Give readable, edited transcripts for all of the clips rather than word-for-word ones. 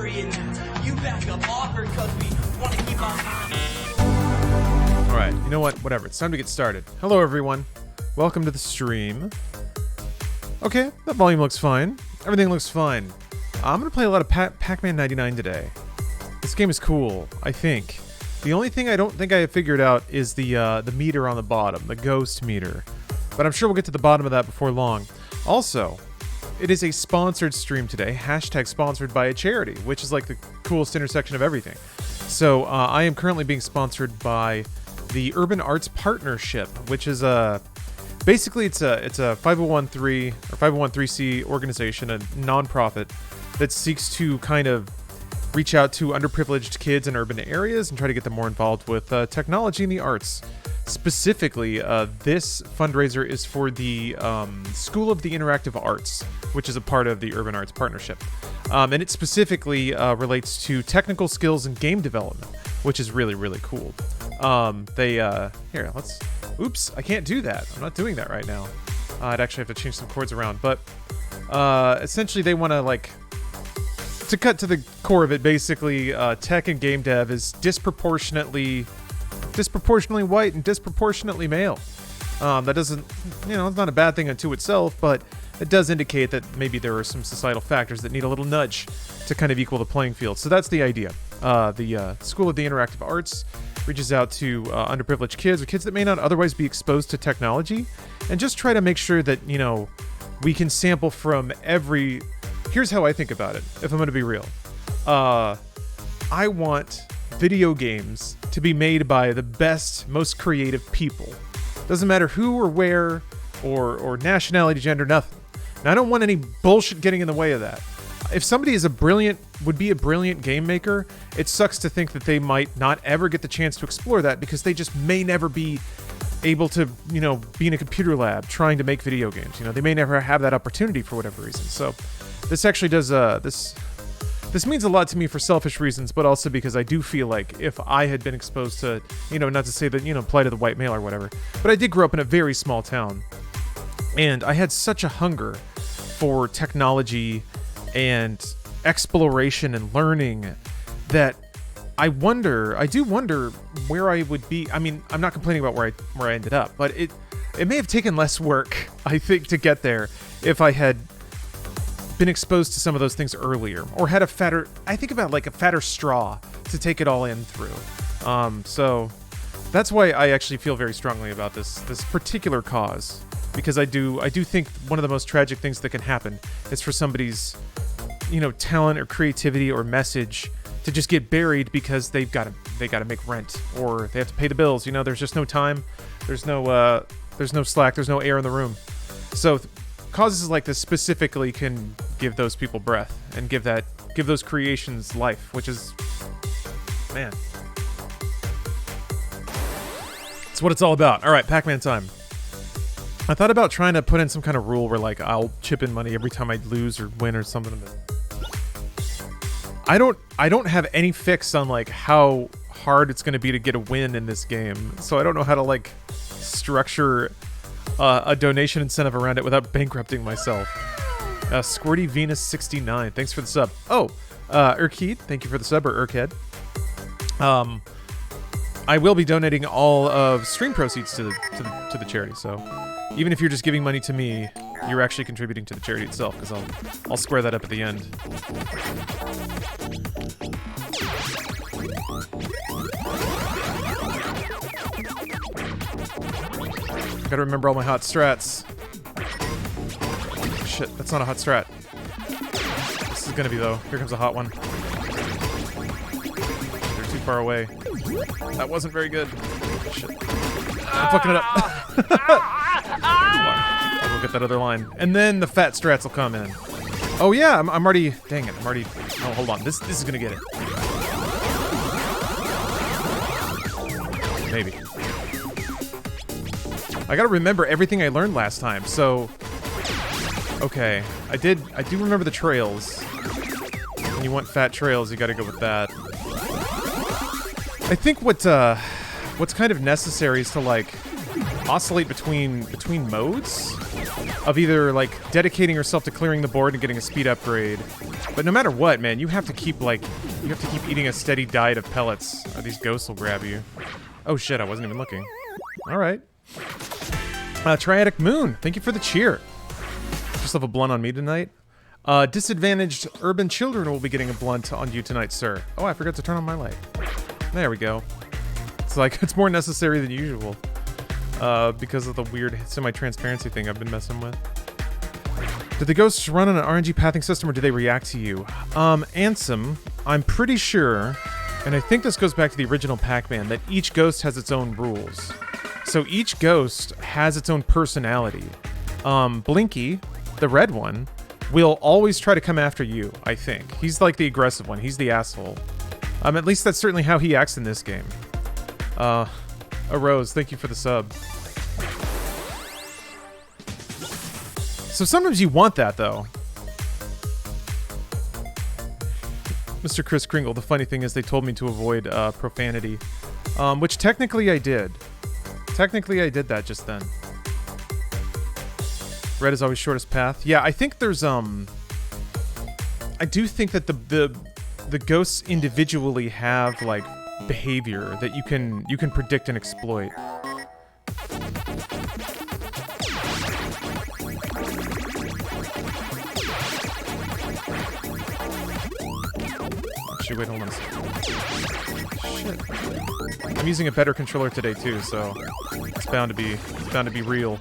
hurrying now. You back up awkward cause we wanna keep on. Alright, you know what? Whatever. It's time to get started. Hello, everyone. Welcome to the stream. Okay, that volume looks fine. Everything looks fine. I'm gonna play a lot of Pac-Man 99 today. This game is cool, I think. The only thing I don't think I have figured out is the meter on the bottom, the ghost meter. But I'm sure we'll get to the bottom of that before long. Also, it is a sponsored stream today, hashtag sponsored by a charity, which is like the coolest intersection of everything. So I am currently being sponsored by the Urban Arts Partnership, which is basically it's a 501(c) or 501(c) organization, a nonprofit that seeks to kind of reach out to underprivileged kids in urban areas and try to get them more involved with technology and the arts. Specifically, this fundraiser is for the School of the Interactive Arts, which is a part of the Urban Arts Partnership. And it specifically relates to technical skills and game development, which is really, really cool. Oops, I can't do that. I'm not doing that right now. I'd actually have to change some chords around. But essentially, they want to cut to the core of it, basically, tech and game dev is disproportionately white and disproportionately male. That doesn't, it's not a bad thing unto itself, but it does indicate that maybe there are some societal factors that need a little nudge to kind of equal the playing field. So that's the idea. The School of the Interactive Arts reaches out to underprivileged kids or kids that may not otherwise be exposed to technology and just try to make sure that, we can sample from every... Here's how I think about it, if I'm going to be real. I want video games to be made by the best, most creative people. Doesn't matter who or where or nationality, gender, nothing. And I don't want any bullshit getting in the way of that. If somebody would be a brilliant game maker, it sucks to think that they might not ever get the chance to explore that because they just may never be able to, be in a computer lab trying to make video games. They may never have that opportunity for whatever reason. So this actually does, this means a lot to me for selfish reasons, but also because I do feel like if I had been exposed to, not to say that, plight of the white male or whatever, but I did grow up in a very small town, and I had such a hunger for technology and exploration and learning that I do wonder where I would be. I mean, I'm not complaining about where I ended up, but it may have taken less work, I think, to get there if I had been exposed to some of those things earlier, or had a fatter straw to take it all in through. So that's why I actually feel very strongly about this particular cause, because I do think one of the most tragic things that can happen is for somebody's, talent or creativity or message to just get buried because they got to make rent or they have to pay the bills. There's just no time, there's no slack, there's no air in the room. So causes like this specifically can give those people breath and give those creations life, which is, man, it's what it's all about. All right, Pac-Man time. I thought about trying to put in some kind of rule where like I'll chip in money every time I lose or win or something. But I don't have any fix on like how hard it's going to be to get a win in this game, so I don't know how to like structure a donation incentive around it without bankrupting myself. Squirty Venus 69, thanks for the sub. Oh, Urkeed, thank you for the sub, or Urkhead. I will be donating all of stream proceeds to the charity. So even if you're just giving money to me, you're actually contributing to the charity itself, because I'll square that up at the end. Gotta remember all my hot strats. Shit, that's not a hot strat. This is gonna be, though. Here comes a hot one. They're too far away. That wasn't very good. Shit. I'm fucking it up. I'll go get that other line. And then the fat strats will come in. Oh yeah, I'm already... Dang it, I'm already... Oh, hold on. This is gonna get it. Maybe. I gotta remember everything I learned last time, so... Okay, I do remember the trails. When you want fat trails, you gotta go with that. I think what's kind of necessary is to, like, oscillate between modes of either like dedicating yourself to clearing the board and getting a speed upgrade. But no matter what, man, you have to keep eating a steady diet of pellets, or these ghosts will grab you. Oh shit, I wasn't even looking. All right. Triadic Moon, thank you for the cheer. Just have a blunt on me tonight. Disadvantaged urban children will be getting a blunt on you tonight, sir. Oh, I forgot to turn on my light. There we go. It's like, it's more necessary than usual. Because of the weird semi-transparency thing I've been messing with. Did the ghosts run on an RNG pathing system, or do they react to you? Ansem, I'm pretty sure, and I think this goes back to the original Pac-Man, that each ghost has its own rules. So each ghost has its own personality. Blinky, the red one, will always try to come after you, I think. He's like the aggressive one. He's the asshole. At least that's certainly how he acts in this game. A Rose, thank you for the sub. So sometimes you want that, though. Mr. Chris Kringle, the funny thing is they told me to avoid profanity. Which technically I did. Technically I did that just then. Red is always shortest path. Yeah, I think there's I do think that the ghosts individually have like behavior that you can predict and exploit. Actually, wait, hold on a second. Shit. I'm using a better controller today too, so it's bound to be real.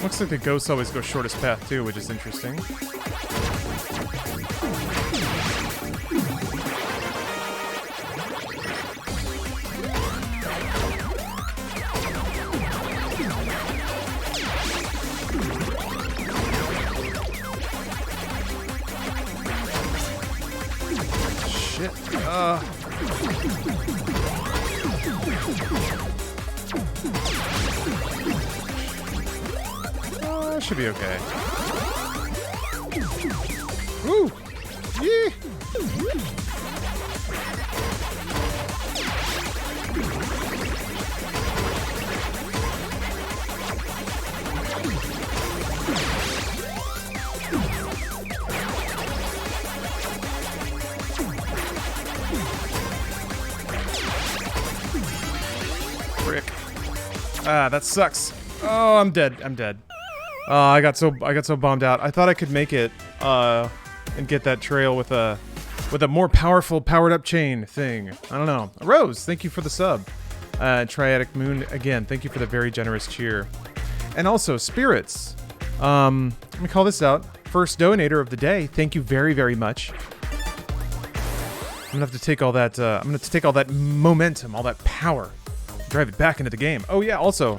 Looks like the ghosts always go shortest path too, which is interesting. Shit. Should be okay. Woo! Yeah! Frick. Ah, that sucks. Oh, I'm dead. I'm dead. I got so bummed out. I thought I could make it and get that trail with a more powerful powered up chain thing. I don't know. Rose, thank you for the sub. Triadic Moon again, thank you for the very generous cheer. And also Spirits. Let me call this out. First donator of the day. Thank you very, very much. I'm gonna have to take all that. I'm gonna have to take all that momentum, all that power, drive it back into the game. Oh yeah. Also,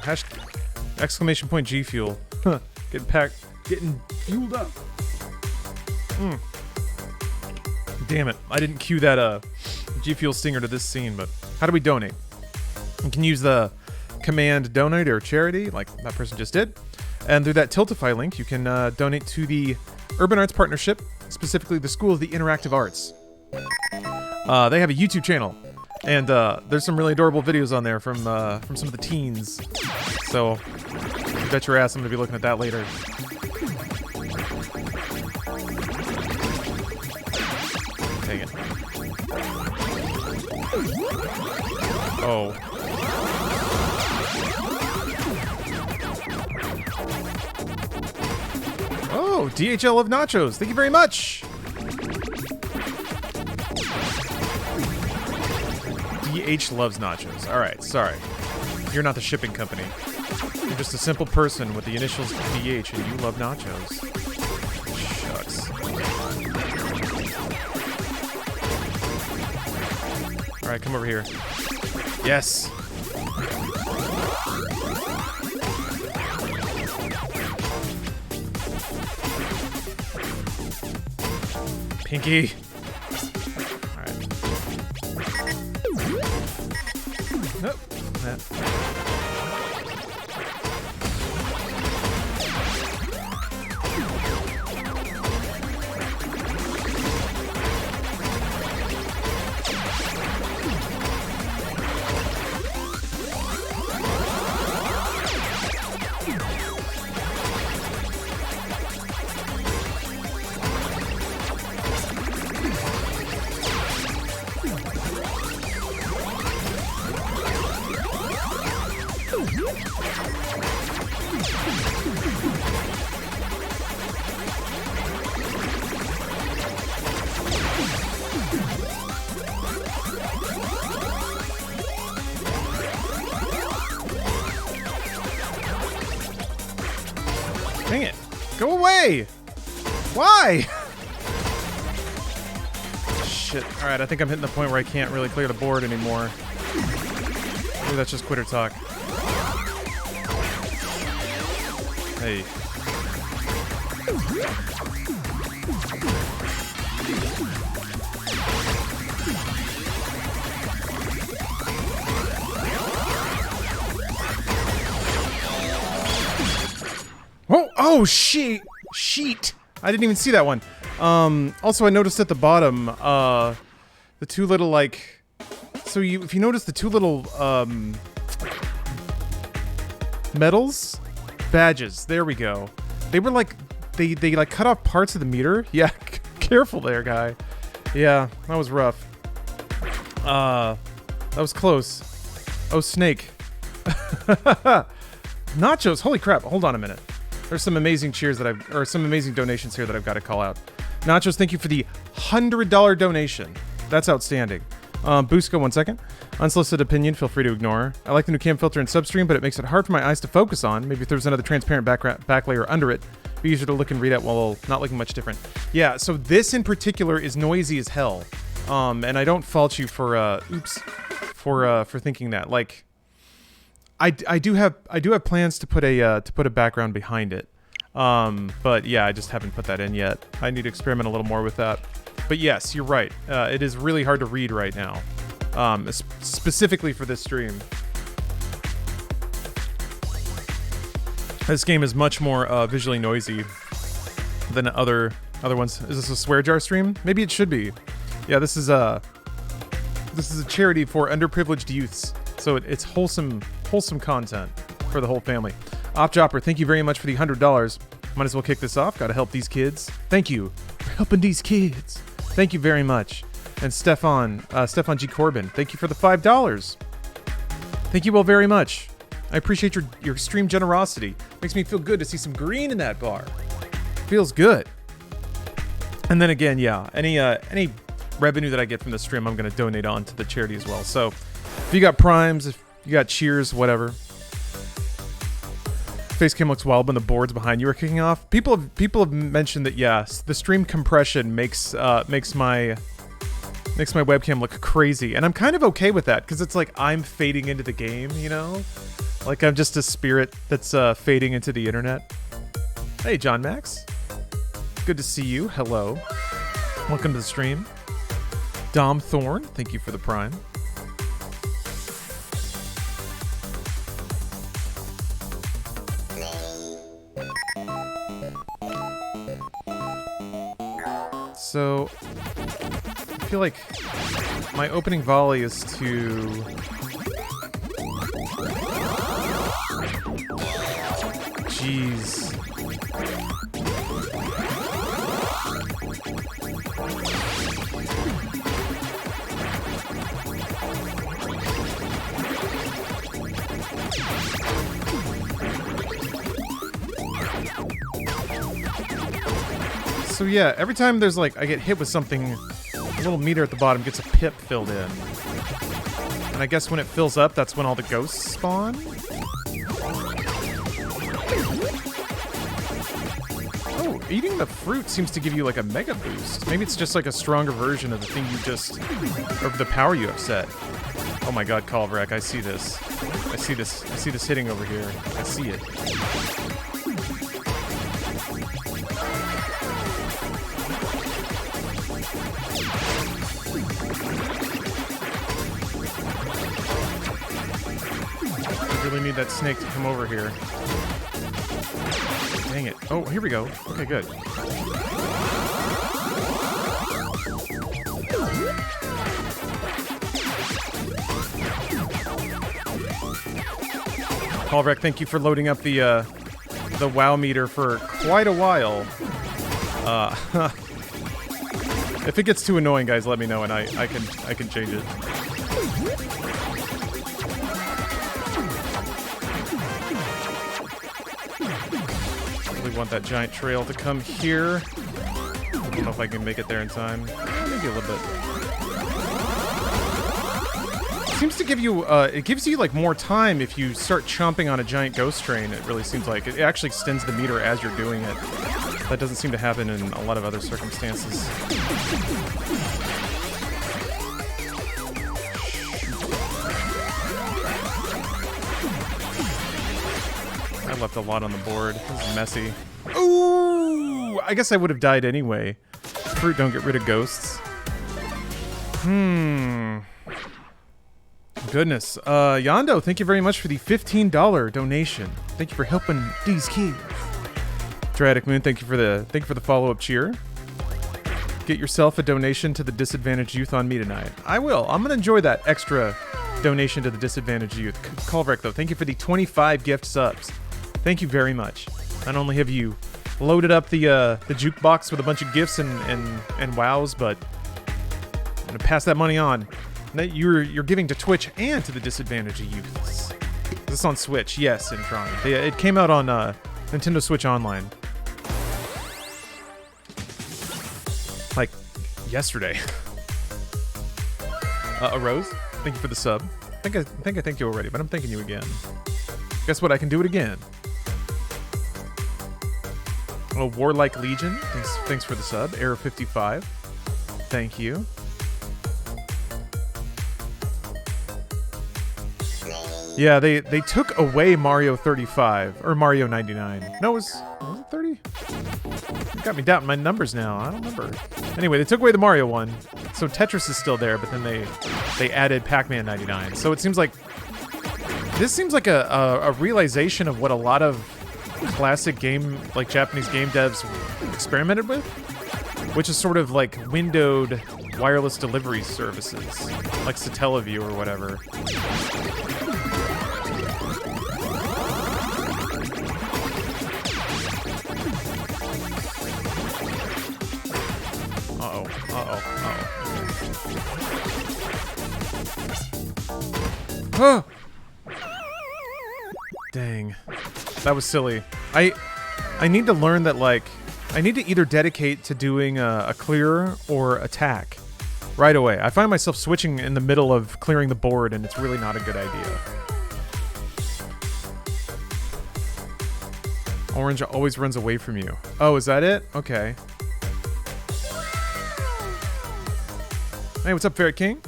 exclamation point G Fuel. Getting fueled up. Damn it. I didn't cue that G Fuel stinger to this scene, but how do we donate? You can use the command donate or charity, like that person just did. And through that Tiltify link, you can donate to the Urban Arts Partnership, specifically the School of the Interactive Arts. They have a YouTube channel, and there's some really adorable videos on there from some of the teens. So, you bet your ass I'm going to be looking at that later. Dang it. Oh. Oh, DHL of Nachos. Thank you very much. VH loves nachos. All right, sorry. You're not the shipping company. You're just a simple person with the initials VH, and you love nachos. Shucks. All right, come over here. Yes. Pinky. All right. Nope. That. Dang it. Go away! Why? Shit. Alright, I think I'm hitting the point where I can't really clear the board anymore. Maybe that's just quitter talk. Hey. Oh, sheet. I didn't even see that one. Also, I noticed at the bottom, the two little, like... So if you notice the two little, medals? Badges. There we go. They were like... They like, cut off parts of the meter. Yeah, careful there, guy. Yeah, that was rough. That was close. Oh, snake. Nachos. Holy crap. Hold on a minute. There's some amazing cheers that some amazing donations here that I've got to call out. Nachos, thank you for the $100 donation. That's outstanding. Busco, 1 second. Unsolicited opinion, feel free to ignore. I like the new cam filter in Substream, but it makes it hard for my eyes to focus on. Maybe if there was another transparent back layer under it, it'd be easier to look and read at while not looking much different. Yeah, so this in particular is noisy as hell. And I don't fault you for, for thinking that. Like, I do have plans to put a background behind it, but yeah, I just haven't put that in yet. I need to experiment a little more with that. But yes, you're right. It is really hard to read right now, specifically for this stream. This game is much more visually noisy than other ones. Is this a swear jar stream? Maybe it should be. Yeah, this is a charity for underprivileged youths, so it's wholesome content for the whole family. Opjopper, thank you very much for the $100. Might as well kick this off. Gotta help these kids. Thank you for helping these kids. Thank you very much. And Stefan G. Corbin, thank you for the $5. Thank you all very much. I appreciate your extreme generosity. Makes me feel good to see some green in that bar. Feels good. And then again, yeah, any revenue that I get from the stream, I'm gonna donate on to the charity as well. So if you got primes, if you got cheers, whatever. Facecam looks wild when the boards behind you are kicking off. People have mentioned that yes, the stream compression makes my webcam look crazy, and I'm kind of okay with that because it's like I'm fading into the game, you know, like I'm just a spirit that's fading into the internet. Hey, John Max, good to see you. Hello, welcome to the stream. Dom Thorne, thank you for the prime. So, I feel like my opening volley is to... Jeez. So yeah, every time there's like, I get hit with something, a little meter at the bottom gets a pip filled in. And I guess when it fills up, that's when all the ghosts spawn? Oh, eating the fruit seems to give you like a mega boost. Maybe it's just like a stronger version of the thing you just... of the power you have set. Oh my god, Kalvrak, I see this. I see this hitting over here. I see it. I really need that snake to come over here. Dang it. Oh, here we go. Okay, good. Kalvrak, thank you for loading up the WoW meter for quite a while. If it gets too annoying, guys, let me know and I can change it. Really want that giant trail to come here. I don't know if I can make it there in time. Maybe a little bit. Seems to give you, it gives you like more time if you start chomping on a giant ghost train. It really seems like it actually extends the meter as you're doing it. That doesn't seem to happen in a lot of other circumstances. I left a lot on the board. This is messy. Ooh! I guess I would have died anyway. Fruit don't get rid of ghosts. Goodness. Yando, thank you very much for the $15 donation. Thank you for helping these kids. Dradic Moon, thank you for the follow-up cheer. Get yourself a donation to the disadvantaged youth on me tonight. I will. I'm gonna enjoy that extra donation to the disadvantaged youth. Kalvrak, though, thank you for the 25 gift subs. Thank you very much. Not only have you loaded up the jukebox with a bunch of gifts and wows, but I'm gonna pass that money on. That you're giving to Twitch and to the disadvantaged youths. This on Switch, yes, Intron. It came out on Nintendo Switch Online. Like, yesterday. A Rose, thank you for the sub. I think I thanked you already, but I'm thanking you again. Guess what? I can do it again. Oh, Warlike Legion, thanks for the sub. Error 55, thank you. Yeah, they took away Mario 35 or Mario 99. No, was it 30? You got me doubting my numbers now. I don't remember. Anyway, they took away the Mario one, so Tetris is still there, but then they added Pac-Man 99. So it seems like this seems like a realization of what a lot of classic game, like Japanese game devs, experimented with, which is sort of like windowed wireless delivery services, like Satellaview or whatever. Oh. Dang. That was silly. I need to learn that, like, I need to either dedicate to doing a clear or attack right away. I find myself switching in the middle of clearing the board, and it's really not a good idea. Orange always runs away from you. Oh, is that it? Okay. Hey, what's up, Ferret King?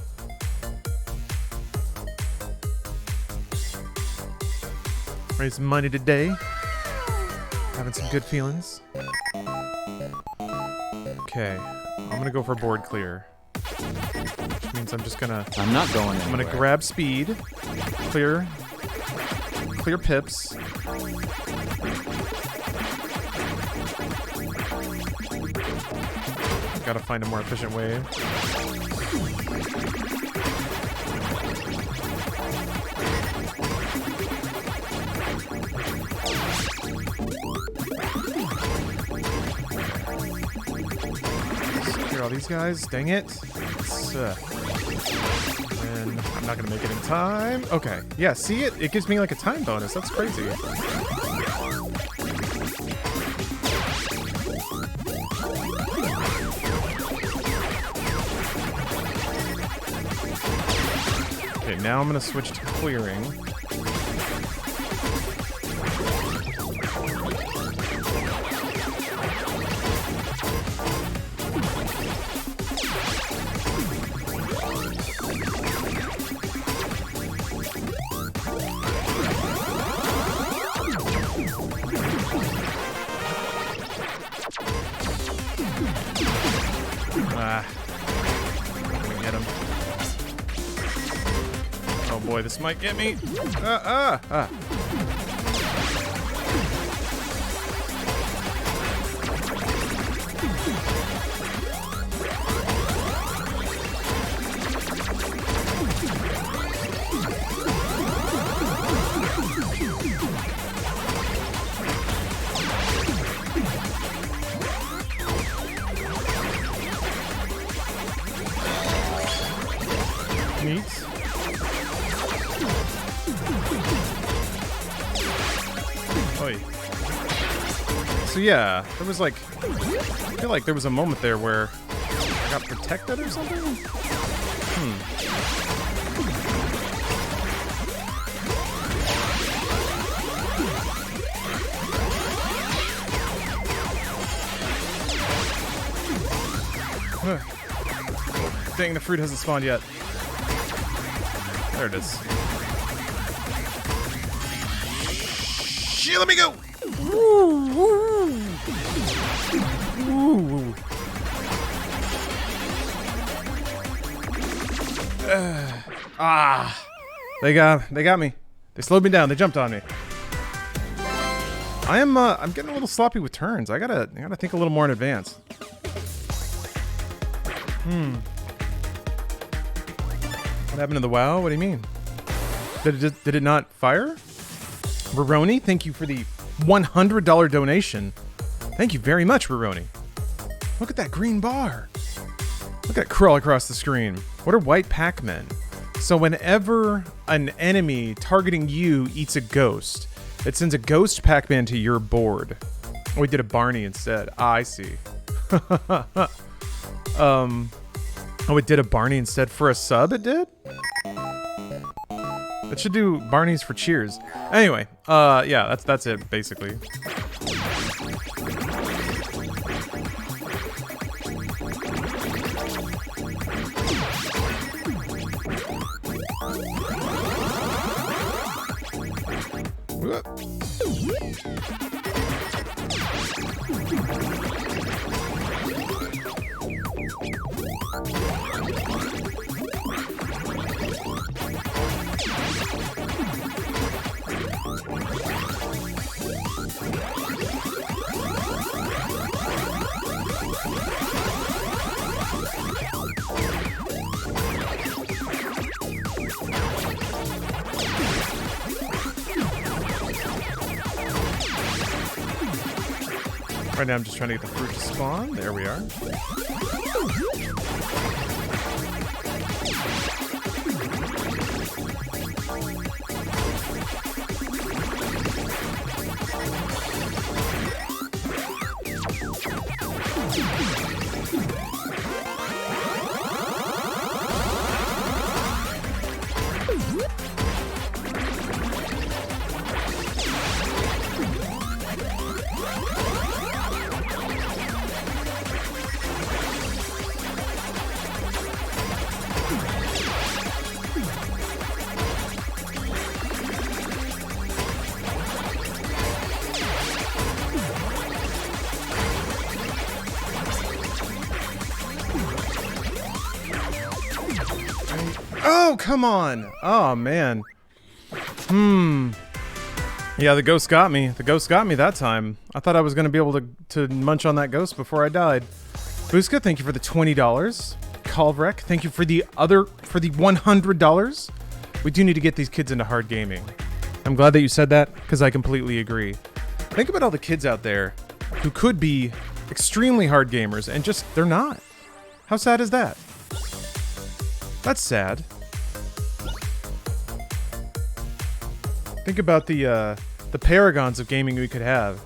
Raising money today. Having some good feelings. Okay. I'm gonna go for board clear. Which means I'm just gonna... I'm not going anywhere. I'm gonna grab speed. Clear pips. Gotta find a more efficient way. Secure all these guys. Dang it. And I'm not gonna make it in time. Okay. Yeah, see it? It gives me like a time bonus. That's crazy. now I'm gonna switch to clearing. Get him. Oh boy, this might get me. Meats. Oi. So yeah, there was like, I feel like there was a moment there where I got protected or something? Dang, the fruit hasn't spawned yet. There it is. Shit, let me go! Ooh. They got me. They slowed me down. They jumped on me. I'm getting a little sloppy with turns. I gotta think a little more in advance. What happened to the WoW? What do you mean? Did it not fire? Roroni, thank you for the $100 donation. Thank you very much, Roroni. Look at that green bar. Look at it crawl across the screen. What are white Pac-Men? So whenever an enemy targeting you eats a ghost, it sends a ghost Pac-Man to your board. Oh, we did a Barney instead. Ah, I see. Oh, it did a Barney instead for a sub, it did? It should do Barneys for cheers. Anyway, yeah, that's it, basically. Right now I'm just trying to get the fruit to spawn. There we are. Oh, come on. Oh, man. Yeah, the ghost got me. The ghost got me that time. I thought I was going to be able to munch on that ghost before I died. Buska, thank you for the $20. Calvrek, thank you for the $100. We do need to get these kids into hard gaming. I'm glad that you said that, because I completely agree. Think about all the kids out there who could be extremely hard gamers, and just, they're not. How sad is that? That's sad. Think about the paragons of gaming we could have.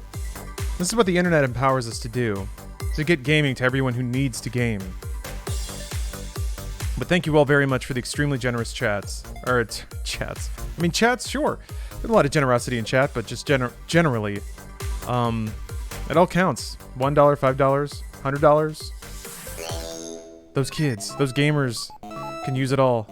This is what the internet empowers us to do. To get gaming to everyone who needs to game. But thank you all very much for the extremely generous chats. Or chats. I mean, chats, sure. There's a lot of generosity in chat, but just generally, it all counts. $1, $5, $100. Those kids, those gamers can use it all.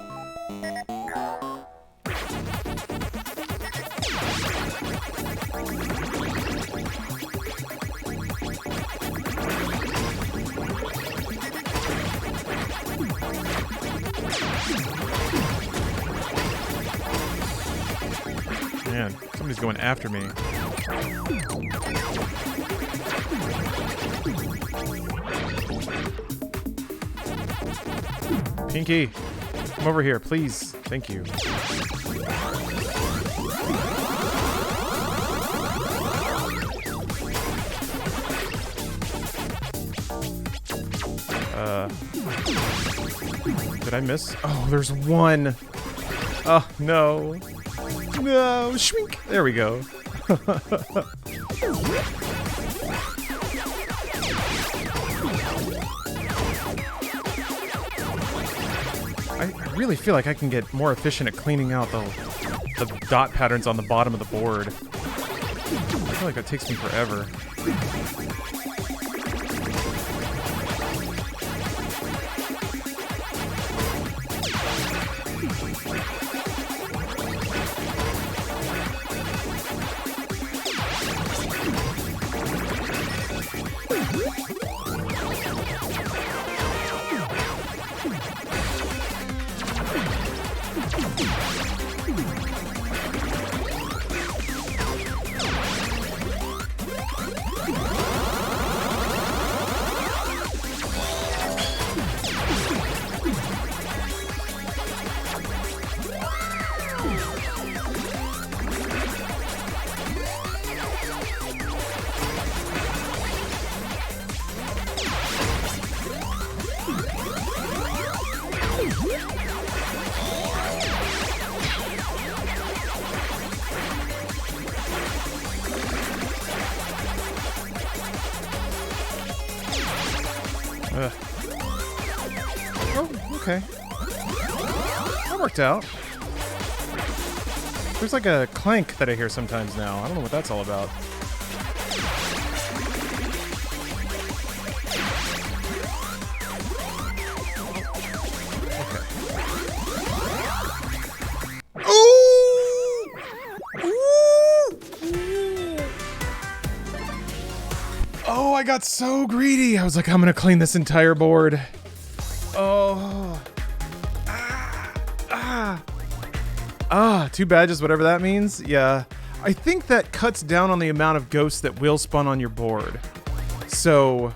Man, somebody's going after me. Pinky, come over here, please. Thank you. Did I miss? Oh, there's one. Oh, no. No, shwink. There we go. I really feel like I can get more efficient at cleaning out the dot patterns on the bottom of the board. I feel like that takes me forever. Oh, okay. That worked out. There's like a clank that I hear sometimes now. I don't know what that's all about. Oh, I got so greedy. I was like, I'm gonna clean this entire board. Oh. Two badges, whatever that means. Yeah. I think that cuts down on the amount of ghosts that will spawn on your board. So,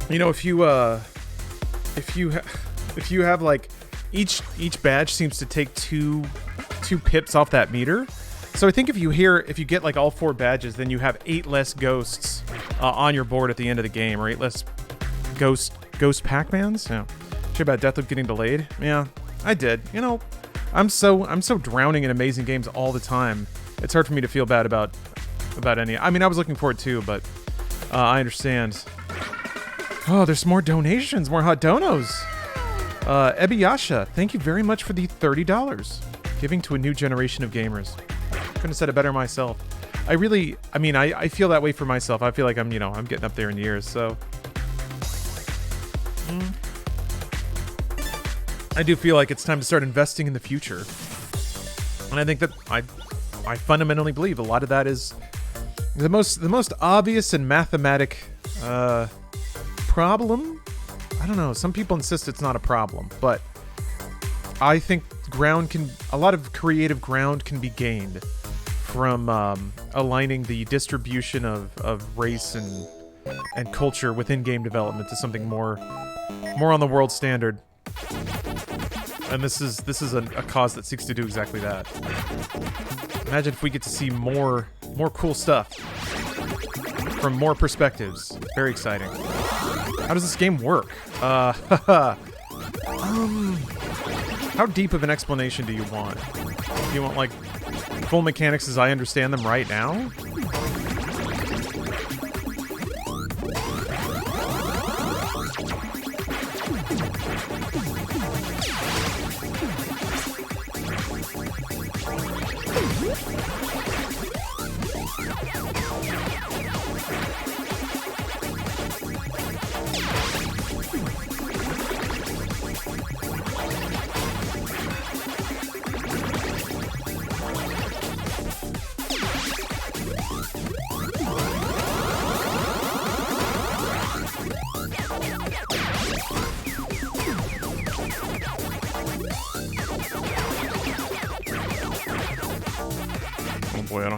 you know, if you have like each badge seems to take two pips off that meter. So I think if you get like all 4 badges, then you have 8 less ghosts on your board at the end of the game, or 8 less ghost Pac-Mans. Yeah. Shit about Deathloop getting delayed. Yeah, I did. You know, I'm so drowning in amazing games all the time. It's hard for me to feel bad about any. I mean, I was looking forward to, but I understand. Oh, there's more donations, more hot donos. Ebiyasha, thank you very much for the $30. Giving to a new generation of gamers. Couldn't have said it better myself. I feel that way for myself. I feel like I'm getting up there in years, so. I do feel like it's time to start investing in the future. And I think that I fundamentally believe a lot of that is the most obvious and mathematic problem. I don't know. Some people insist it's not a problem, but I think a lot of creative ground can be gained from aligning the distribution of race and culture within game development to something more on the world standard. And this is a cause that seeks to do exactly that. Imagine if we get to see more cool stuff from more perspectives. Very exciting. How does this game work? How deep of an explanation do you want? Do you want like full mechanics as I understand them right now?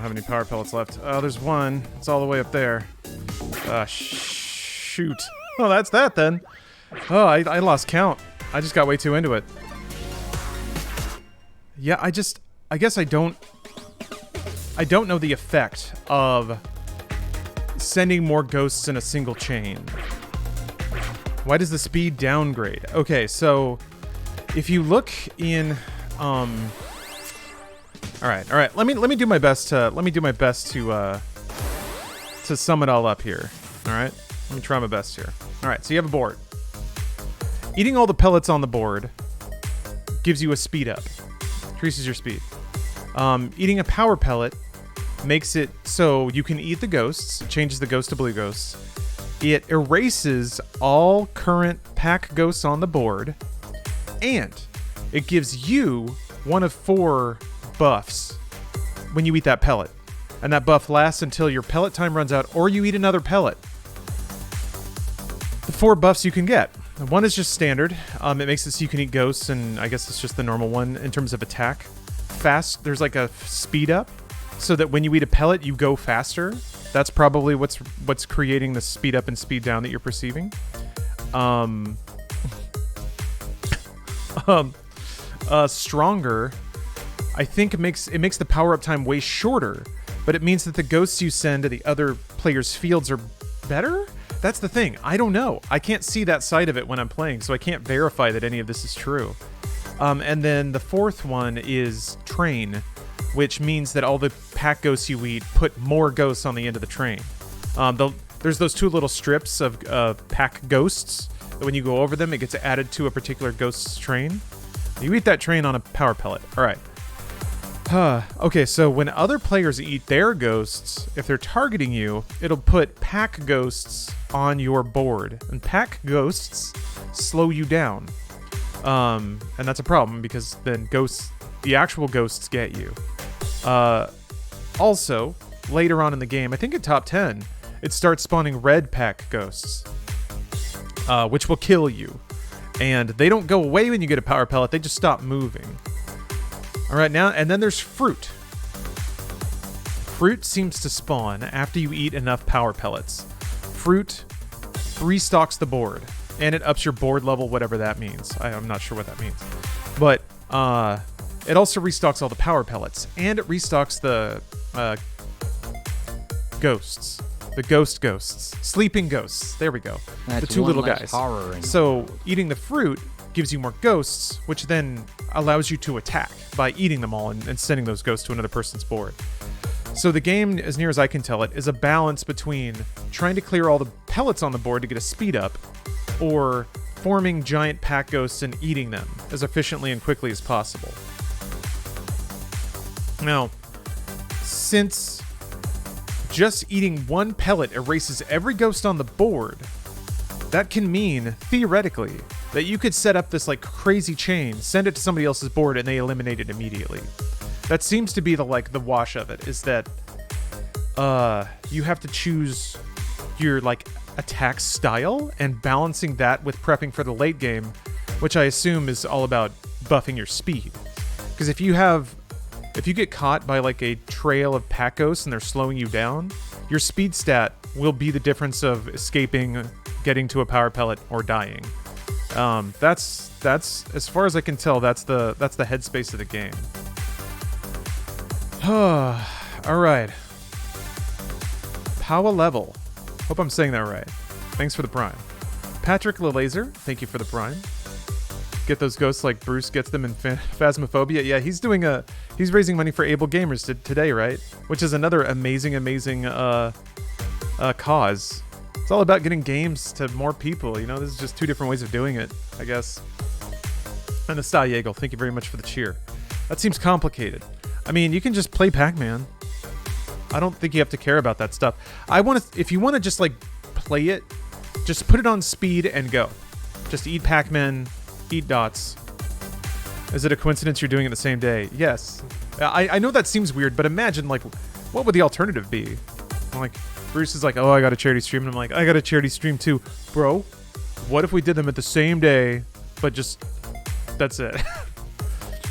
have any power pellets left. Oh, there's one. It's all the way up there. Shoot. Oh, that's that then. Oh, I lost count. I just got way too into it. Yeah, I guess I don't know the effect of sending more ghosts in a single chain. Why does the speed downgrade? Okay, so if you look in all right. Let me do my best to sum it all up here. All right? Let me try my best here. All right, so you have a board. Eating all the pellets on the board gives you a speed up. Increases your speed. Eating a power pellet makes it so you can eat the ghosts. It changes the ghost to blue ghosts. It erases all current pack ghosts on the board. And it gives you one of 4 buffs when you eat that pellet. And that buff lasts until your pellet time runs out or you eat another pellet. The 4 buffs you can get. One is just standard. It makes it so you can eat ghosts, and I guess it's just the normal one in terms of attack. Fast, there's like a speed up, so that when you eat a pellet, you go faster. That's probably what's creating the speed up and speed down that you're perceiving. Stronger, I think it makes the power up time way shorter, but it means that the ghosts you send to the other players' fields are better? That's the thing. I don't know. I can't see that side of it when I'm playing, so I can't verify that any of this is true. And then the 4th one is train, which means that all the pack ghosts you eat put more ghosts on the end of the train. There's those 2 little strips of pack ghosts that when you go over them, it gets added to a particular ghost's train. You eat that train on a power pellet. All right. Okay, so when other players eat their ghosts, if they're targeting you, it'll put pack ghosts on your board. And pack ghosts slow you down. And that's a problem because then the actual ghosts get you. Also, later on in the game, I think at top 10, it starts spawning red pack ghosts, which will kill you. And they don't go away when you get a power pellet, they just stop moving. All right, now, and then there's fruit. Fruit seems to spawn after you eat enough power pellets. Fruit restocks the board, and it ups your board level, whatever that means. I'm not sure what that means. But it also restocks all the power pellets, and it restocks the ghosts. The ghosts. Sleeping ghosts. There we go. That's the 2 little less guys. horror in So eating the fruit gives you more ghosts, which then allows you to attack by eating them all and sending those ghosts to another person's board. So the game, as near as I can tell it, is a balance between trying to clear all the pellets on the board to get a speed up, or forming giant pack ghosts and eating them as efficiently and quickly as possible. Now, since just eating 1 pellet erases every ghost on the board, that can mean, theoretically, that you could set up this like crazy chain, send it to somebody else's board, and they eliminate it immediately. That seems to be the wash of it, is that you have to choose your attack style and balancing that with prepping for the late game, which I assume is all about buffing your speed. Because if you get caught by a trail of pack ghosts and they're slowing you down, your speed stat will be the difference of escaping, getting to a power pellet, or dying. That's as far as I can tell, that's the headspace of the game. All right. Power level. Hope I'm saying that right. Thanks for the prime. Patrick LeLaser, thank you for the prime. Get those ghosts like Bruce gets them in Phasmophobia. Yeah, he's raising money for Able Gamers today, right? Which is another amazing cause. It's all about getting games to more people. This is just 2 different ways of doing it, I guess. And the Stalliegel, thank you very much for the cheer. That seems complicated. I mean, you can just play Pac-Man. I don't think you have to care about that stuff. If you want to just play it, just put it on speed and go. Just eat Pac-Man, eat dots. Is it a coincidence you're doing it the same day? Yes. I know that seems weird, but imagine what would the alternative be? Bruce is oh, I got a charity stream, and I'm I got a charity stream too. Bro, what if we did them at the same day, but just, that's it.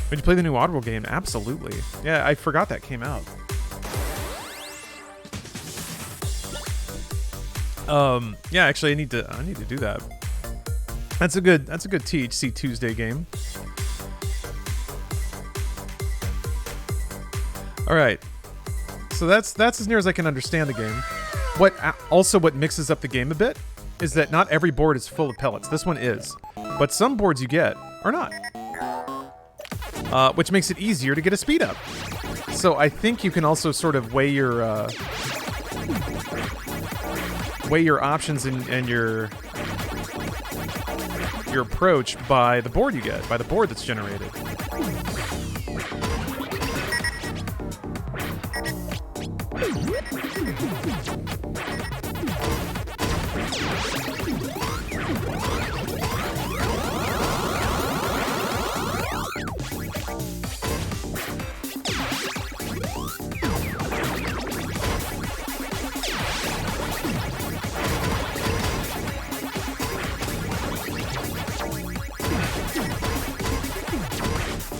Would you play the new Oddworld game? Absolutely. Yeah, I forgot that came out. Yeah, actually, I need to do that. That's a good THC Tuesday game. All right, so that's as near as I can understand the game. What mixes up the game a bit is that not every board is full of pellets. This one is, but some boards you get are not, which makes it easier to get a speed up. So I think you can also sort of weigh your options and your approach by the board you get, by the board that's generated.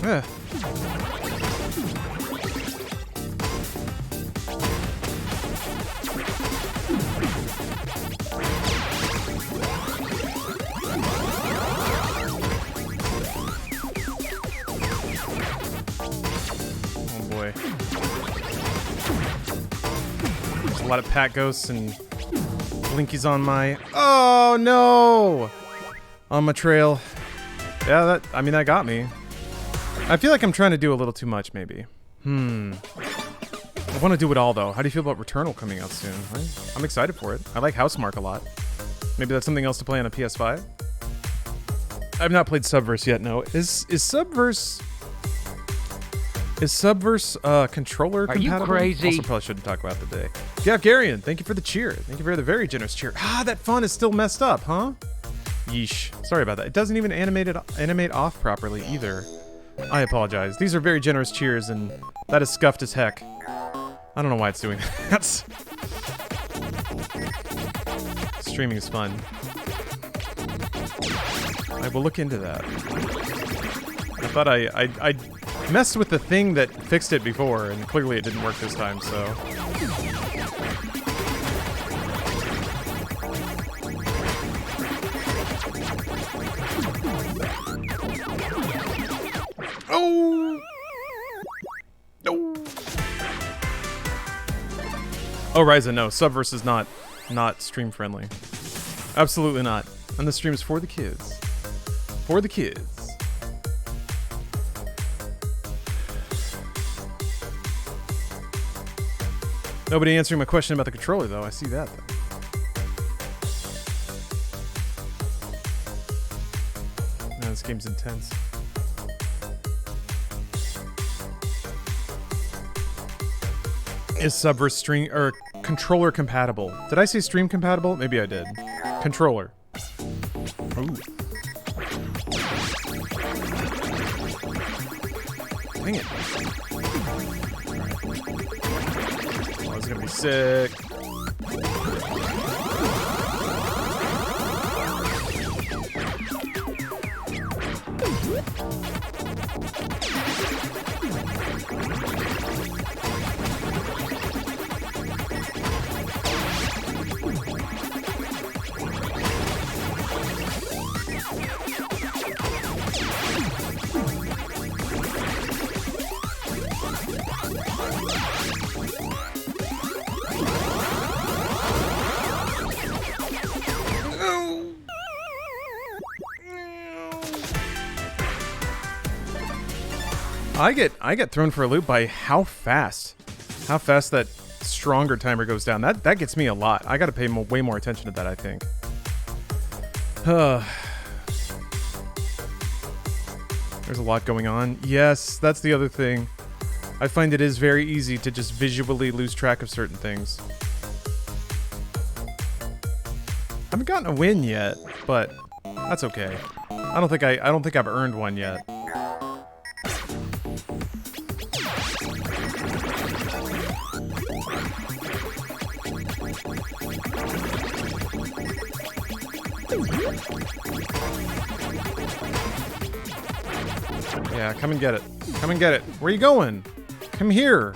Yeah. Oh boy. There's a lot of Pat Ghosts and Blinkies on my... Oh no! On my trail. Yeah, that got me. I feel like I'm trying to do a little too much, maybe. I want to do it all, though. How do you feel about Returnal coming out soon? I'm excited for it. I like Housemarque a lot. Maybe that's something else to play on a PS5. I've not played Subverse yet, no. Is Subverse controller compatible? Are you crazy? Also probably shouldn't talk about the day. Yeah, Garion, thank you for the cheer. Thank you for the very generous cheer. That font is still messed up, huh? Yeesh. Sorry about that. It doesn't even animate off properly either. I apologize. These are very generous cheers, and that is scuffed as heck. I don't know why it's doing that. Streaming is fun. I will look into that. I thought I messed with the thing that fixed it before, and clearly it didn't work this time, so... Oh! No! Oh, Ryza, no. Subverse is not stream friendly. Absolutely not. And the stream is for the kids. For the kids. Nobody answering my question about the controller, though. I see that, though. No, this game's intense. Is Subverse stream or controller compatible? Did I say stream compatible? Maybe I did. Controller. Ooh. Dang it. Oh, this is gonna be sick. I get thrown for a loop by how fast that stronger timer goes down. That gets me a lot. I gotta pay way more attention to that, I think. There's a lot going on. Yes, that's the other thing. I find it is very easy to just visually lose track of certain things. I haven't gotten a win yet, but that's okay. I don't think I've earned one yet. Yeah, come and get it. Come and get it. Where are you going? Come here.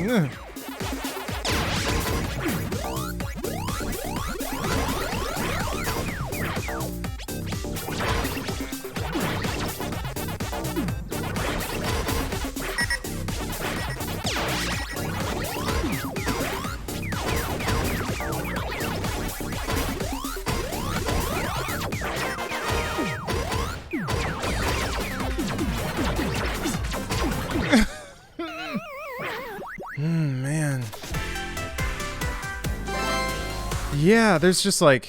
Ugh. Man. Yeah, there's just like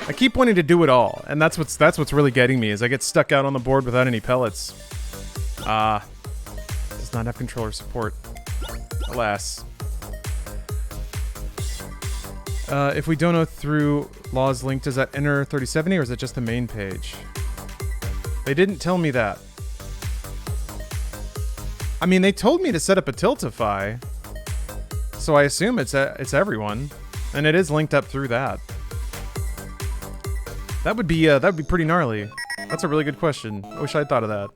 I keep wanting to do it all, and that's what's really getting me is I get stuck out on the board without any pellets. Does not have controller support. Alas. If we don't know through Law's link, does that enter 3070 or is it just the main page? They didn't tell me that. I mean, they told me to set up a Tiltify, so I assume it's everyone, and it is linked up through that. That would be pretty gnarly. That's a really good question. I wish I'd thought of that.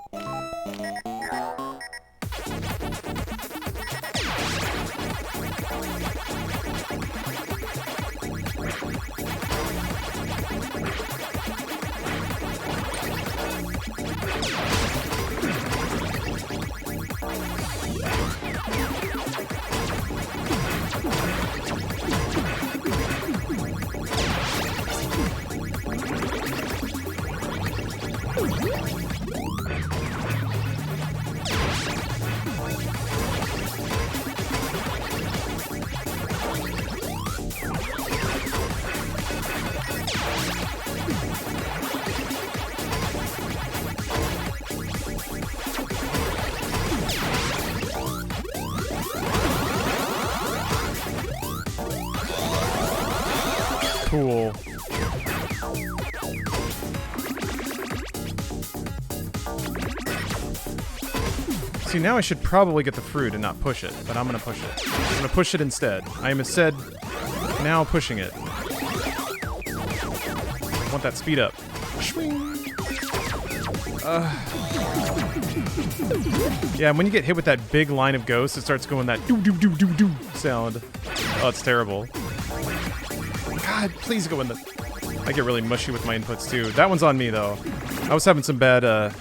Cool. See, now I should probably get the fruit and not push it, but I'm gonna push it. I'm gonna push it instead. I am instead now pushing it. I want that speed up. Yeah, and when you get hit with that big line of ghosts, it starts going that doo-doo-doo-doo-doo sound. Oh, it's terrible. God, please go in the... I get really mushy with my inputs, too. That one's on me, though. I was having some bad,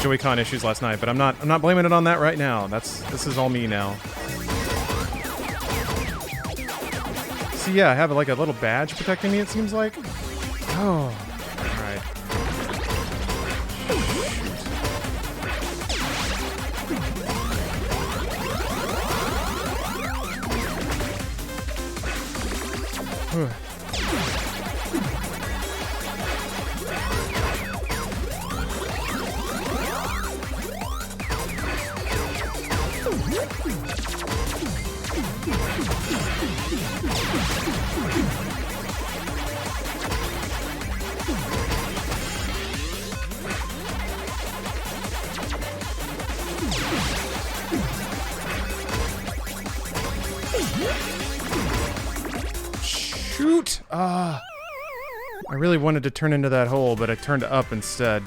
Joy-Con issues last night, but I'm not blaming it on that right now. This is all me now. See, yeah, I have, like, a little badge protecting me, it seems like. Oh, alright. Shoot. I really wanted to turn into that hole, but I turned up instead.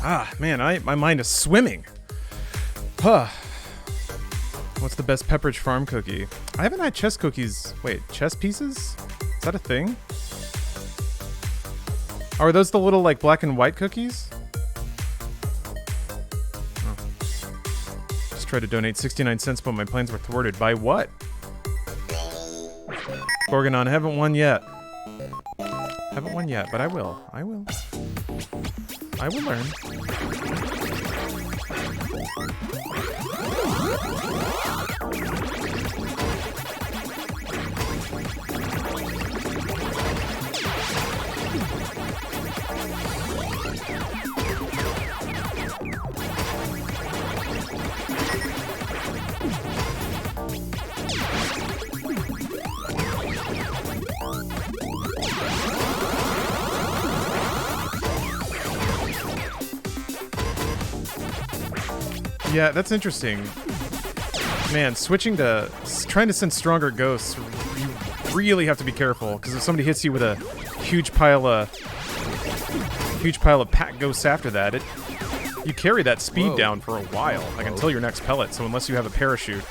Ah, man, my mind is swimming. Huh. What's the best Pepperidge Farm cookie? I haven't had chess cookies. Wait, chess pieces? Is that a thing? Are those the little, like, black and white cookies? Try to donate 69 cents, but my plans were thwarted. By what? Gorgonon, haven't won yet. Haven't won yet, but I will. I will learn. Yeah, that's interesting. Man, trying to send stronger ghosts, you really have to be careful, because if somebody hits you with a huge pile of Huge pile of pack ghosts after that. You carry that speed down for a while, like until your next pellet. So unless you have a parachute,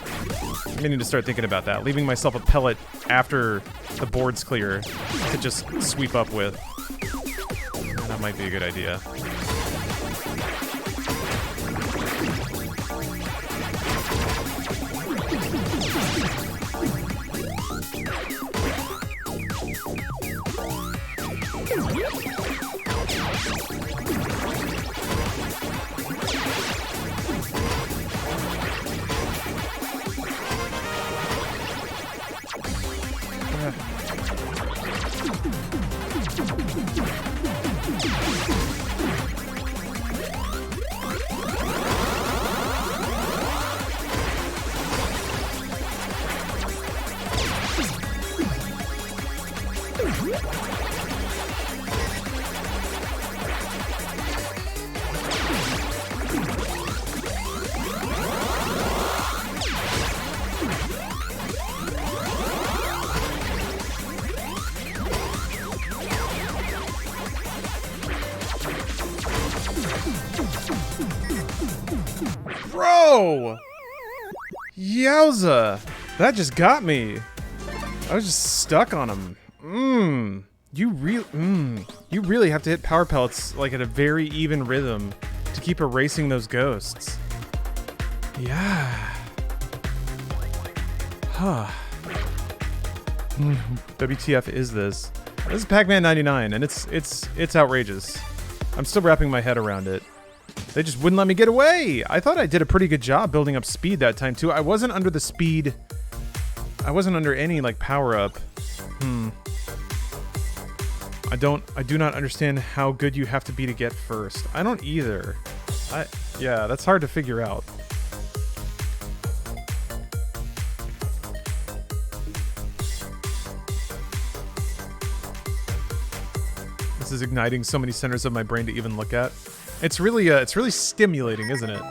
I'm gonna need to start thinking about that. Leaving myself a pellet after the board's clear to just sweep up with. That might be a good idea. Bro! Yowza! That just got me. I was just stuck on him. You really have to hit power pellets like at a very even rhythm to keep erasing those ghosts. Yeah. Huh. WTF is this? This is Pac-Man 99, and it's outrageous. I'm still wrapping my head around it. They just wouldn't let me get away. I thought I did a pretty good job building up speed that time too. I wasn't under the speed. I wasn't under any like power up. I do not understand how good you have to be to get first. I don't either. Yeah, that's hard to figure out. This is igniting so many centers of my brain to even look at. It's really stimulating, isn't it?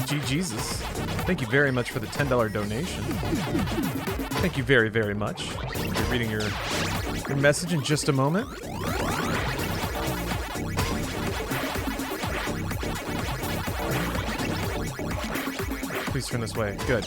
Gee, Jesus. Thank you very much for the $10 donation. Thank you very, very much. I'll be reading your message in just a moment. Please turn this way. Good.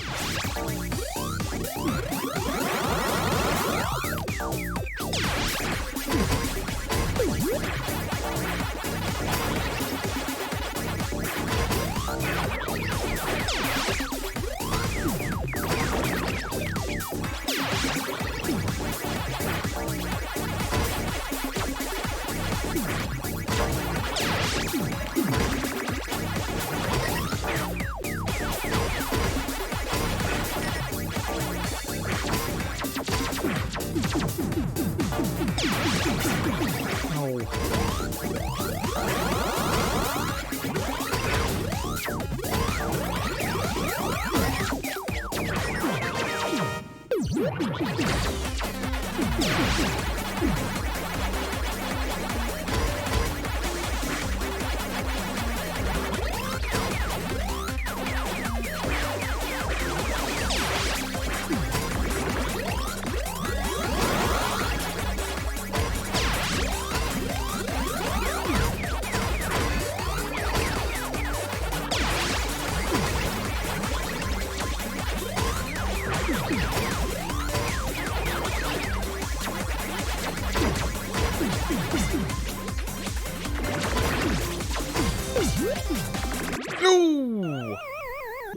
Ooh!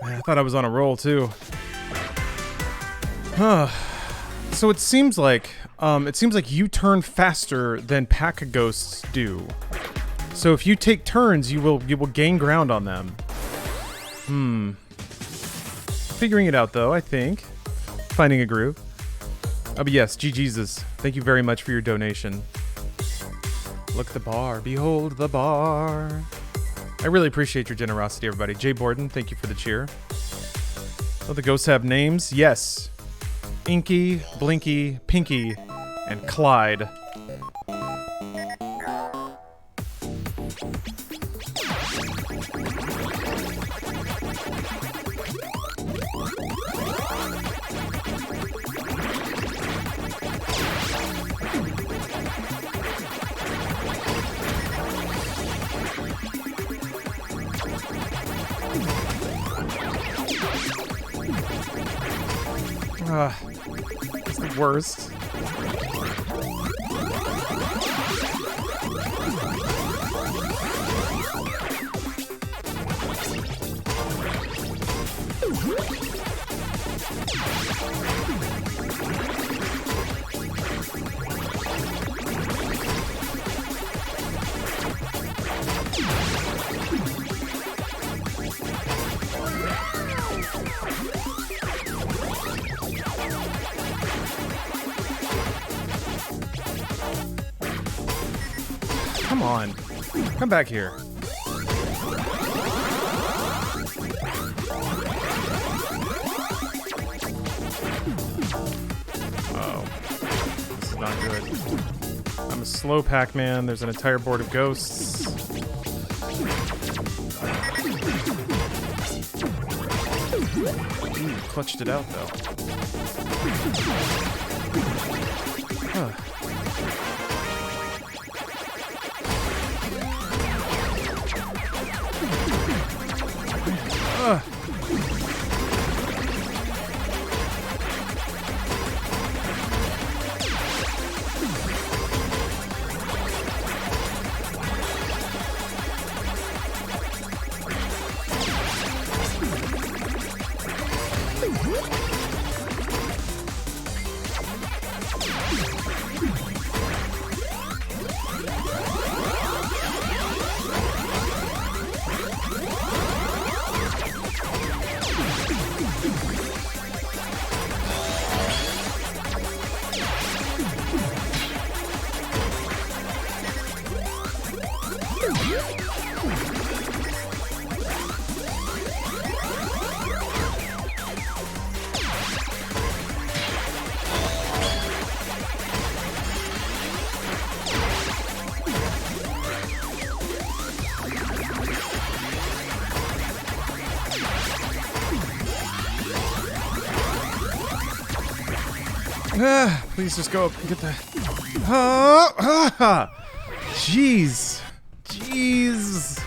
I thought I was on a roll too. So it seems like you turn faster than pack ghosts do. So if you take turns, you will gain ground on them. Figuring it out though, I think. Finding a groove. But yes, GG's. Thank you very much for your donation. Look at the bar, behold the bar. I really appreciate your generosity, everybody. Jay Borden, thank you for the cheer. Oh, the ghosts have names? Yes. Inky, Blinky, Pinky, and Clyde. It's the worst. Come on. Come back here. Oh. This is not good. I'm a slow Pac-Man. There's an entire board of ghosts. Ooh, clutched it out, though. Huh. Please just go up and get the... Jeez. Jeez.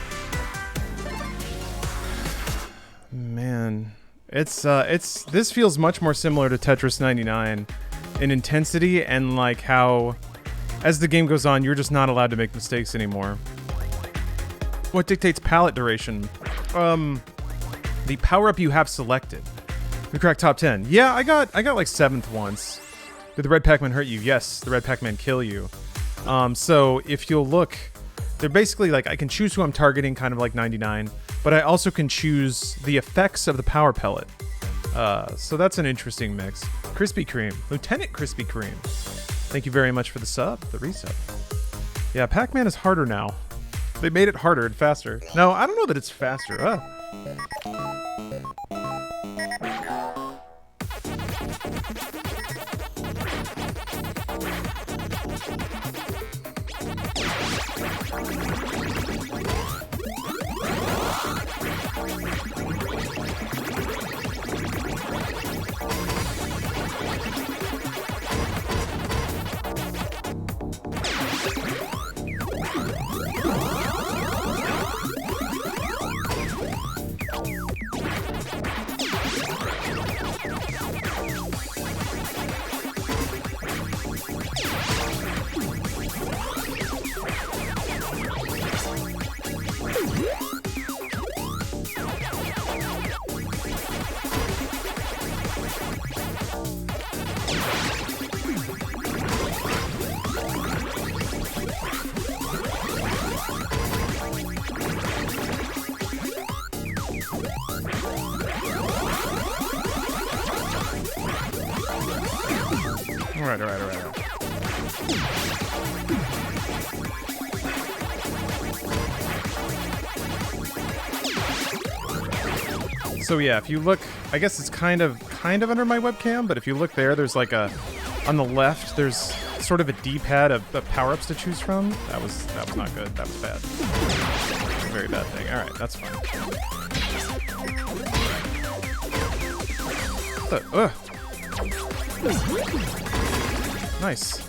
Man. This feels much more similar to Tetris 99 in intensity and like how, as the game goes on, you're just not allowed to make mistakes anymore. What dictates palette duration? The power-up you have selected. We cracked top 10. Yeah, I got like 7th once. Did the red Pac-Man hurt you? Yes, the red Pac-Man kill you. So if you'll look, they're basically like, I can choose who I'm targeting, kind of like 99, but I also can choose the effects of the power pellet. So that's an interesting mix. Krispy Kreme, Lieutenant Krispy Kreme. Thank you very much for the sub, the resub. Yeah, Pac-Man is harder now. They made it harder and faster. No, I don't know that it's faster. All right. So yeah, if you look, I guess it's kind of under my webcam, but if you look there, there's like on the left, there's sort of a D-pad of power-ups to choose from. That was not good. That was bad. A very bad thing. All right, that's fine. Nice.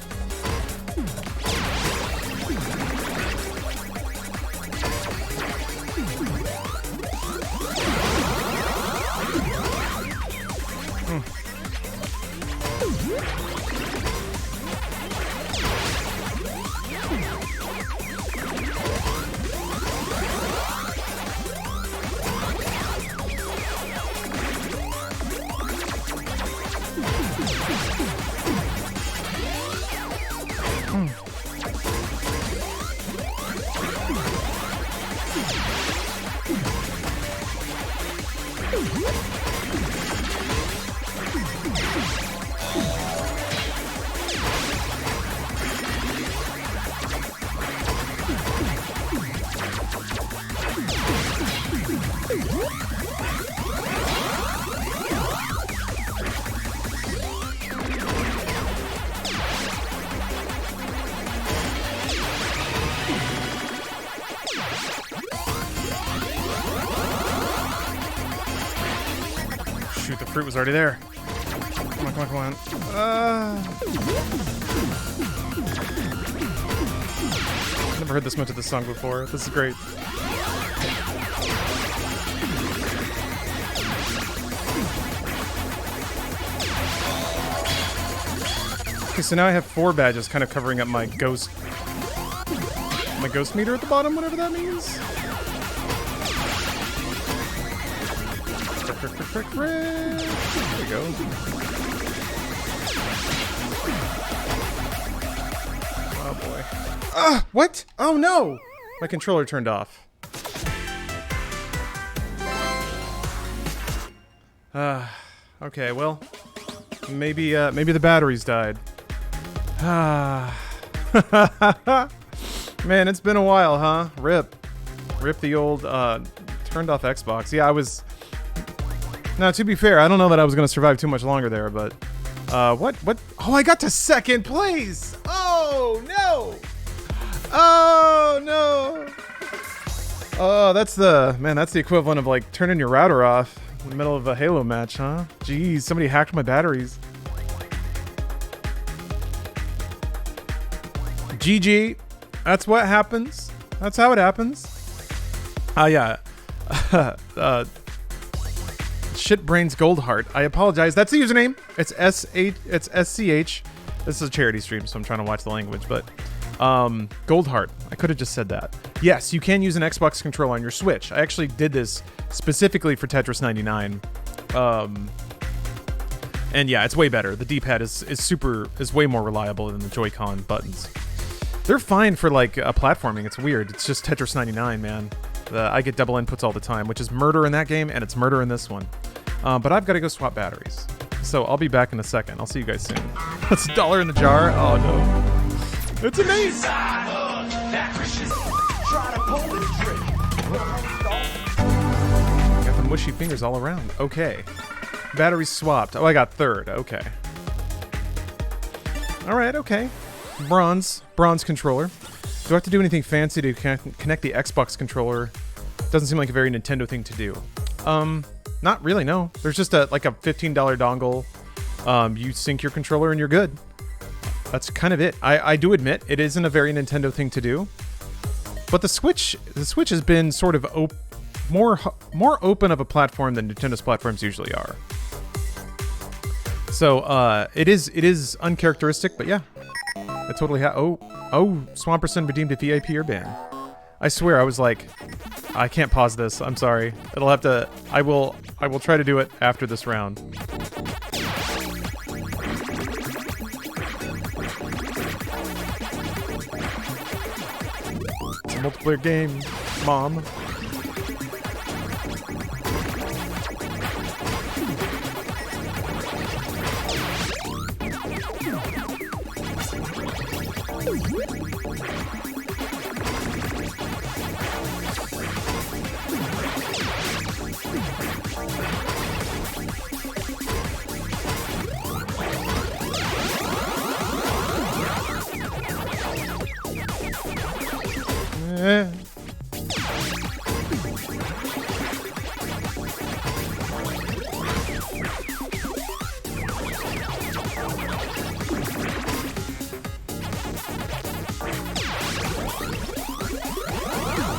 Shoot, the fruit was already there. Come on, come on, come on. Never heard this much of this song before. This is great. Okay, so now I have 4 badges kind of covering up my ghost meter at the bottom, whatever that means. There you go. Oh boy. What? Oh no! My controller turned off. Okay, well, maybe the batteries died. Man, it's been a while, huh? Rip the old turned off Xbox. Yeah, I was. Now, to be fair, I don't know that I was gonna survive too much longer there, but what? Oh, I got to second place. Oh no! Oh no! Oh, that's the equivalent of like turning your router off in the middle of a Halo match, huh? Jeez, somebody hacked my batteries. GG. That's what happens. That's how it happens. Yeah. Shitbrains Goldheart. I apologize. That's the username. It's SCH. This is a charity stream, so I'm trying to watch the language, but Goldheart. I could have just said that. Yes, you can use an Xbox controller on your Switch. I actually did this specifically for Tetris 99. And yeah, it's way better. The D-pad is way more reliable than the Joy-Con buttons. They're fine for like platforming. It's weird. It's just Tetris 99, man. I get double inputs all the time, which is murder in that game, and it's murder in this one. But I've got to go swap batteries. So I'll be back in a second. I'll see you guys soon. That's $1 in the jar. Oh no. It's amazing. Got the mushy fingers all around. Okay. Batteries swapped. Oh, I got third. Okay. All right, okay. Bronze controller. Do I have to do anything fancy to connect the Xbox controller? Doesn't seem like a very Nintendo thing to do. Not really, no. There's just like a $15 dongle. You sync your controller and you're good. That's kind of it. I do admit it isn't a very Nintendo thing to do. But the Switch has been sort of more open of a platform than Nintendo's platforms usually are. So it is uncharacteristic, but yeah. I totally oh, Swamperson redeemed a VIP or ban. I swear I was like, I can't pause this. I'm sorry. It'll have to. I will try to do it after this round. It's a multiplayer game, Mom.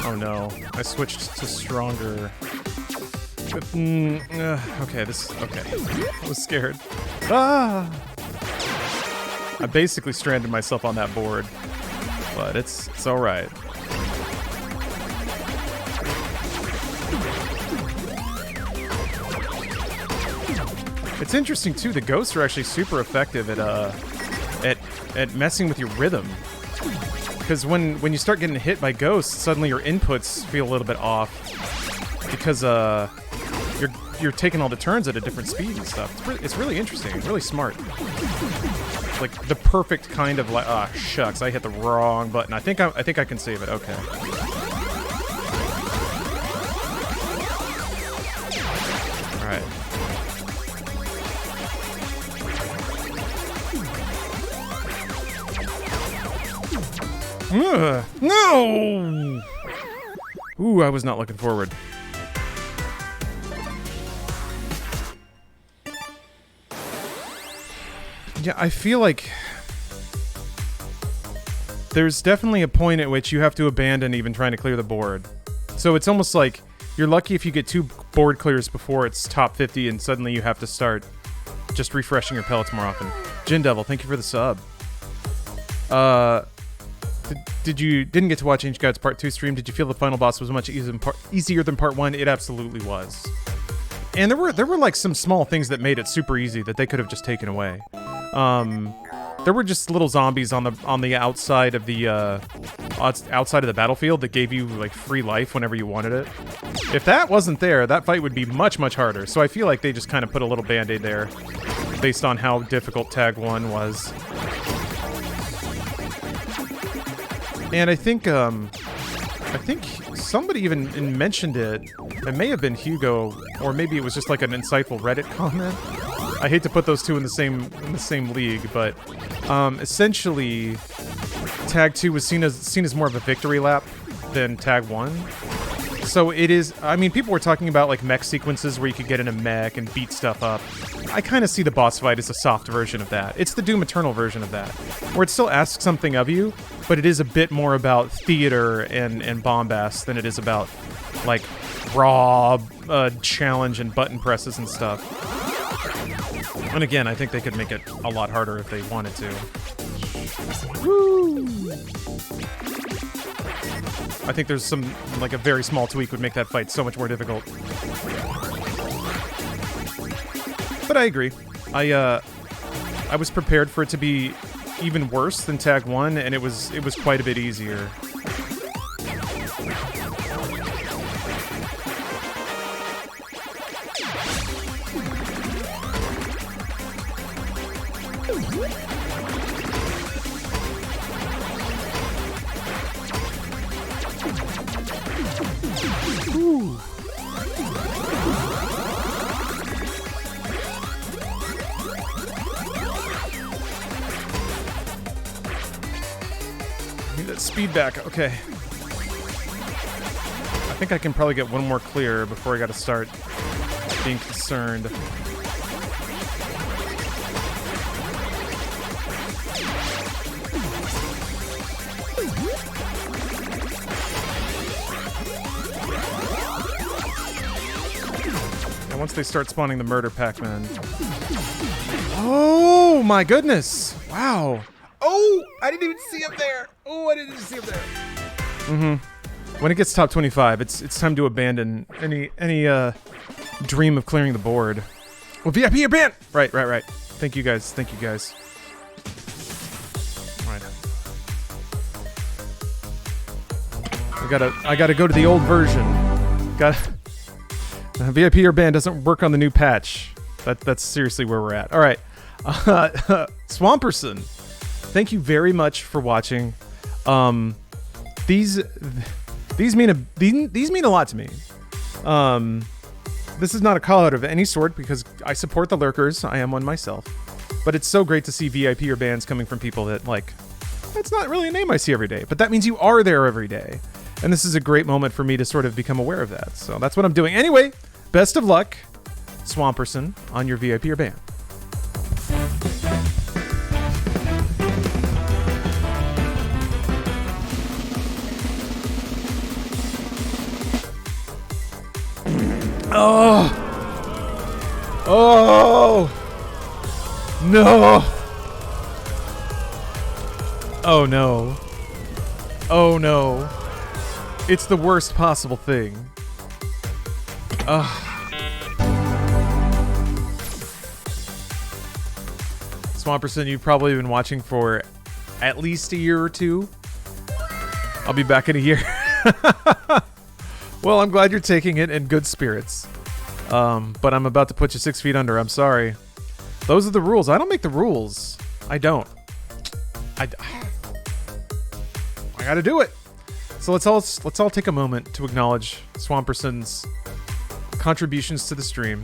Oh no, I switched to stronger. Okay, I was scared. Ah! I basically stranded myself on that board, but it's all right. It's interesting too. The ghosts are actually super effective at at messing with your rhythm. Because when you start getting hit by ghosts, suddenly your inputs feel a little bit off. Because you're taking all the turns at a different speed and stuff. It's really interesting, really smart. Like the perfect kind of like, ah, shucks, I hit the wrong button. I think I can save it. Okay. All right. No! Ooh, I was not looking forward. Yeah, I feel like there's definitely a point at which you have to abandon even trying to clear the board. So it's almost like you're lucky if you get 2 board clears before it's top 50 and suddenly you have to start just refreshing your pellets more often. Gin Devil, thank you for the sub. Didn't get to watch Ancient Gods Part 2 stream? Did you feel the final boss was much easier than Part 1? It absolutely was. And there were like some small things that made it super easy that they could have just taken away. There were just little zombies on the outside of the outside of the battlefield that gave you like free life whenever you wanted it. If that wasn't there, that fight would be much harder. So I feel like they just kind of put a little band-aid there based on how difficult Tag 1 was. And I think somebody even mentioned it. It may have been Hugo, or maybe it was just like an insightful Reddit comment. I hate to put those two in the same league, but essentially, Tag 2 was seen as more of a victory lap than Tag 1. So it is. I mean, people were talking about like mech sequences where you could get in a mech and beat stuff up. I kind of see the boss fight as a soft version of that. It's the Doom Eternal version of that, where it still asks something of you, but it is a bit more about theater and bombast than it is about like raw challenge and button presses and stuff. And again, I think they could make it a lot harder if they wanted to. Woo! I think there's some, like a very small tweak would make that fight so much more difficult. But I agree. I was prepared for it to be even worse than Tag 1, and it was quite a bit easier. Ooh. Need that speed back. Okay. I think I can probably get one more clear before I gotta start being concerned. Once they start spawning the murder Pac-Man. Oh my goodness! Wow. Oh, I didn't even see up there. Oh, I didn't even see up there. When it gets top 25, it's time to abandon any dream of clearing the board. Well, VIP your band. Right. Thank you guys. All right. I gotta go to the old version. VIP or ban doesn't work on the new patch. That's seriously where we're at. All right, Swamperson, thank you very much for watching. These mean a lot to me. This is not a call out of any sort because I support the lurkers. I am one myself, but it's so great to see VIP or bans coming from people that like. That's not really a name I see every day, but that means you are there every day. And this is a great moment for me to sort of become aware of that. So that's what I'm doing. Anyway, best of luck, Swamperson, on your VIP or ban. Oh! No! Oh no. Oh no. It's the worst possible thing. Swamperson, you've probably been watching for at least a year or two. I'll be back in a year. Well, I'm glad you're taking it in good spirits. But I'm about to put you 6 feet under. I'm sorry. Those are the rules. I don't make the rules. I don't. I gotta do it. So let's all take a moment to acknowledge Swamperson's contributions to the stream,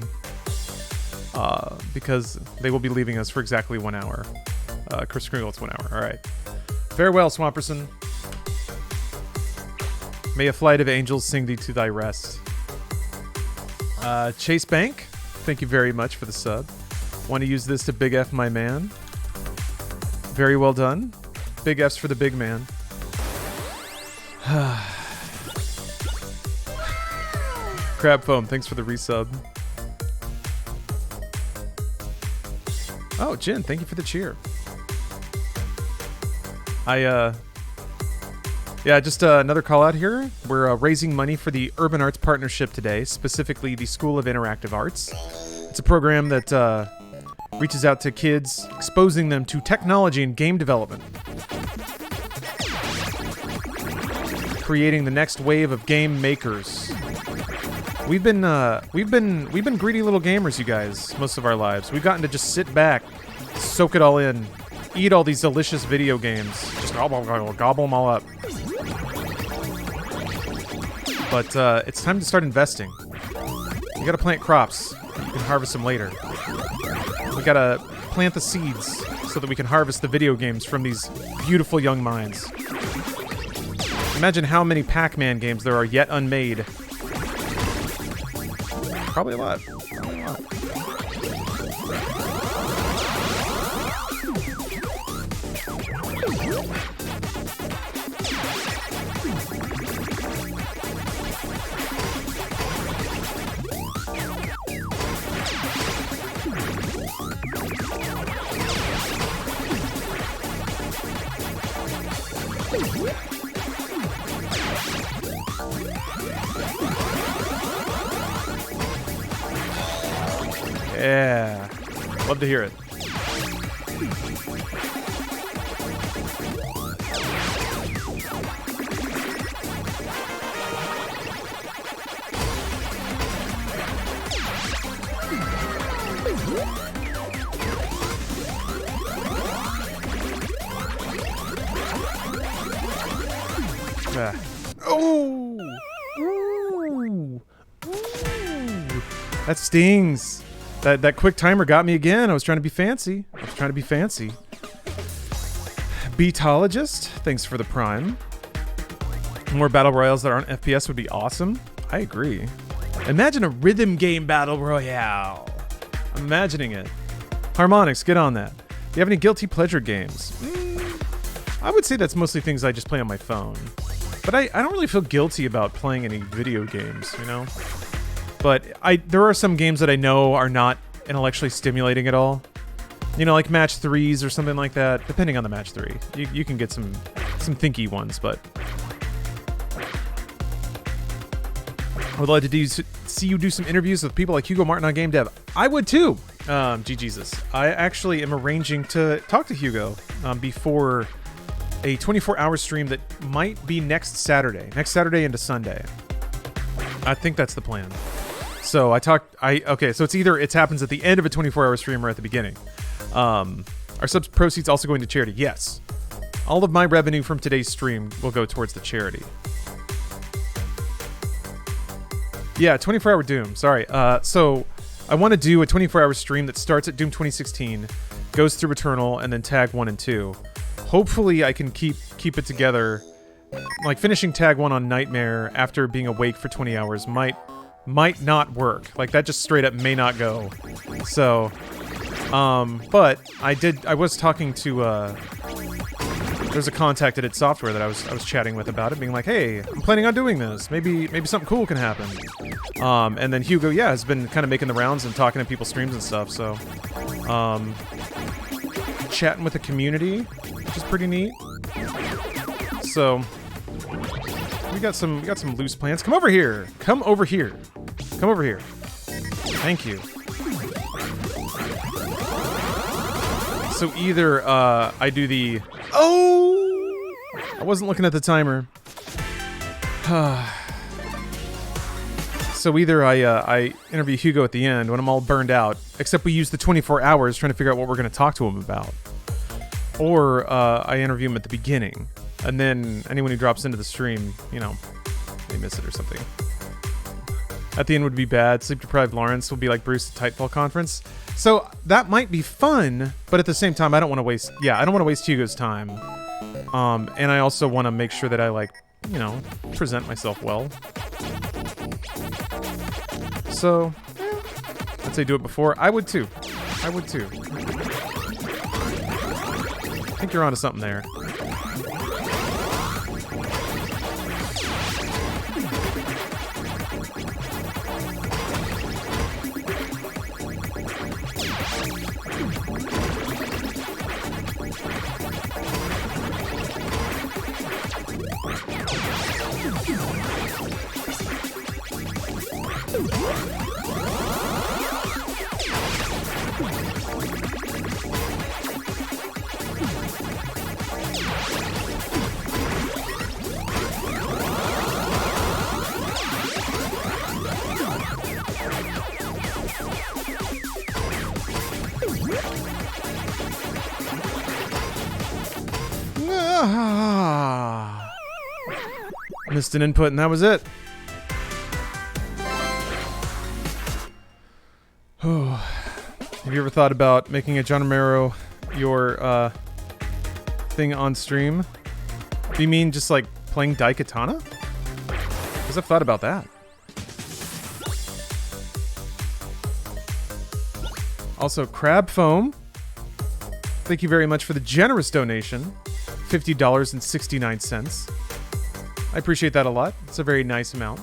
because they will be leaving us for exactly 1 hour. Chris Kringle, it's 1 hour. All right. Farewell, Swamperson. May a flight of angels sing thee to thy rest. Chase Bank, thank you very much for the sub. Want to use this to big F my man. Very well done. Big F's for the big man. Crab Foam, thanks for the resub. Oh, Jin, thank you for the cheer. Yeah, just another call out here. We're raising money for the Urban Arts Partnership today, specifically the School of Interactive Arts. It's a program that reaches out to kids, exposing them to technology and game development, creating the next wave of game makers. We've been greedy little gamers, you guys, most of our lives. We've gotten to just sit back, soak it all in, eat all these delicious video games, just gobble them all up. But it's time to start investing. You gotta plant crops. You can harvest them later. We gotta plant the seeds so that we can harvest the video games from these beautiful young minds. Imagine how many Pac-Man games there are yet unmade. Probably a lot. Yeah. Love to hear it. Oh! Ooh. Ooh. That stings. That quick timer got me again. I was trying to be fancy. Beatologist, thanks for the prime. More battle royales that aren't FPS would be awesome. I agree. Imagine a rhythm game battle royale. I'm imagining it. Harmonix, get on that. Do you have any guilty pleasure games? I would say that's mostly things I just play on my phone. But I don't really feel guilty about playing any video games, you know? But there are some games that I know are not intellectually stimulating at all. You know, like match 3s or something like that. Depending on the match 3. You can get some thinky ones, but I would love to see you do some interviews with people like Hugo Martin on Game Dev. I would too. Jesus. I actually am arranging to talk to Hugo before a 24-hour stream that might be next Saturday into Sunday. I think that's the plan. So okay, so it happens at the end of a 24-hour stream or at the beginning. Are subs proceeds also going to charity? Yes. All of my revenue from today's stream will go towards the charity. Yeah, 24-hour Doom. Sorry. So I want to do a 24-hour stream that starts at Doom 2016, goes through Eternal, and then Tag 1 and 2. Hopefully I can keep it together. Like finishing Tag 1 on Nightmare after being awake for 20 hours might not work. Like that just straight up may not go. So, but I was talking to, there's a contact at id Software that I was chatting with about it, being like, hey, I'm planning on doing this. Maybe something cool can happen. And then Hugo, yeah, has been kind of making the rounds and talking to people's streams and stuff. So, chatting with the community, which is pretty neat. So, we got some loose plans. Come over here. Thank you. So either I do the Oh! I wasn't looking at the timer. So either I interview Hugo at the end when I'm all burned out, except we use the 24 hours trying to figure out what we're going to talk to him about. Or I interview him at the beginning, and then anyone who drops into the stream, you know, they miss it or something. At the end would be bad. Sleep-deprived Lawrence will be like Bruce at Titanfall conference. So that might be fun, but at the same time, I don't want to waste... Yeah, I don't want to waste Hugo's time. And I also want to make sure that I, like, you know, present myself well. So, yeah, I'd say do it before. I would too. I would too. I think you're onto something there. Missed an input and that was it. Have you ever thought about making a John Romero your thing on stream? Do you mean just like playing Daikatana? Because I've thought about that. Also, Crab Foam, thank you very much for the generous donation. $50.69. I appreciate that a lot. It's a very nice amount.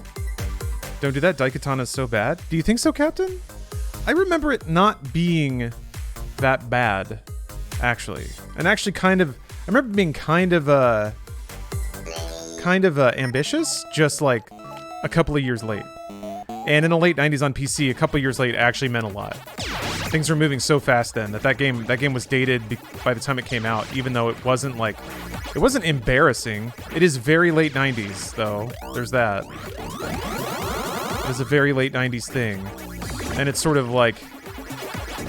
Don't do that. Daikatana is so bad. Do you think so, Captain? I remember it not being that bad, actually. And actually kind of... I remember being kind of ambitious, just like a couple of years late. And in the late 90s on PC, a couple of years late actually meant a lot. Things were moving so fast then that game was dated by the time it came out, even though it wasn't like... It wasn't embarrassing. It is very late 90s, though. There's that. It is a very late 90s thing. And it's sort of like...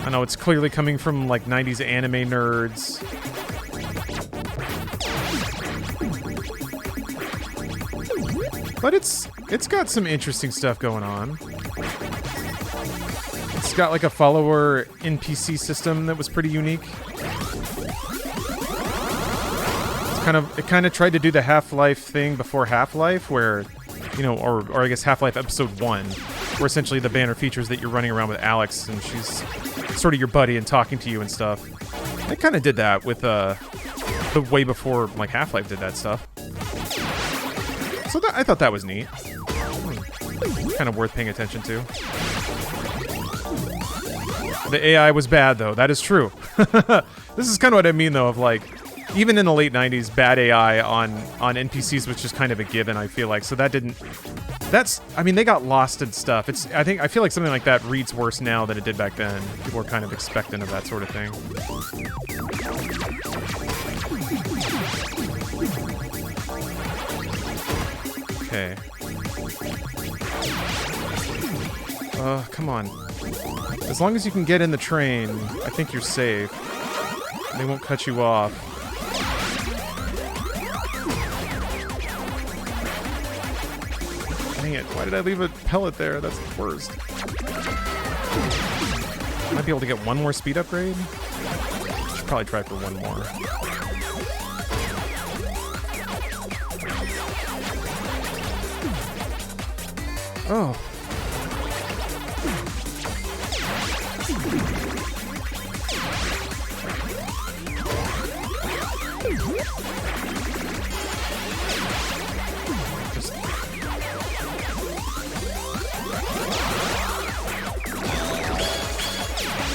I know, it's clearly coming from, like, 90s anime nerds. But it's got some interesting stuff going on. It's got, like, a follower NPC system that was pretty unique. It kind of tried to do the Half-Life thing before Half-Life, where, you know, or I guess Half-Life Episode 1, where essentially the banner features that you're running around with Alex, and she's sort of your buddy and talking to you and stuff. It kind of did that with the way before, like, Half-Life did that stuff. So I thought that was neat. Kind of worth paying attention to. The AI was bad, though. That is true. This is kind of what I mean, though, of, like, even in the late 90s, bad AI on NPCs was just kind of a given, I feel like. So that didn't... I mean, they got lost in stuff. I feel like something like that reads worse now than it did back then. People were kind of expectant of that sort of thing. Okay. Come on. As long as you can get in the train, I think you're safe. They won't cut you off. Dang it, why did I leave a pellet there? That's the worst. Might be able to get one more speed upgrade? Should probably try for one more. Oh.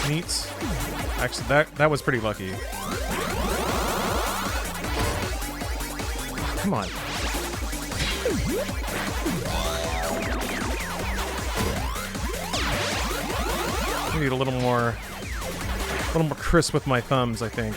Neat. Actually, that was pretty lucky. Come on. I need a little more crisp with my thumbs, I think.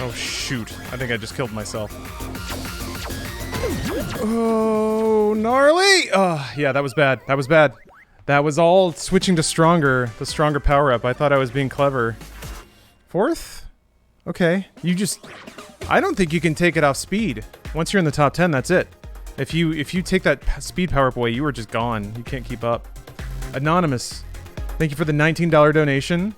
Oh, shoot. I think I just killed myself. Oh, gnarly! Oh, yeah, that was bad. That was bad. That was all switching to stronger, the stronger power-up. I thought I was being clever. 4th? Okay. You just... I don't think you can take it off speed. Once you're in the top 10, that's it. If you take that speed power-up away, you are just gone. You can't keep up. Anonymous. Thank you for the $19 donation.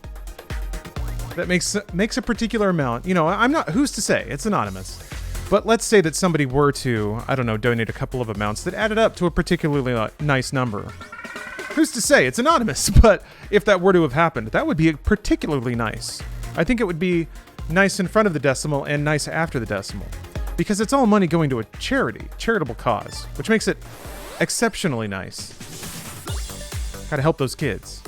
That makes a particular amount. You know, I'm not... Who's to say? It's anonymous. But let's say that somebody were to, I don't know, donate a couple of amounts that added up to a particularly nice number. Who's to say? It's anonymous. But if that were to have happened, that would be particularly nice. I think it would be nice in front of the decimal and nice after the decimal. Because it's all money going to a charitable cause, which makes it exceptionally nice. Gotta help those kids.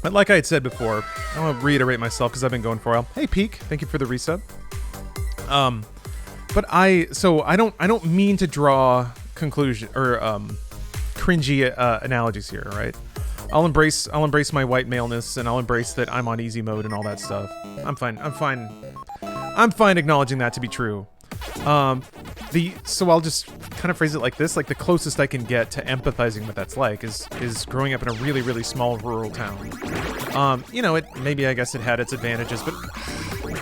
But like I had said before, I want to reiterate myself because I've been going for a while. Hey, Peak, thank you for the resub. But I don't mean to draw conclusion or cringy analogies here, right? I'll embrace my white maleness and I'll embrace that I'm on easy mode and all that stuff. I'm fine acknowledging that to be true. So I'll just kind of phrase it like this, like the closest I can get to empathizing what that's like is growing up in a really, really small rural town. You know, maybe I guess it had its advantages, but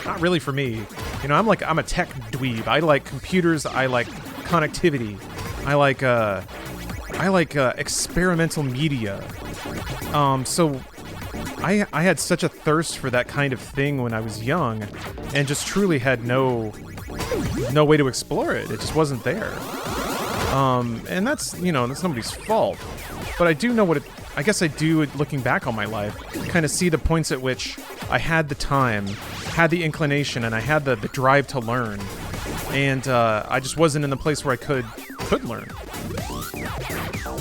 not really for me. You know, I'm a tech dweeb. I like computers, I like connectivity. I like experimental media. So I had such a thirst for that kind of thing when I was young and just truly had no way to explore it. It just wasn't there. And that's nobody's fault. But I do know I guess I do, looking back on my life, kind of see the points at which I had the time, had the inclination, and I had the drive to learn. And I just wasn't in the place where I could learn.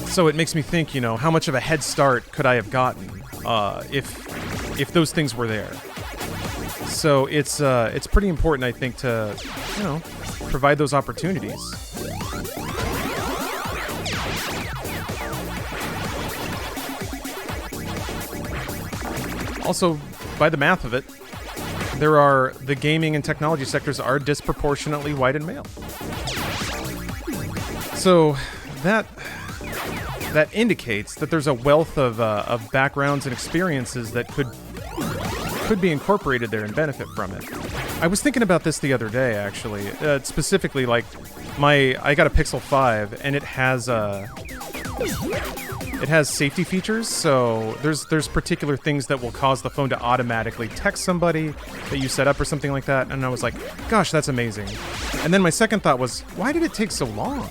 So it makes me think, how much of a head start could I have gotten if those things were there. So it's pretty important, I think, to provide those opportunities. Also, by the math of it, the gaming and technology sectors are disproportionately white and male. So that indicates that there's a wealth of backgrounds and experiences that could be incorporated there and benefit from it. I was thinking about this the other day, actually. Specifically, like I got a Pixel 5, and it has safety features. So there's particular things that will cause the phone to automatically text somebody that you set up or something like that. And I was like, gosh, that's amazing. And then my second thought was, why did it take so long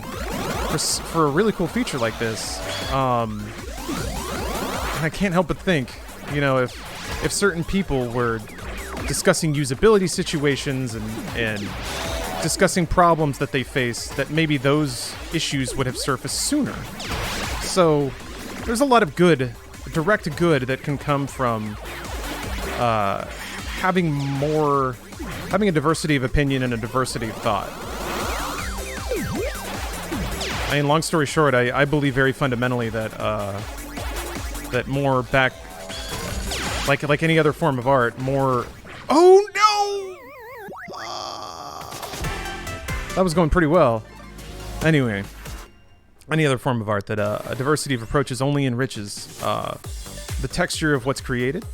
for a really cool feature like this? And I can't help but think, if certain people were discussing usability situations and discussing problems that they face, that maybe those issues would have surfaced sooner. So there's a lot of direct good that can come from having a diversity of opinion and a diversity of thought. I mean, long story short, I believe very fundamentally that more back, like any other form of art, more. Oh no! That was going pretty well. Anyway, any other form of art, that a diversity of approaches only enriches the texture of what's created,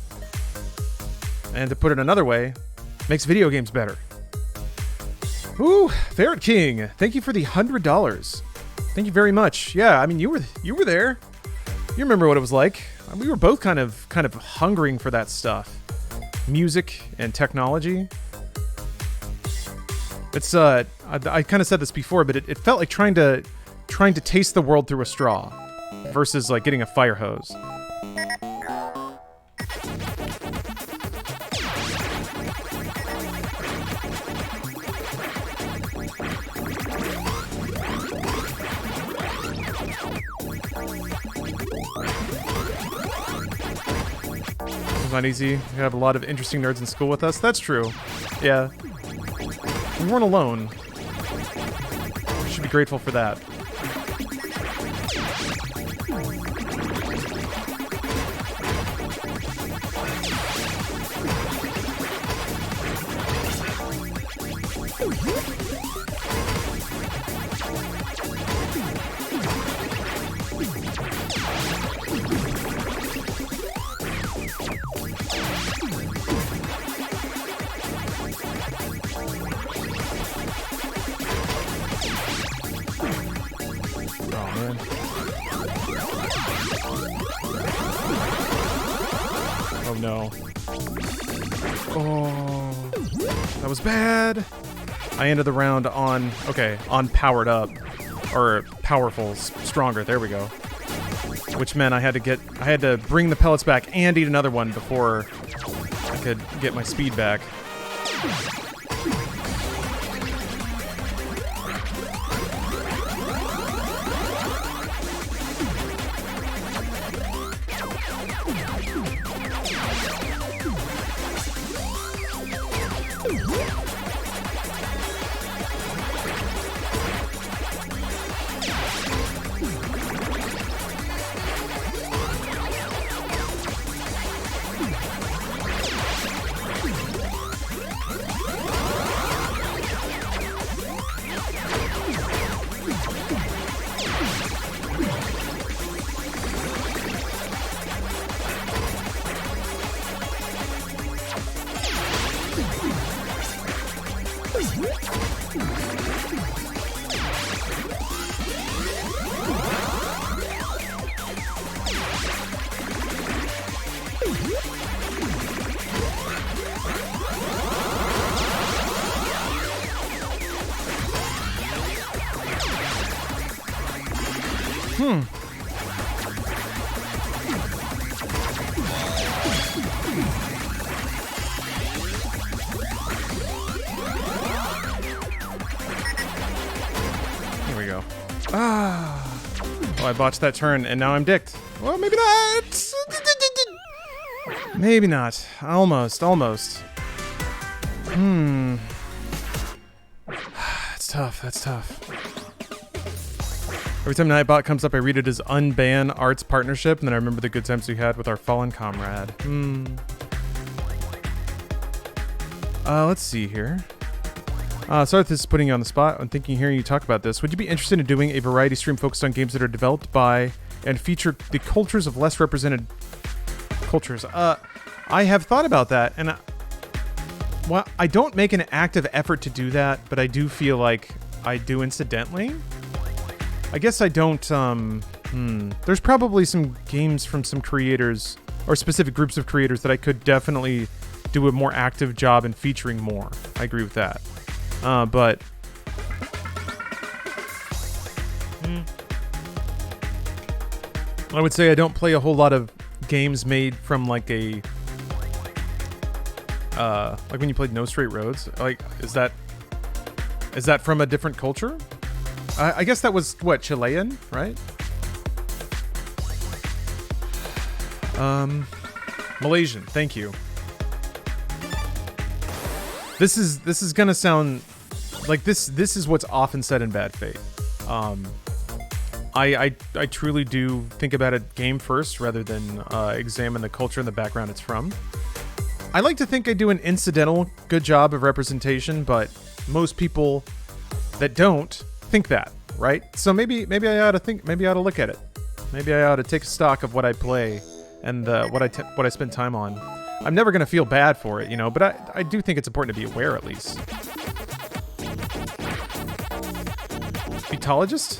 and to put it another way, makes video games better. Ooh, Ferret King, thank you for the $100. Thank you very much. Yeah, I mean, you were there. You remember what it was like. We were both kind of hungering for that stuff. Music and technology. It's I kind of said this before, but it felt like trying to taste the world through a straw versus like getting a fire hose. Not easy. We have a lot of interesting nerds in school with us. That's true. Yeah. We weren't alone. We should be grateful for that. no. Oh, that was bad. I ended the round on, on powered up. Or powerful, stronger, there we go. Which meant I had to bring the pellets back and eat another one before I could get my speed back. Here we go. Oh, I botched that turn, and now I'm dicked. Well, maybe not. Maybe not. Almost. That's tough. That's tough. Every time Nightbot comes up, I read it as unban arts partnership, and then I remember the good times we had with our fallen comrade. Let's see here. Sorry if this is putting you on the spot. I'm thinking hearing you talk about this. Would you be interested in doing a variety stream focused on games that are developed by and feature the cultures of less represented cultures? I have thought about that, and I don't make an active effort to do that, but I do feel like I do incidentally. I guess I don't, there's probably some games from some creators, or specific groups of creators, that I could definitely do a more active job in featuring more. I agree with that. But... I would say I don't play a whole lot of games made from, like, like when you played No Straight Roads. Like, is that from a different culture? I guess that was, what, Chilean, right? Malaysian, thank you. This is gonna sound like this is what's often said in Bad Fate. I truly do think about it game first rather than examine the culture and the background it's from. I like to think I do an incidental good job of representation, but most people that don't think that, right? So maybe I ought to look at it. Maybe I ought to take stock of what I play and what I spend time on. I'm never gonna feel bad for it, but I do think it's important to be aware at least. Beatologist?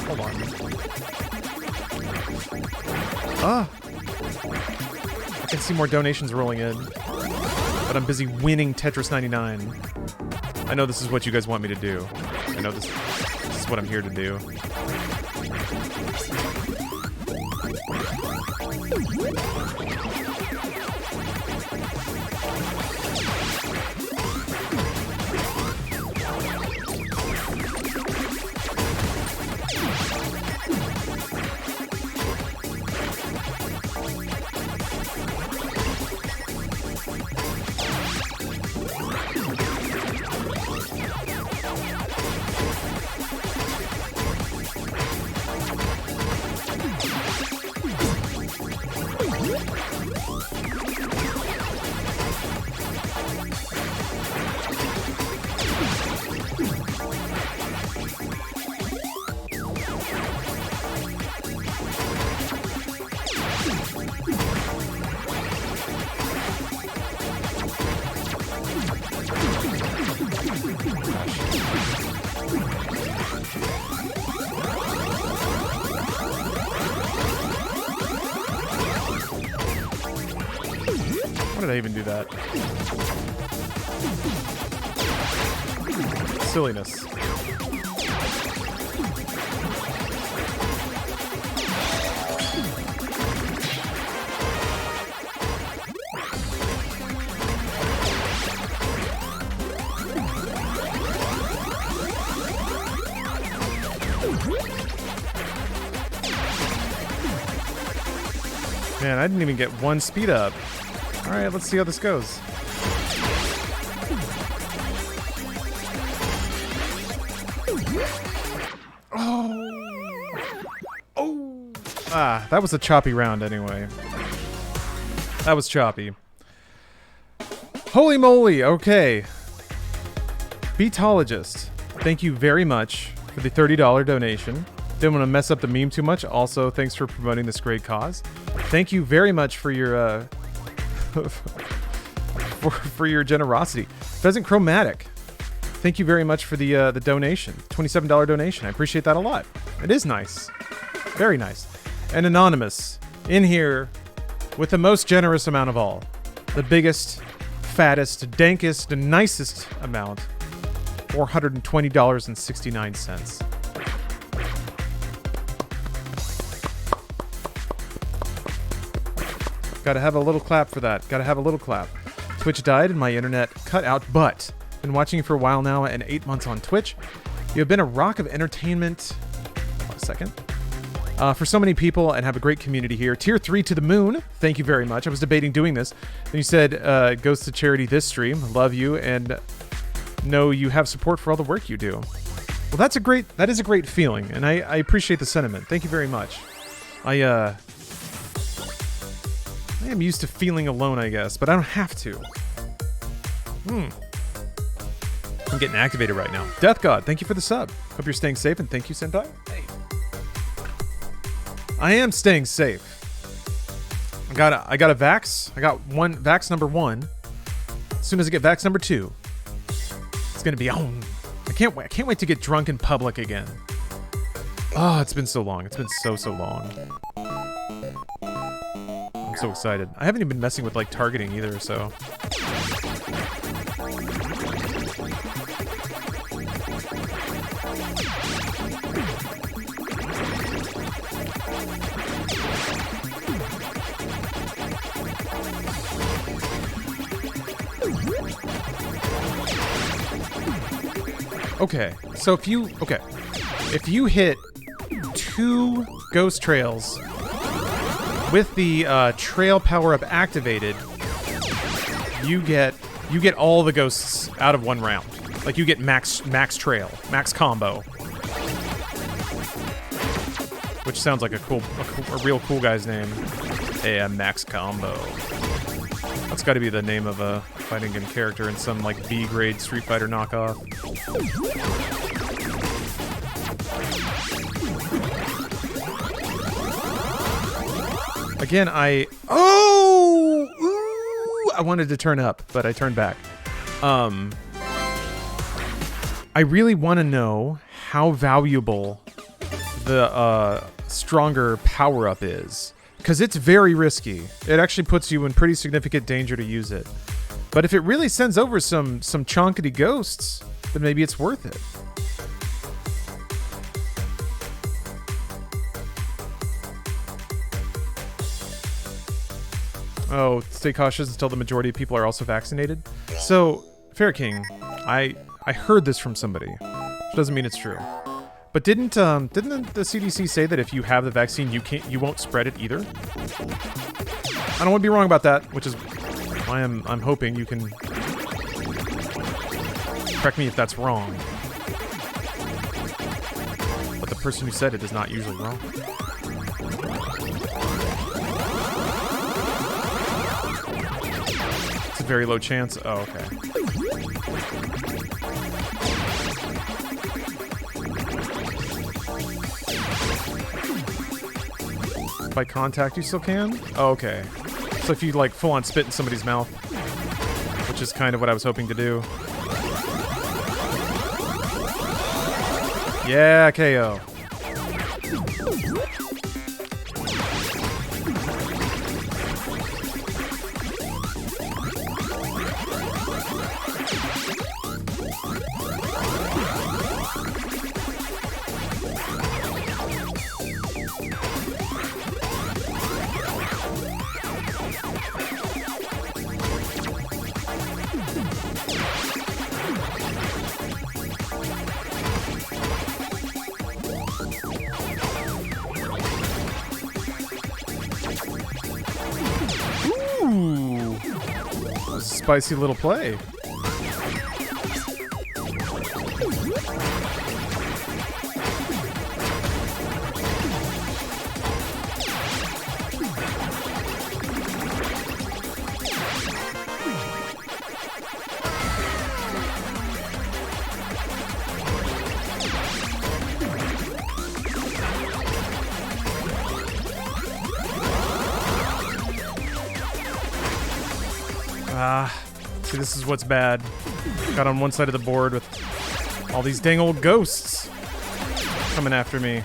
Hold on. I can see more donations rolling in, but I'm busy winning Tetris 99. I know this is what you guys want me to do. I know this is what I'm here to do. did I even do that? Silliness. Man, I didn't even get one speed up. All right, let's see how this goes. Oh. Ah, that was a choppy round anyway. That was choppy. Holy moly, okay. Beatologist, thank you very much for the $30 donation. Didn't want to mess up the meme too much. Also, thanks for promoting this great cause. Thank you very much for your for your generosity. Pheasant Chromatic, thank you very much for the donation. $27 donation. I appreciate that a lot. It is nice. Very nice. And Anonymous, in here with the most generous amount of all. The biggest, fattest, dankest, and nicest amount. $420.69. Gotta have a little clap for that. Gotta have a little clap. Twitch died and my internet cut out, but been watching you for a while now and 8 months on Twitch. You have been a rock of entertainment. One second. For so many people and have a great community here. Tier 3 to the moon. Thank you very much. I was debating doing this. And you said it goes to charity this stream. Love you and know you have support for all the work you do. Well, that is a great feeling, and I appreciate the sentiment. Thank you very much. I am used to feeling alone, I guess, but I don't have to. I'm getting activated right now. Death God, thank you for the sub. Hope you're staying safe, and thank you, Senpai. Hey. I am staying safe. I got a Vax. I got Vax number 1. As soon as I get Vax number 2, it's gonna be on. I can't wait to get drunk in public again. Oh, it's been so long. It's been so long. I'm so excited. I haven't even been messing with like targeting either, so. Okay, so if you hit 2 ghost trails with the trail power-up activated, you get all the ghosts out of one round. Like you get max trail, max combo, which sounds like a real cool guy's name. Hey, max combo. That's got to be the name of a fighting game character in some like B-grade Street Fighter knockoff. Again, I wanted to turn up, but I turned back. I really want to know how valuable the stronger power-up is, because it's very risky. It actually puts you in pretty significant danger to use it. But if it really sends over some chonkety ghosts, then maybe it's worth it. Oh, stay cautious until the majority of people are also vaccinated. So, Fair King, I heard this from somebody, which doesn't mean it's true. But didn't the CDC say that if you have the vaccine, you won't spread it either? I don't want to be wrong about that, which is why I'm hoping you can correct me if that's wrong. But the person who said it is not usually wrong. It's a very low chance. Oh, okay. By contact, you still can? Oh, okay. So if you like full on spit in somebody's mouth, which is kind of what I was hoping to do. Yeah, KO. Ooh. A spicy little play. See, this is what's bad. Got on one side of the board with all these dang old ghosts coming after me.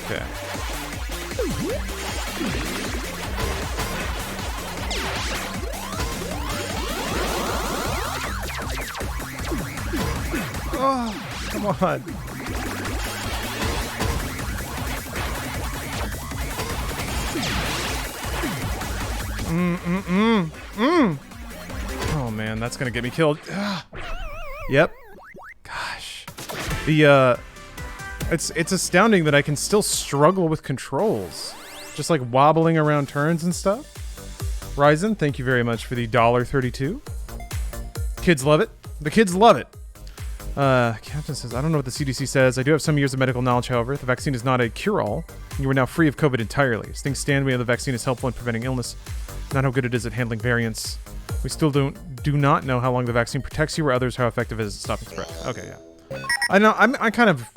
Okay. Oh, come on. Oh man, that's gonna get me killed. Yep. Gosh. It's astounding that I can still struggle with controls. Just like wobbling around turns and stuff. Ryzen, thank you very much for the $1.32. Kids love it. The kids love it. Captain says, I don't know what the CDC says. I do have some years of medical knowledge, however. The vaccine is not a cure-all. You are now free of COVID entirely. As things stand, we know the vaccine is helpful in preventing illness. Not how good it is at handling variants. We still do not know how long the vaccine protects you or others, how effective it is at stopping spread. Okay, yeah. I know, I kind of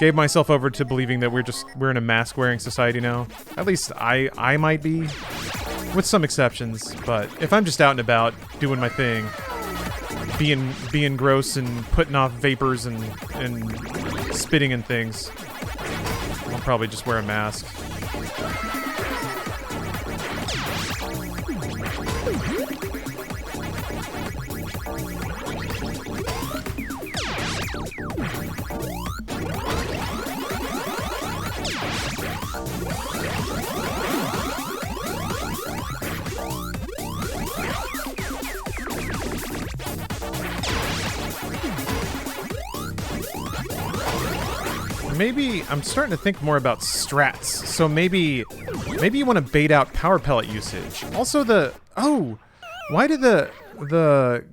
gave myself over to believing that we're in a mask-wearing society now. At least I might be, with some exceptions. But if I'm just out and about doing my thing, being gross and putting off vapors and spitting and things, I'll probably just wear a mask. Maybe I'm starting to think more about strats. So maybe you want to bait out power pellet usage. Also why do the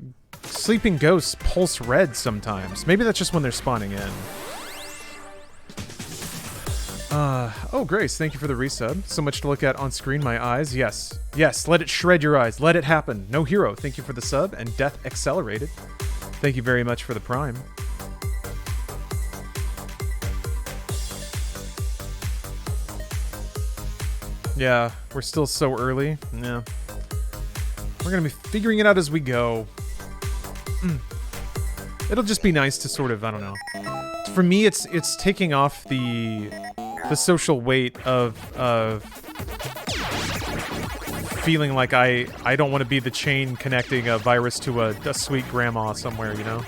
sleeping ghosts pulse red sometimes? Maybe that's just when they're spawning in. Oh, Grace, thank you for the resub. So much to look at on screen, my eyes. Yes, let it shred your eyes. Let it happen. No Hero, thank you for the sub. And Death Accelerated, thank you very much for the prime. Yeah, we're still so early. Yeah. We're gonna be figuring it out as we go. It'll just be nice to sort of, I don't know. For me, it's taking off the social weight of feeling like I don't want to be the chain connecting a virus to a sweet grandma somewhere, you know?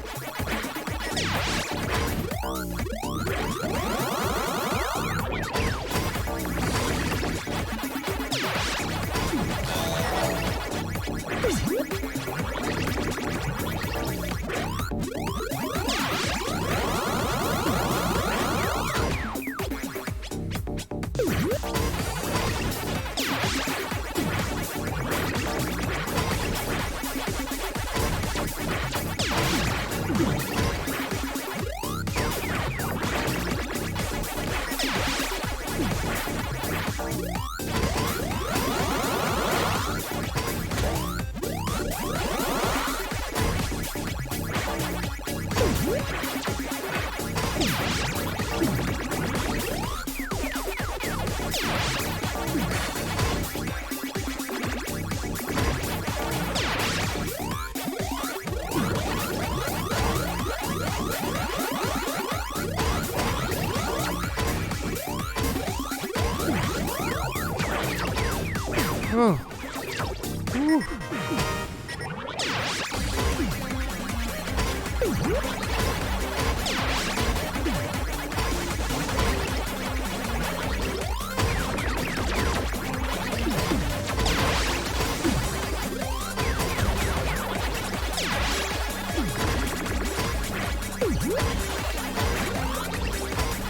Oh. Ooh.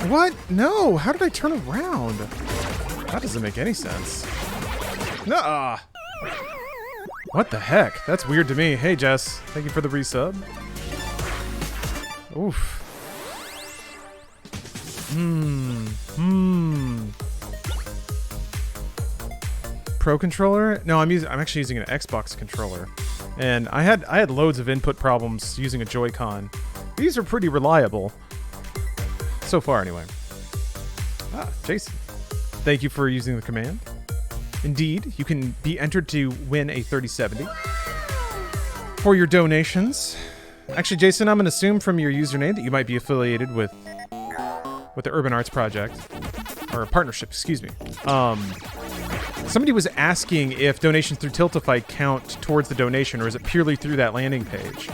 What? No. How did I turn around? That doesn't make any sense. Nuh-uh. What the heck? That's weird to me. Hey, Jess. Thank you for the resub. Oof. Pro controller? No, I'm actually using an Xbox controller. And I had loads of input problems using a Joy-Con. These are pretty reliable. So far, anyway. Ah, Jason. Thank you for using the command. Indeed, you can be entered to win a 3070 for your donations. Actually, Jason, I'm going to assume from your username that you might be affiliated with the Urban Arts Project. Or a partnership, excuse me. Somebody was asking if donations through Tiltify count towards the donation, or is it purely through that landing page?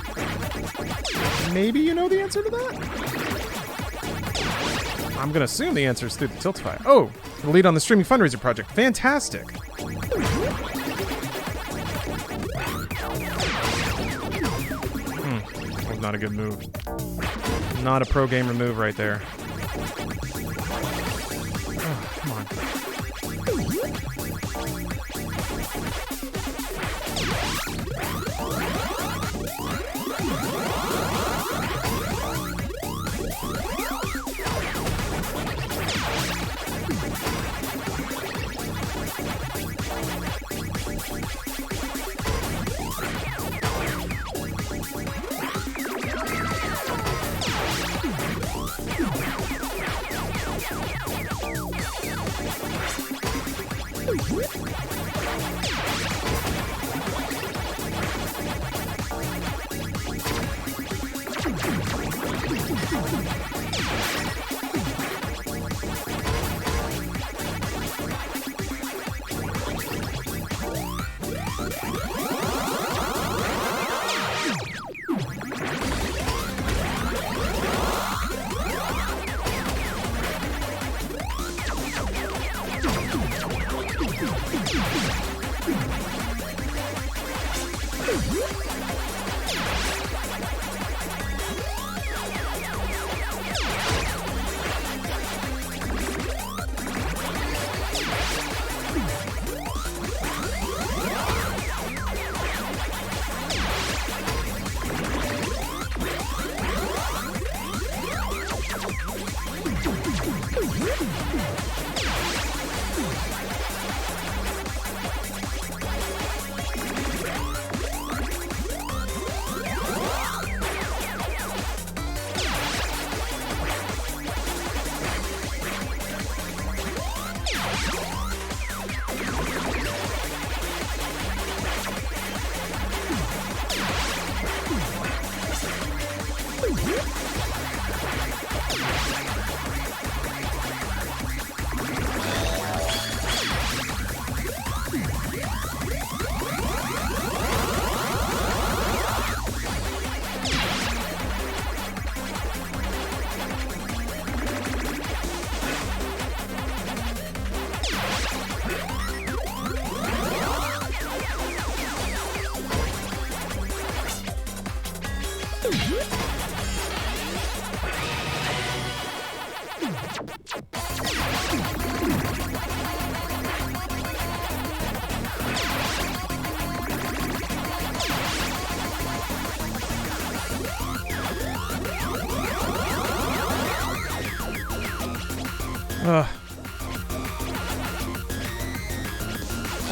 Maybe you know the answer to that? I'm going to assume the answer is through the Tiltify. Oh, the lead on the streaming fundraiser project. Fantastic. That was not a good move. Not a pro gamer move right there. Oh, come on.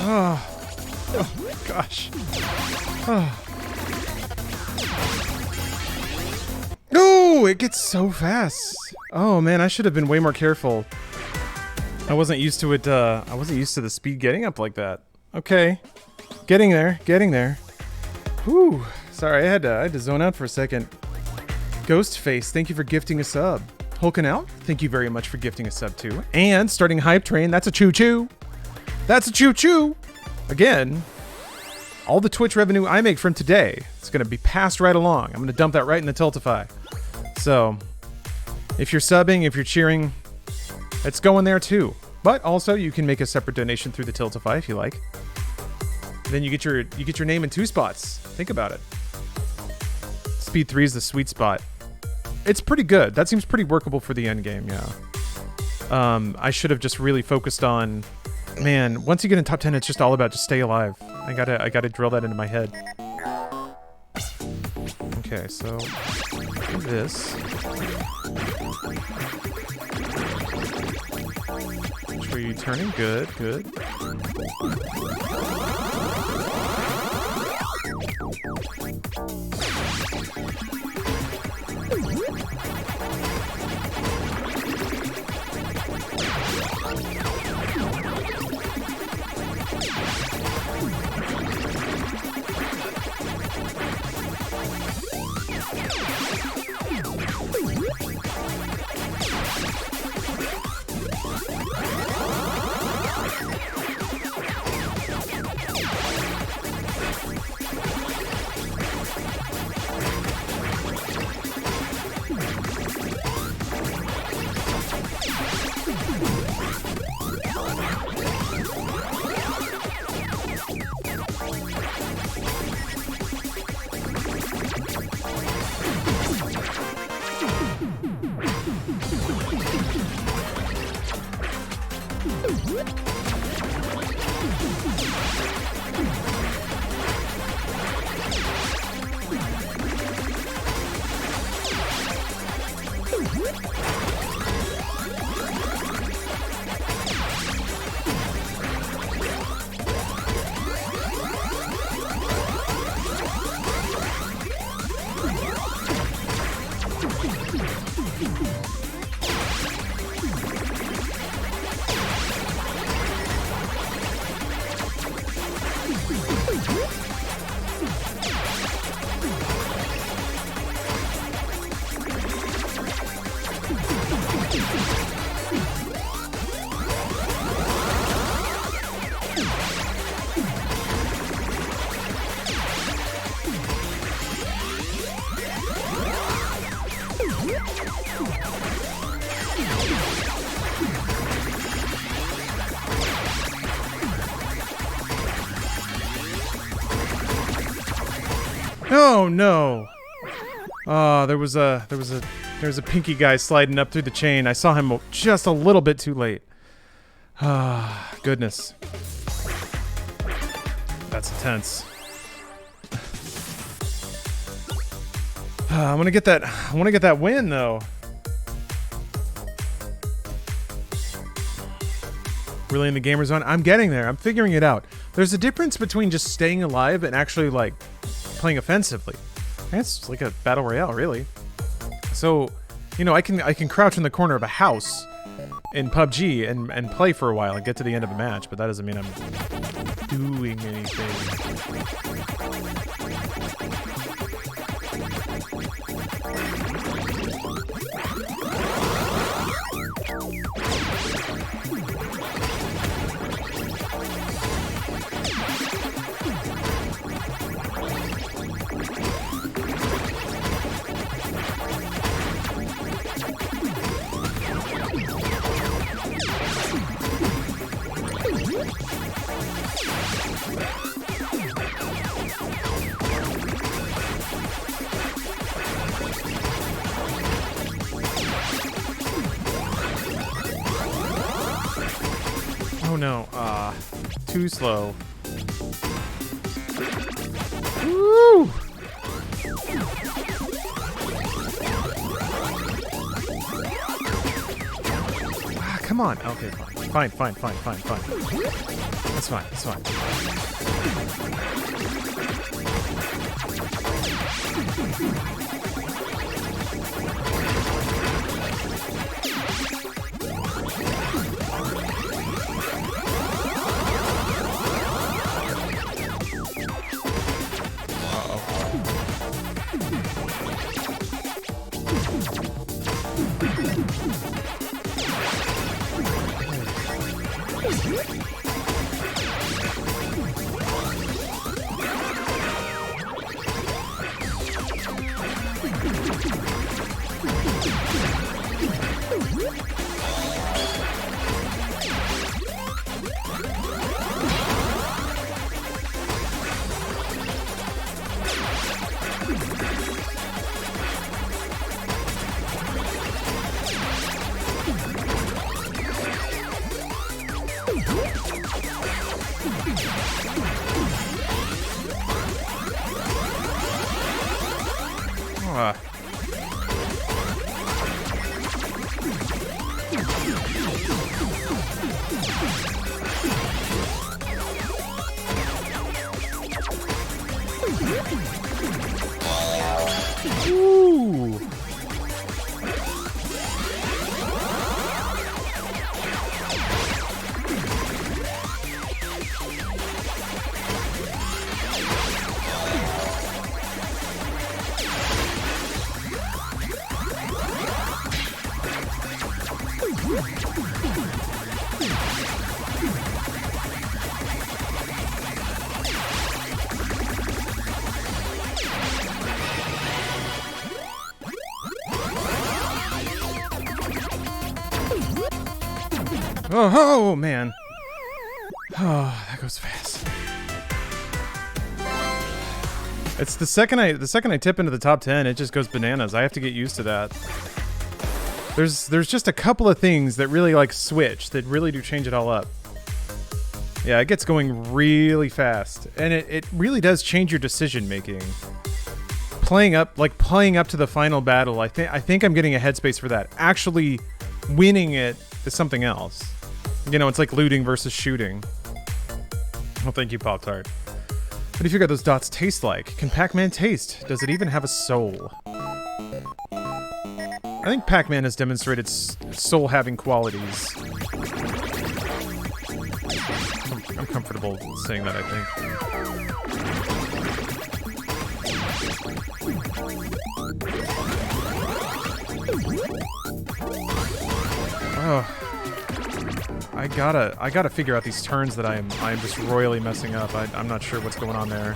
Oh, gosh. Oh, it gets so fast. Oh man, I should have been way more careful. I wasn't used to it. I wasn't used to the speed getting up like that. Okay, getting there, getting there. Whew. Sorry, I had to zone out for a second. Ghostface, thank you for gifting a sub. Hulking out, thank you very much for gifting a sub too. And starting Hype Train, that's a choo-choo. That's a choo-choo. again, all the Twitch revenue I make from today, it's going to be passed right along. I'm going to dump that right in the Tiltify. So, if you're subbing, if you're cheering, it's going there too. But also, you can make a separate donation through the Tiltify if you like. Then you get your name in 2 spots. Think about it. Speed 3 is the sweet spot. It's pretty good. That seems pretty workable for the end game, yeah. I should have just really focused on... Man, once you get in top 10, it's just all about just stay alive. I gotta drill that into my head. Okay, so... do this. Make sure you're turning. Good, good. Oh no! Oh, there was a pinky guy sliding up through the chain. I saw him just a little bit too late. Ah, goodness. That's intense. I want to get that win though. Really in the gamer zone? I'm getting there. I'm figuring it out. There's a difference between just staying alive and actually like playing offensively. It's like a battle royale, really. So, you know, I can crouch in the corner of a house in PUBG and play for a while and get to the end of a match, but that doesn't mean I'm doing anything. Oh no, too slow. Woo! Ah, come on. Okay, fine. Fine. That's fine. Ooh. Oh, man. Oh, that goes fast. It's the second I tip into the top 10, it just goes bananas. I have to get used to that. There's just a couple of things that really like switch, that really do change it all up. Yeah, it gets going really fast, and it really does change your decision making. Playing up to the final battle, I think I'm getting a headspace for that. Actually winning it is something else. You know, it's like looting versus shooting. Well, thank you, Pop-Tart. What do you figure those dots taste like? Can Pac-Man taste? Does it even have a soul? I think Pac-Man has demonstrated soul-having qualities. I'm comfortable saying that, I think. Oh. I gotta figure out these turns that I'm just royally messing up. I'm not sure what's going on there.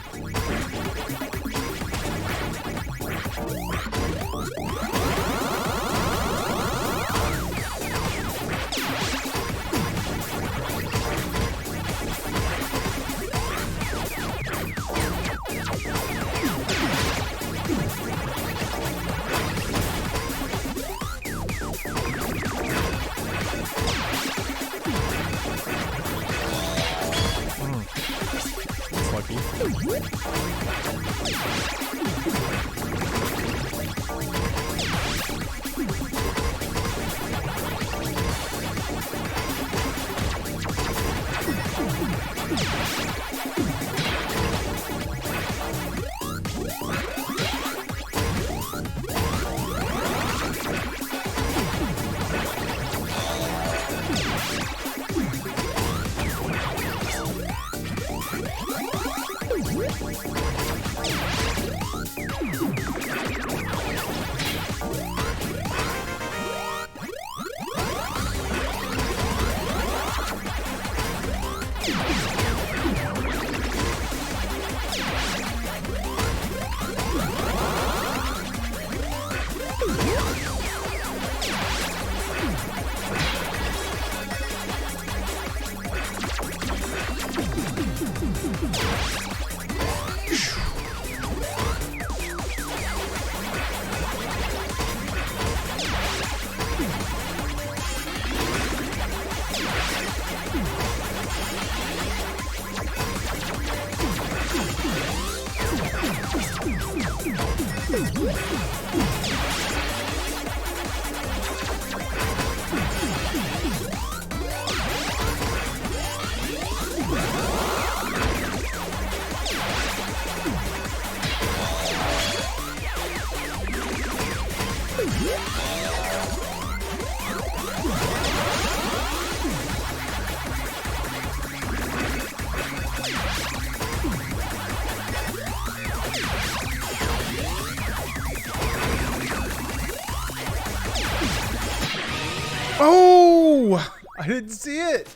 Oh! I didn't see it.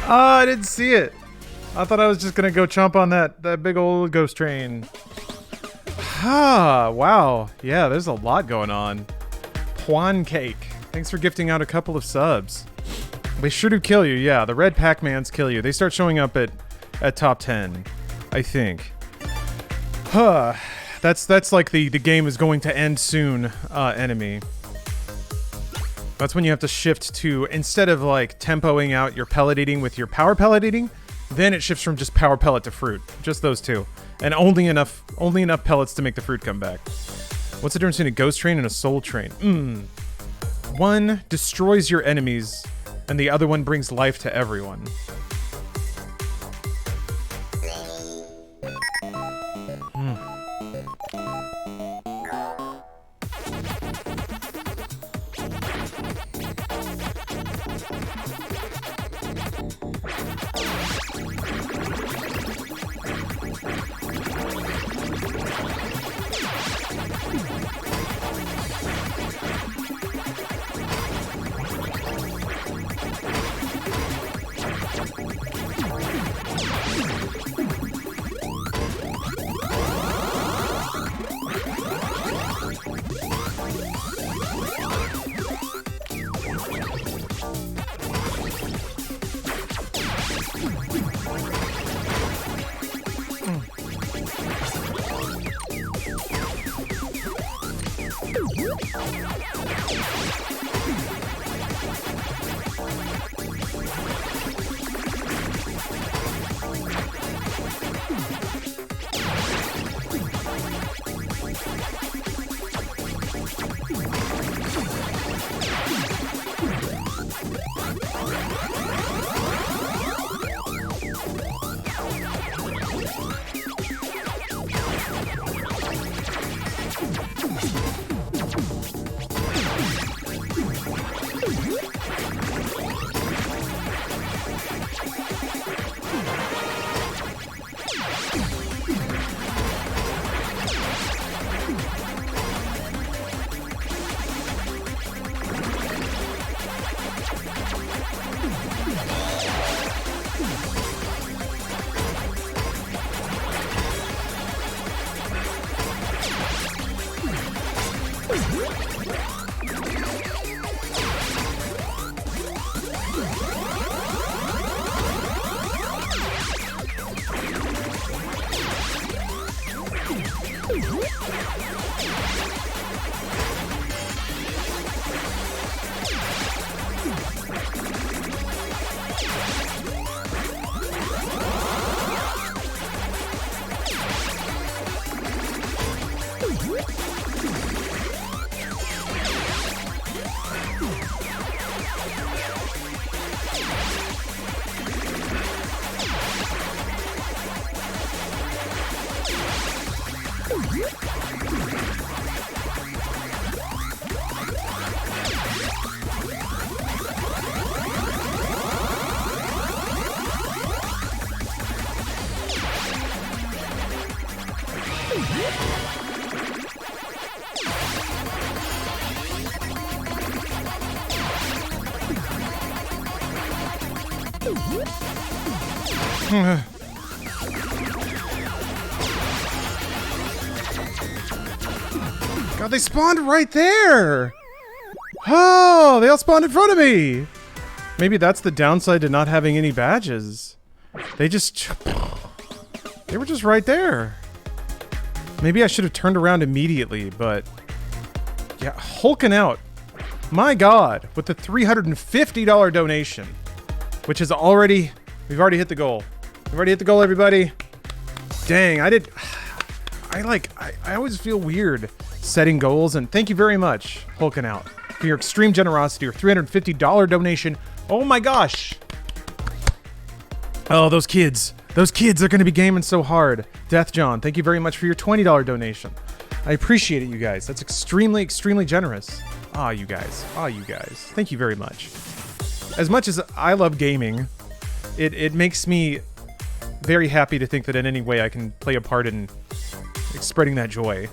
I didn't see it. I thought I was just gonna go chomp on that big old ghost train. Ah, wow. Yeah, there's a lot going on. Juan Cake. Thanks for gifting out a couple of subs. They sure do kill you, yeah. The red Pac-Mans kill you. They start showing up at top 10, I think. Huh. That's like the game is going to end soon enemy. That's when you have to shift to, instead of like tempoing out your pellet eating with your power pellet eating, then it shifts from just power pellet to fruit. Just those two. And only enough pellets to make the fruit come back. What's the difference between a ghost train and a soul train? One destroys your enemies, and the other one brings life to everyone. God, they spawned right there! Oh, they all spawned in front of me! Maybe that's the downside to not having any badges. They were just right there. Maybe I should have turned around immediately, but... yeah, hulking out. My God, with the $350 donation, which is already... we've already hit the goal. We've already hit the goal, everybody. Dang, I always feel weird setting goals, and thank you very much, hulking out, for your extreme generosity, your $350 donation. Oh my gosh. Oh, those kids. Those kids are going to be gaming so hard. Death John, thank you very much for your $20 donation. I appreciate it, you guys. That's extremely, extremely generous. Ah, you guys. Ah, you guys. Thank you very much. As much as I love gaming, it makes me very happy to think that in any way I can play a part in spreading that joy.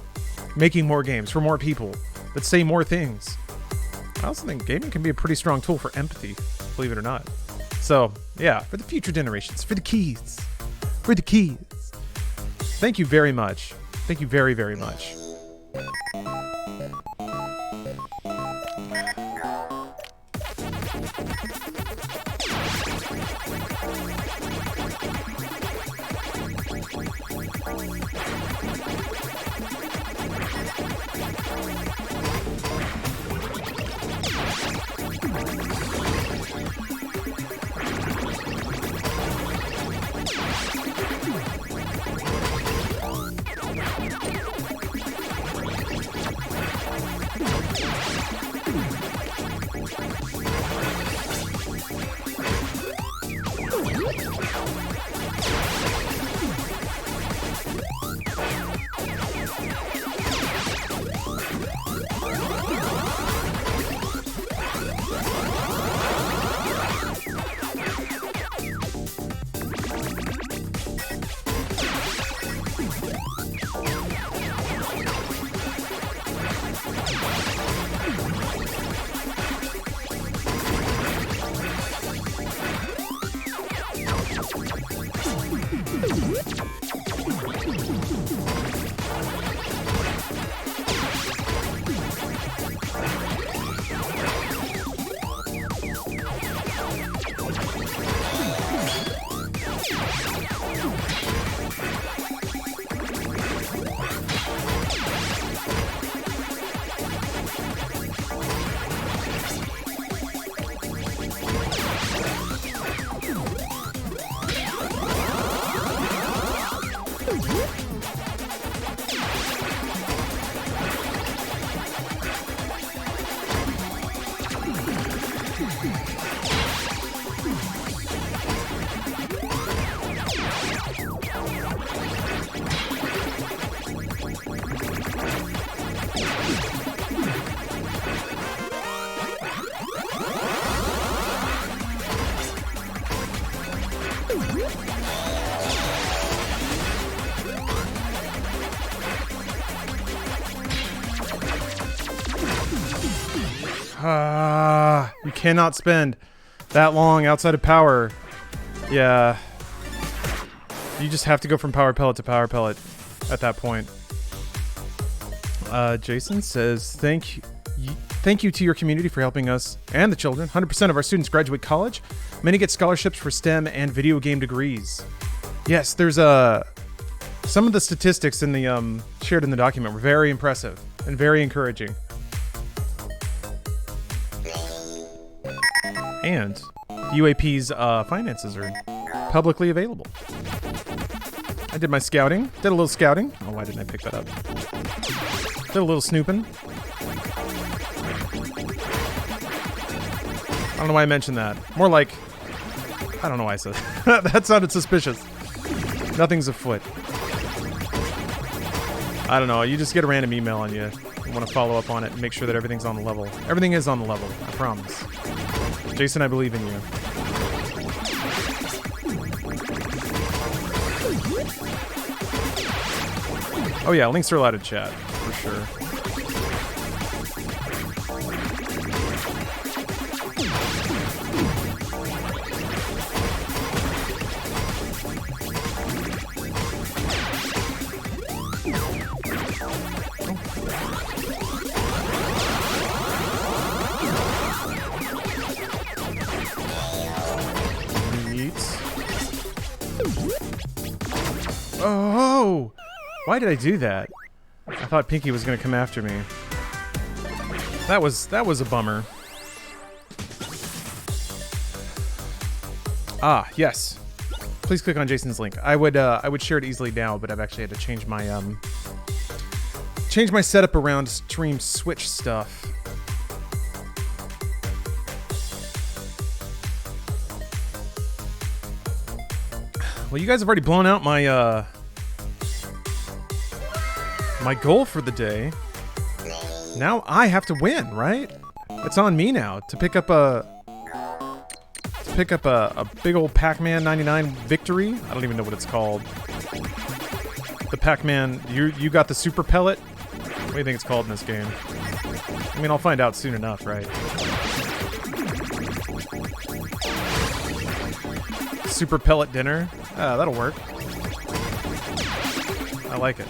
Making more games for more people that say more things. I also think gaming can be a pretty strong tool for empathy, believe it or not. So, yeah, for the future generations, for the kids. For the kids. Thank you very much. Thank you very, very much. You cannot spend that long outside of power. Yeah. You just have to go from power pellet to power pellet at that point. Jason says, thank you to your community for helping us and the children. 100% of our students graduate college. Many get scholarships for STEM and video game degrees. Yes, there's some of the statistics in the shared in the document were very impressive and very encouraging. And UAP's finances are publicly available. I did my scouting. Did a little scouting. Oh, why didn't I pick that up? Did a little snooping. I don't know why I mentioned that. More like, I don't know why I said that. That sounded suspicious. Nothing's afoot. I don't know. You just get a random email and you want to follow up on it and make sure that everything's on the level. Everything is on the level. I promise. Jason, I believe in you. Oh yeah, links are allowed to chat, for sure. Oh! Why did I do that? I thought Pinky was gonna come after me. That was a bummer. Ah, yes. Please click on Jason's link. I would share it easily now, but I've actually had to change my setup around stream switch stuff. Well, you guys have already blown out my my goal for the day. Now I have to win, right? It's on me now to pick up a big old Pac-Man 99 victory. I don't even know what it's called. The Pac-Man, you got the super pellet? What do you think it's called in this game? I mean, I'll find out soon enough, right? Super pellet dinner. Ah, that'll work. I like it.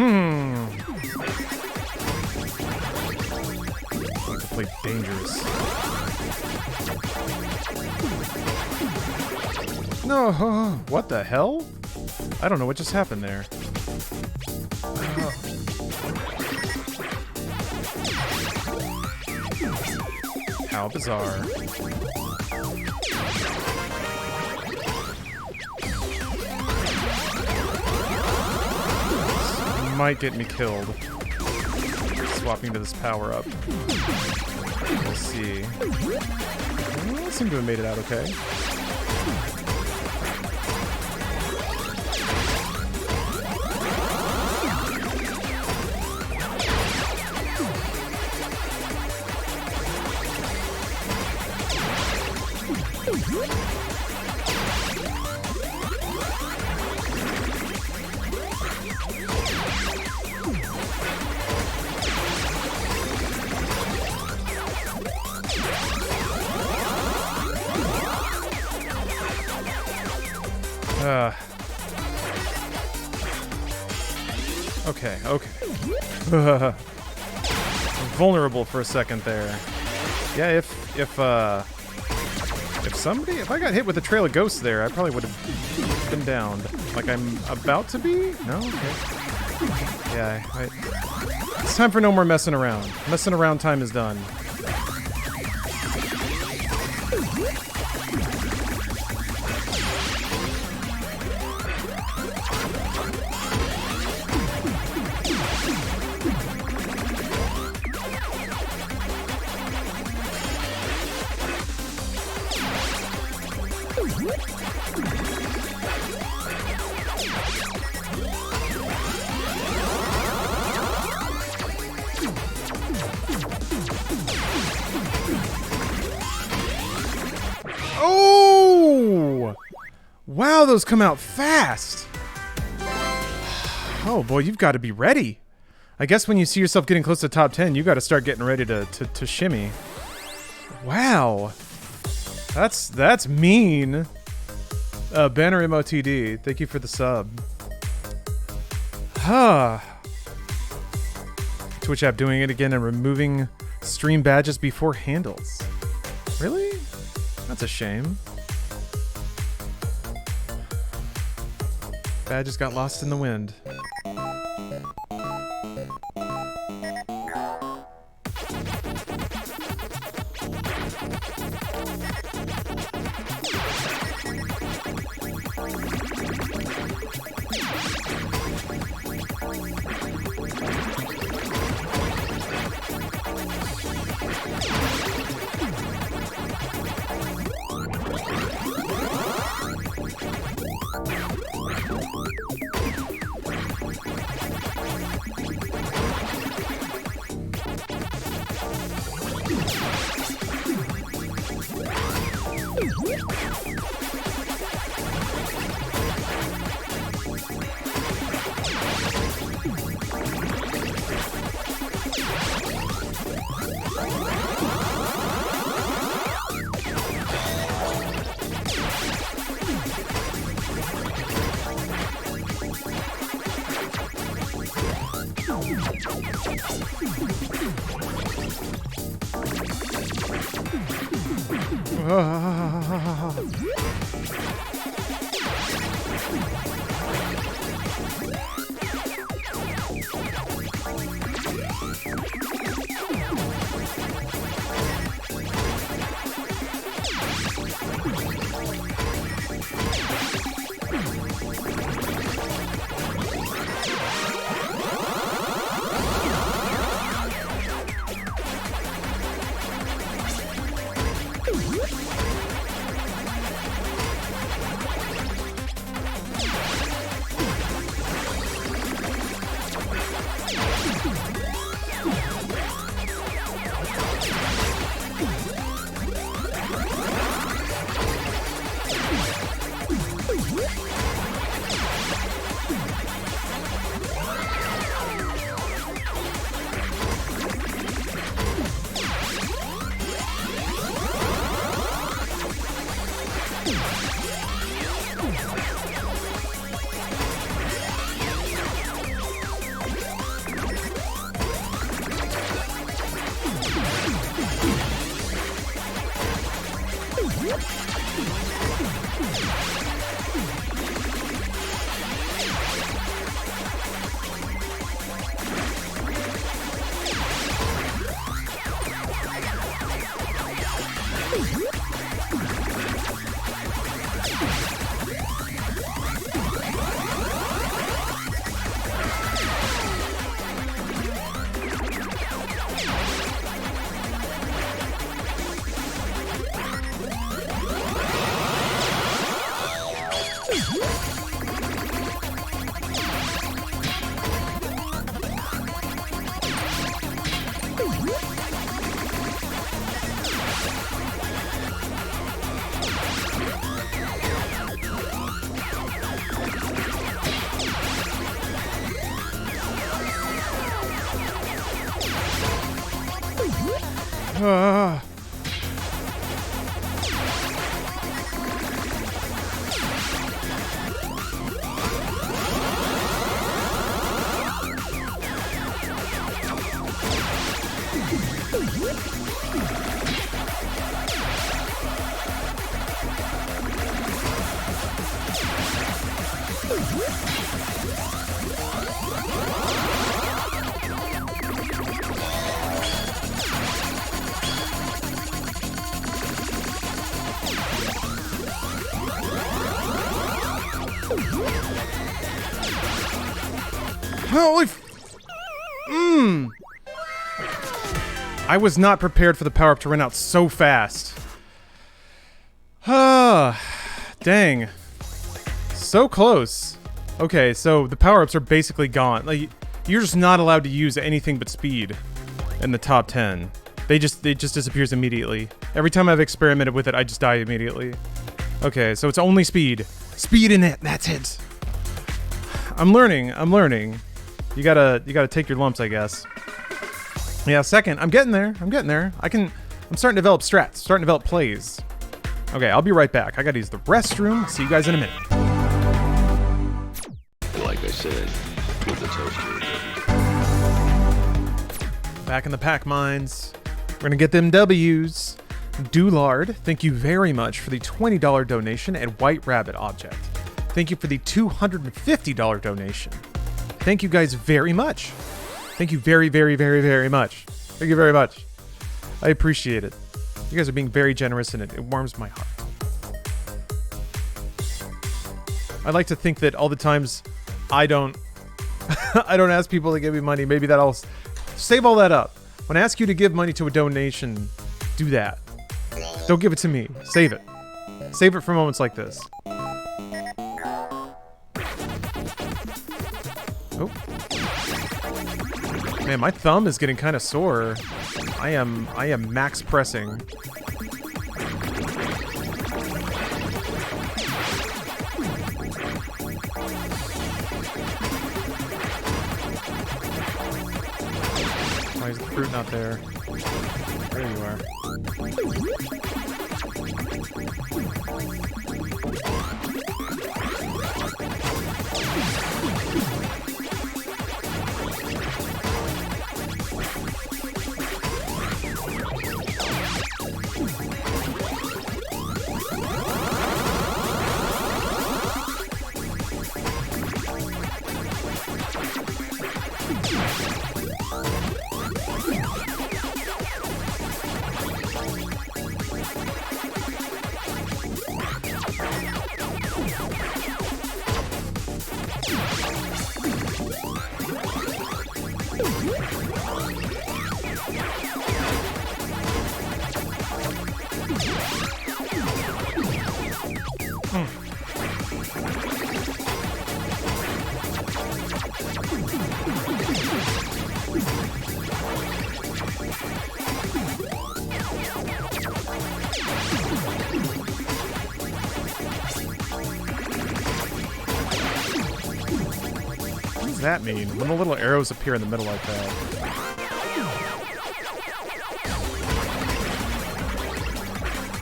I have to play dangerous. No, what the hell? I don't know what just happened there. How bizarre. This might get me killed. Swapping to this power up. We'll see. I seem to have made it out okay. Okay, okay. Vulnerable for a second there. Yeah, if I got hit with a trail of ghosts there, I probably would have been downed. Like I'm about to be? No? Okay. Yeah, it's time for no more messing around. Messing around time is done. Oh! Wow, those come out fast. Oh boy, you've got to be ready. I guess when you see yourself getting close to top 10, you got to start getting ready to shimmy. Wow. That's mean. Banner MOTD, thank you for the sub. Huh. Twitch app doing it again and removing stream badges before handles. Really? That's a shame. Badges got lost in the wind. Ah. Holy I was not prepared for the power-up to run out so fast. Ah, dang. So close. Okay, so the power-ups are basically gone. Like, you're just not allowed to use anything but speed in the top 10. It just disappears immediately. Every time I've experimented with it, I just die immediately. Okay, so it's only speed. Speed in it, that's it. I'm learning. You gotta take your lumps, I guess. Yeah, second. I'm getting there. I'm starting to develop strats, starting to develop plays. Okay, I'll be right back. I gotta use the restroom. See you guys in a minute. Like I said, with the toaster. Back in the pack mines. We're gonna get them W's. Doulard, thank you very much for the $20 donation and White Rabbit object. Thank you for the $250 donation. Thank you guys very much. Thank you very, very, very, very much. Thank you very much. I appreciate it. You guys are being very generous and it warms my heart. I like to think that all the times I don't ask people to give me money, maybe that I'll save all that up. When I ask you to give money to a donation, do that. Don't give it to me. Save it. Save it for moments like this. Oh. Man, my thumb is getting kind of sore. I am max pressing. Why is the fruit not there? There you are. What does that mean? When the little arrows appear in the middle like that.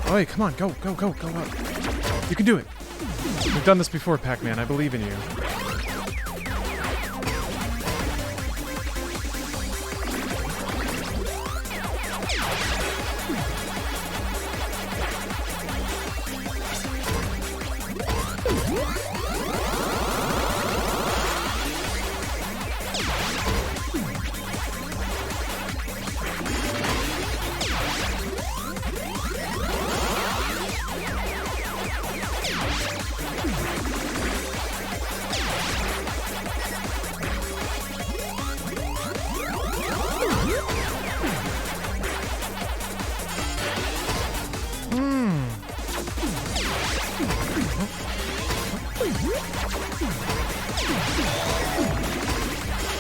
Oh, hey, come on, go up. You can do it. We've done this before, Pac-Man. I believe in you.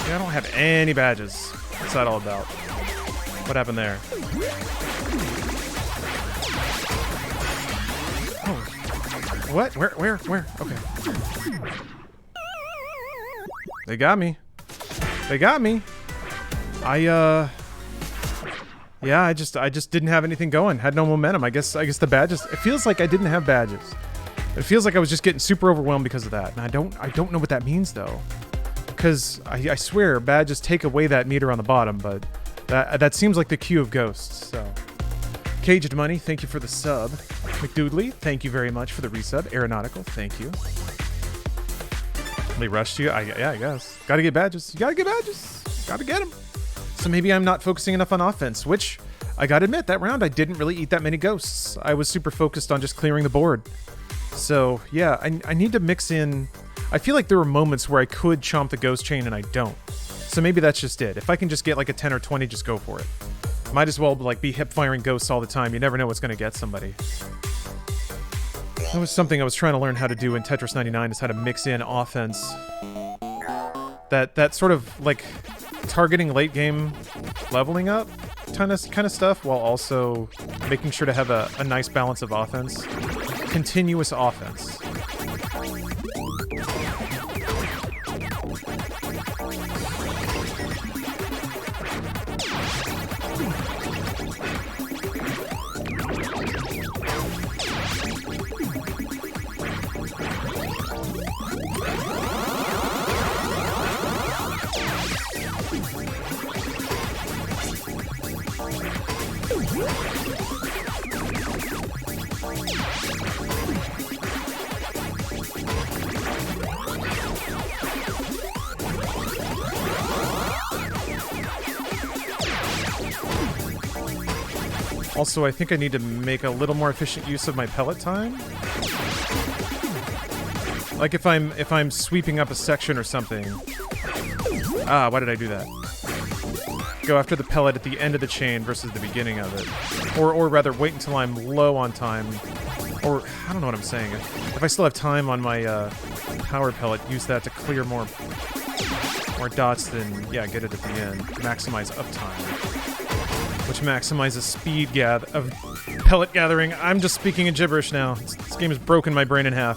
I don't have any badges. What's that all about? What happened there? Oh. What? Where? Okay. They got me. Yeah, I just didn't have anything going. Had no momentum. I guess the badges. It feels like I didn't have badges. It feels like I was just getting super overwhelmed because of that. And I don't know what that means though. Because I swear badges take away that meter on the bottom, but that seems like the cue of ghosts. So, Caged Money, thank you for the sub. McDoodley, thank you very much for the resub. Aeronautical, thank you. They rushed you? Yeah, I guess. Gotta get badges. You gotta get badges. Gotta get them. So maybe I'm not focusing enough on offense, which I gotta admit, that round I didn't really eat that many ghosts. I was super focused on just clearing the board. So yeah, I need to mix in. I feel like there were moments where I could chomp the ghost chain and I don't. So maybe that's just it. If I can just get like a 10 or 20, just go for it. Might as well like be hip firing ghosts all the time. You never know what's gonna get somebody. That was something I was trying to learn how to do in Tetris 99, is how to mix in offense. That sort of like targeting late game leveling up kind of stuff, while also making sure to have a nice balance of offense. Continuous offense. Also, I think I need to make a little more efficient use of my pellet time. Like if I'm sweeping up a section or something. Ah, why did I do that? Go after the pellet at the end of the chain versus the beginning of it. Or rather, wait until I'm low on time. Or, I don't know what I'm saying. If I still have time on my power pellet, use that to clear more dots than, yeah, get it at the end. Maximize uptime. Which maximizes speed of pellet gathering. I'm just speaking in gibberish now. This game has broken my brain in half.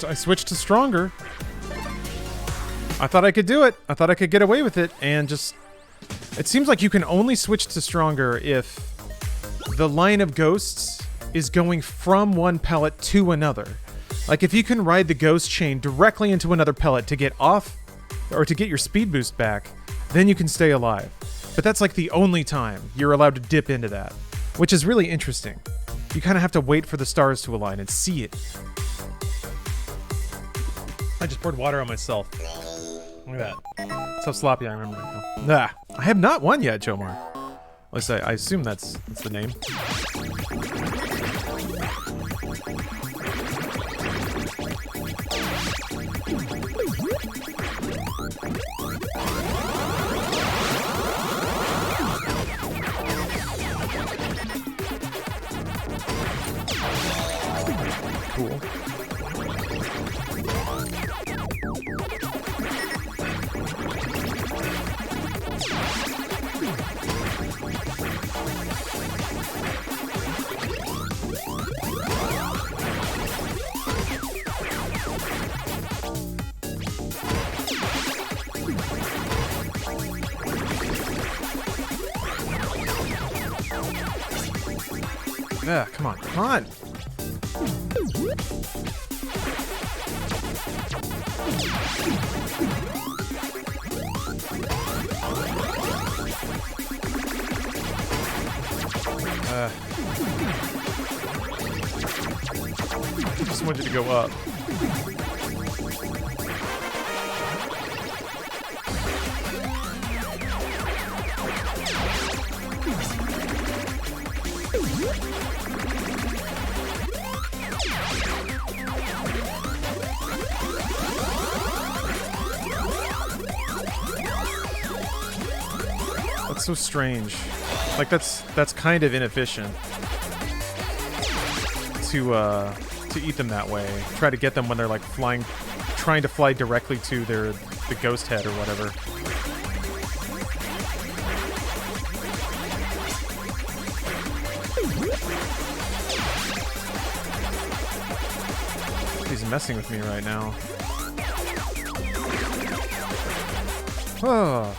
I switched to stronger. I thought I could do it. I thought I could get away with it, and just... It seems like you can only switch to stronger if the line of ghosts is going from one pellet to another. Like, if you can ride the ghost chain directly into another pellet to get off, or to get your speed boost back, then you can stay alive. But that's like the only time you're allowed to dip into that, which is really interesting. You kind of have to wait for the stars to align and see it. I just poured water on myself. Look at that. That's how sloppy I remember right now. I have not won yet, Jomar. At least I assume that's the name. Cool. Yeah, come on, come on. Just wanted to go up. That's so strange. Like that's kind of inefficient to eat them that way. Try to get them when they're like flying, trying to fly directly to the ghost head or whatever. He's messing with me right now. Oh.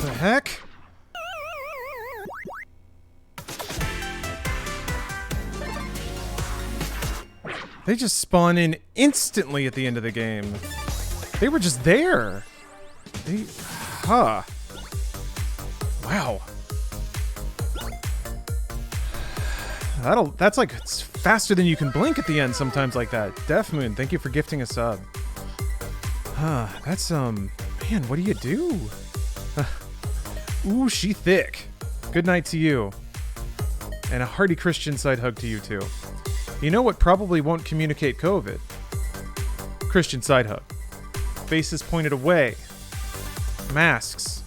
The heck? They just spawn in instantly at the end of the game. They were just there. Wow. That's like it's faster than you can blink at the end sometimes like that. Def Moon, thank you for gifting a sub. That's man, what do you do? Ooh, she thick. Good night to you. And a hearty Christian side hug to you too. You know what probably won't communicate COVID? Christian side hug. Faces pointed away. Masks.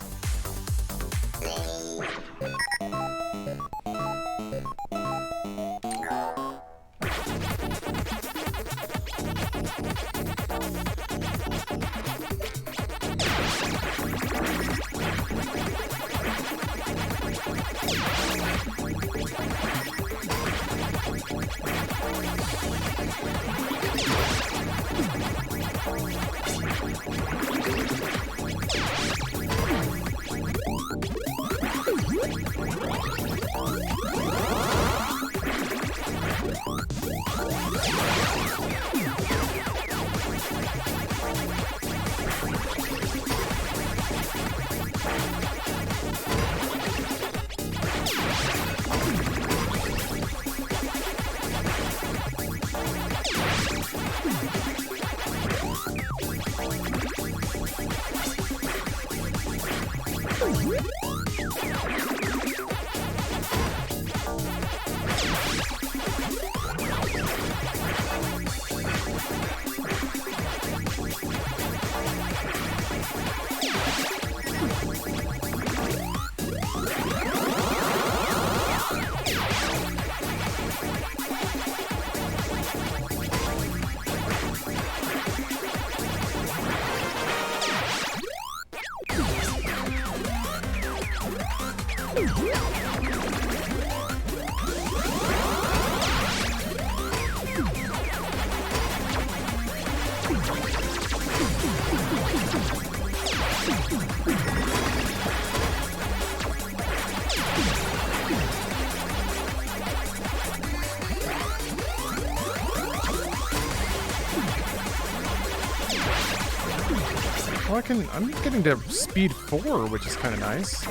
Well, I'm getting to speed 4, which is kind of nice.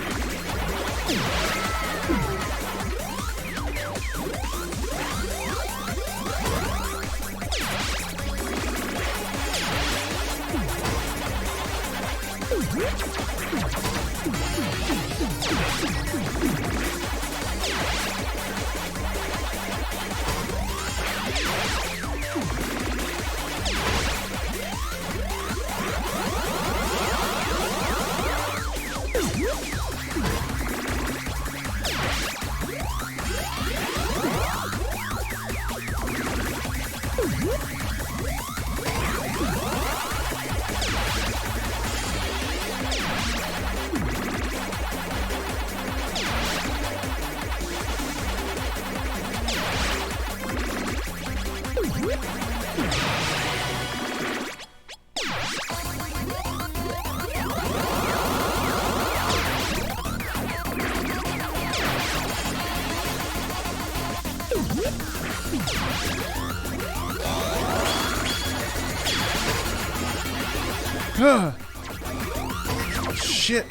Shit.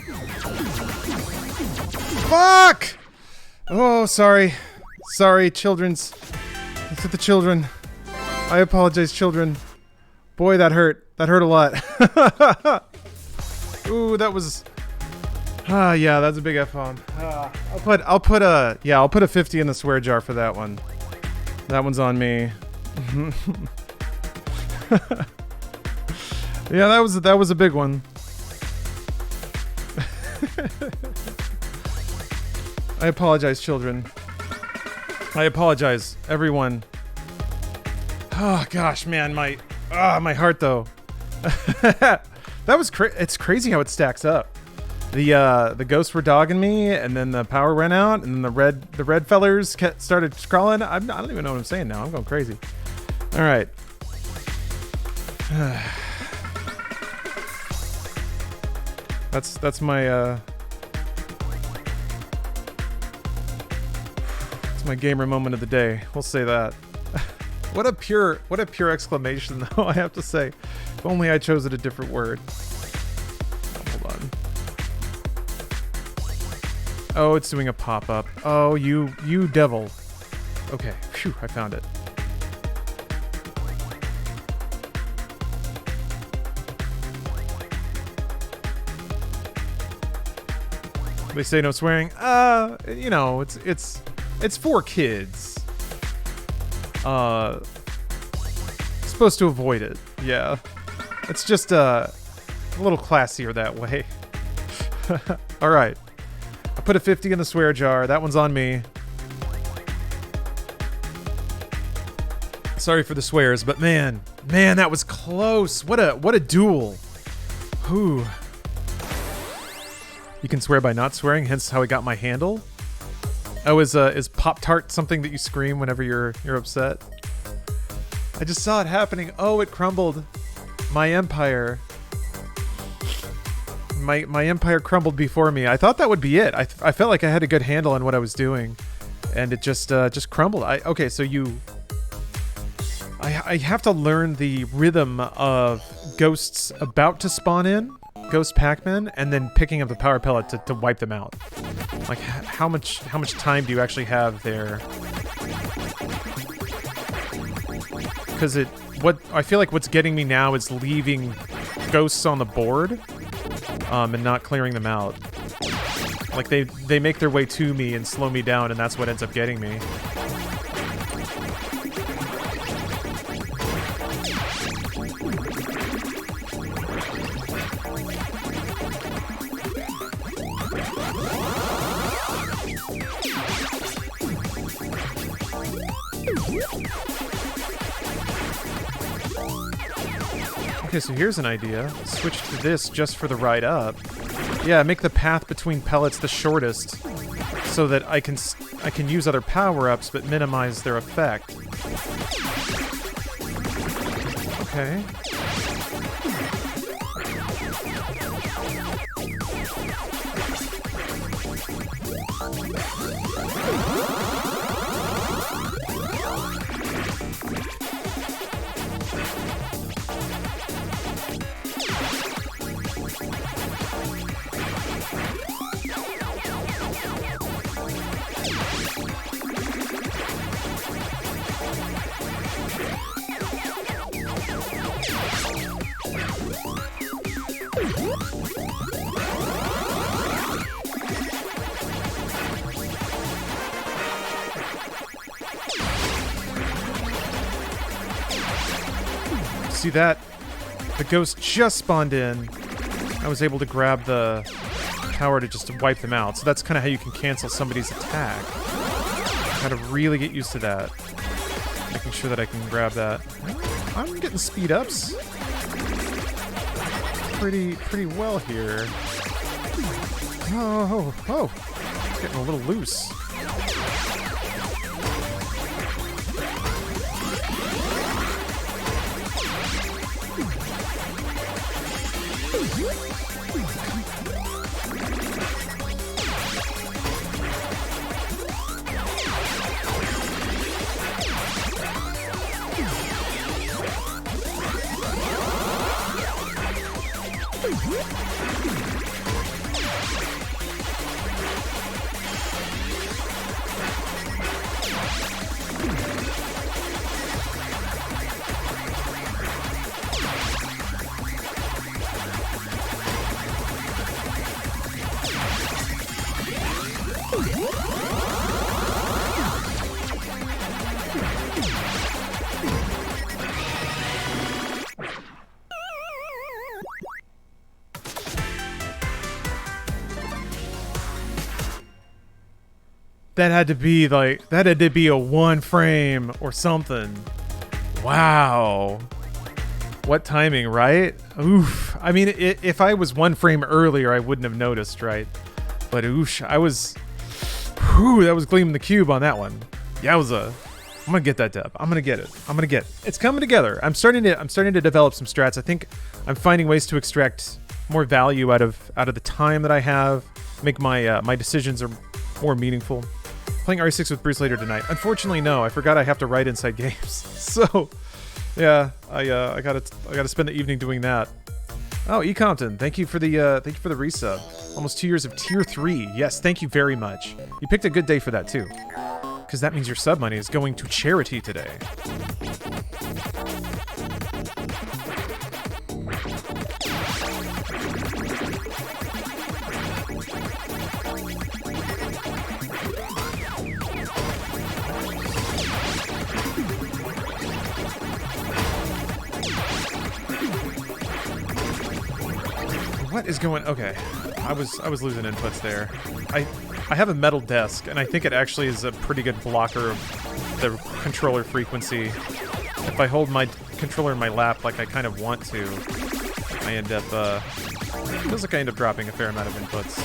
Fuck! Oh, sorry. Sorry, children's. It's with the children. I apologize, children. Boy, that hurt. That hurt a lot. Ooh, that was... yeah, that's a big F-bomb. I'll put a 50 in the swear jar for that one. That one's on me. Yeah, that was a big one. I apologize, children. I apologize, everyone. Oh gosh, man, my heart though. That was it's crazy how it stacks up. The ghosts were dogging me, and then the power ran out, and then the red fellers started crawling. I don't even know what I'm saying now. I'm going crazy. All right. That's my it's my gamer moment of the day. We'll say that. What a pure exclamation though, I have to say. If only I chose it a different word. Hold on. Oh, it's doing a pop-up. Oh, you devil. Okay, phew, I found it. They say no swearing. You know, it's for kids. Supposed to avoid it. Yeah. It's just a little classier that way. All right. I put a 50 in the swear jar. That one's on me. Sorry for the swears, but man, that was close. What a duel. Whew. You can swear by not swearing, hence how I got my handle. Oh, is Pop-Tart something that you scream whenever you're upset? I just saw it happening. Oh, it crumbled. My empire. My empire crumbled before me. I thought that would be it. I felt like I had a good handle on what I was doing, and it just crumbled. Okay, so I have to learn the rhythm of ghosts about to spawn in. Ghost Pac-Man, and then picking up the power pellet to wipe them out. Like, how much time do you actually have there? Because I feel like what's getting me now is leaving ghosts on the board, and not clearing them out. Like they make their way to me and slow me down, and that's what ends up getting me. Okay, so here's an idea. Switch to this just for the ride up. Yeah, make the path between pellets the shortest, so that I can use other power-ups but minimize their effect. Okay. See that? The ghost just spawned in. I was able to grab the power to just wipe them out. So that's kind of how you can cancel somebody's attack. Gotta really get used to that. Making sure that I can grab that. I'm getting speed ups pretty well here. Oh. It's getting a little loose. That had to be like, that had to be a 1 frame or something. Wow. What timing, right? Oof. I mean, if I was 1 frame earlier, I wouldn't have noticed, right? But oosh, I was... Whew, that was gleaming the cube on that one. Yowza. I'm gonna get that dub. I'm gonna get it. I'm gonna get it. It's coming together. I'm starting to develop some strats. I think I'm finding ways to extract more value out of the time that I have. Make my my decisions are more meaningful. Playing RE6 with Bruce later tonight. Unfortunately, no. I forgot I have to write inside games. So, yeah, I gotta spend the evening doing that. Oh, E Compton, thank you for the resub. Almost 2 years of tier 3. Yes, thank you very much. You picked a good day for that too, because that means your sub money is going to charity today. What is going? Okay, I was losing inputs there. I have a metal desk, and I think it actually is a pretty good blocker of the controller frequency. If I hold my controller in my lap like I kind of want to, I end up feels like I end up dropping a fair amount of inputs.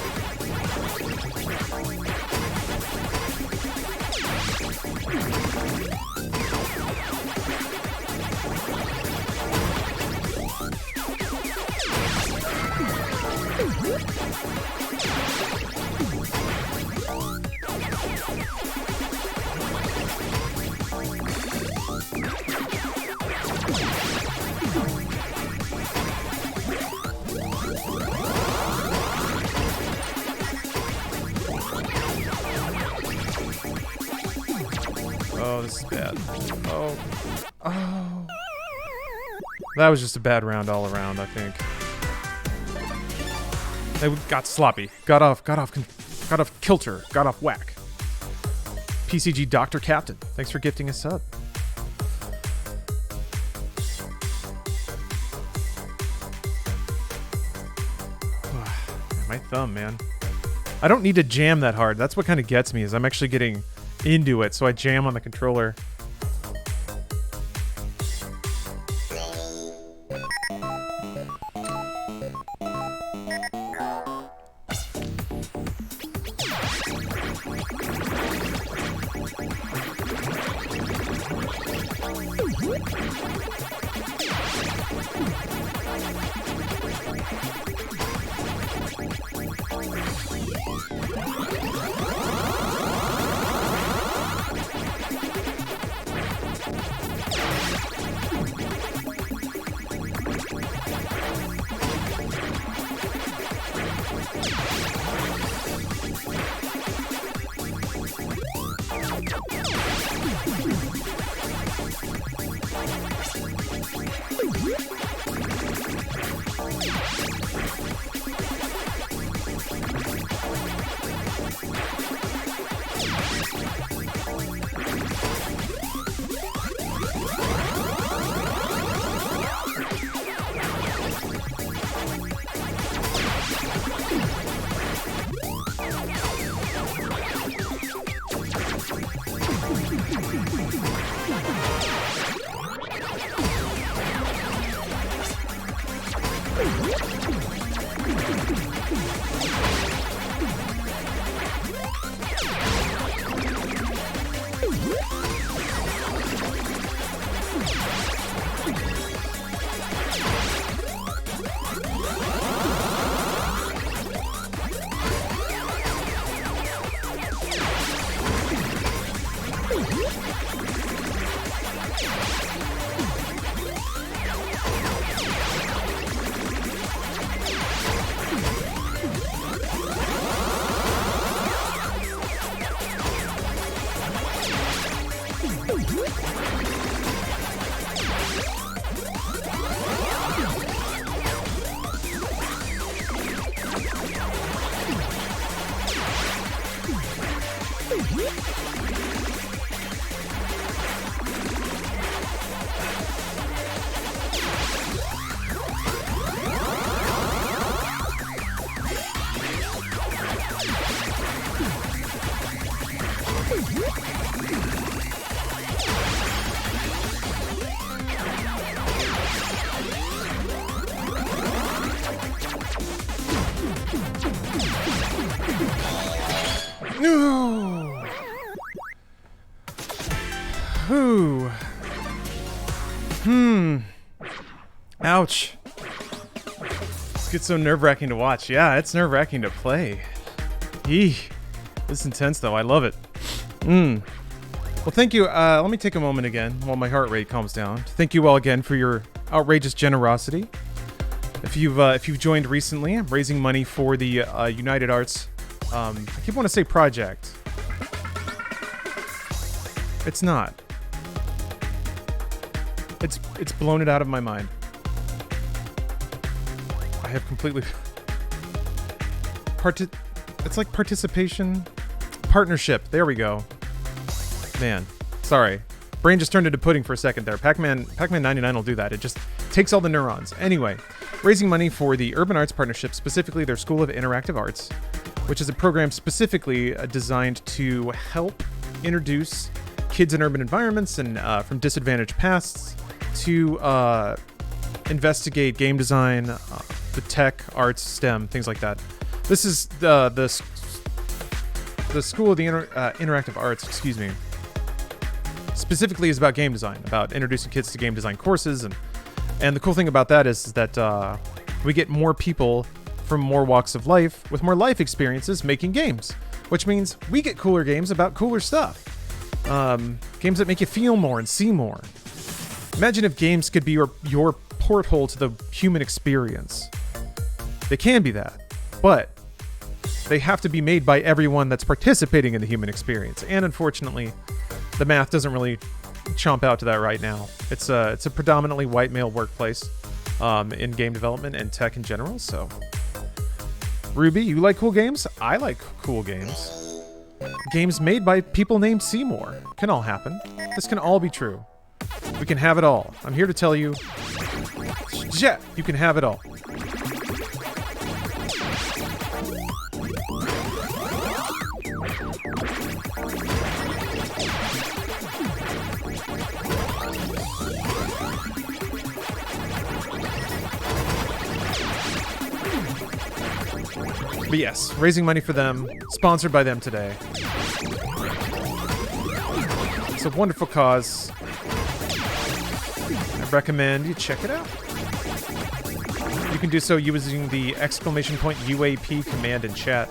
Oh, this is bad. Oh. Oh. That was just a bad round all around, I think. They got sloppy. Got off kilter. Got off whack. PCG Dr. Captain. Thanks for gifting a sub. My thumb, man. I don't need to jam that hard. That's what kind of gets me, is I'm actually getting into it, so I jam on the controller. Ouch. This gets so nerve-wracking to watch. Yeah, it's nerve-wracking to play. Eeh. This is intense, though. I love it. Well, thank you. Let me take a moment again while my heart rate calms down. Thank you all again for your outrageous generosity. If you've joined recently, I'm raising money for the United Arts. I keep wanting to say project. It's not. It's blown it out of my mind. I have completely it's like participation, partnership. There we go. Man, sorry. Brain just turned into pudding for a second there. Pac-Man 99 will do that. It just takes all the neurons. Anyway, raising money for the Urban Arts Partnership, specifically their School of Interactive Arts, which is a program specifically designed to help introduce kids in urban environments and from disadvantaged pasts to investigate game design, the tech, arts, STEM, things like that. This is the School of the Interactive Arts, excuse me, specifically is about game design, about introducing kids to game design courses. And the cool thing about that is that we get more people from more walks of life with more life experiences making games, which means we get cooler games about cooler stuff. Games that make you feel more and see more. Imagine if games could be your porthole to the human experience. They can be that, but they have to be made by everyone that's participating in the human experience. And unfortunately, the math doesn't really chomp out to that right now. It's a predominantly white male workplace in game development and tech in general. So, Ruby, you like cool games? I like cool games. Games made by people named Seymour. Can all happen. This can all be true. We can have it all. I'm here to tell you, yeah, you can have it all. But yes, raising money for them, sponsored by them today. It's a wonderful cause. I recommend you check it out. You can do so using the !UAP command in chat.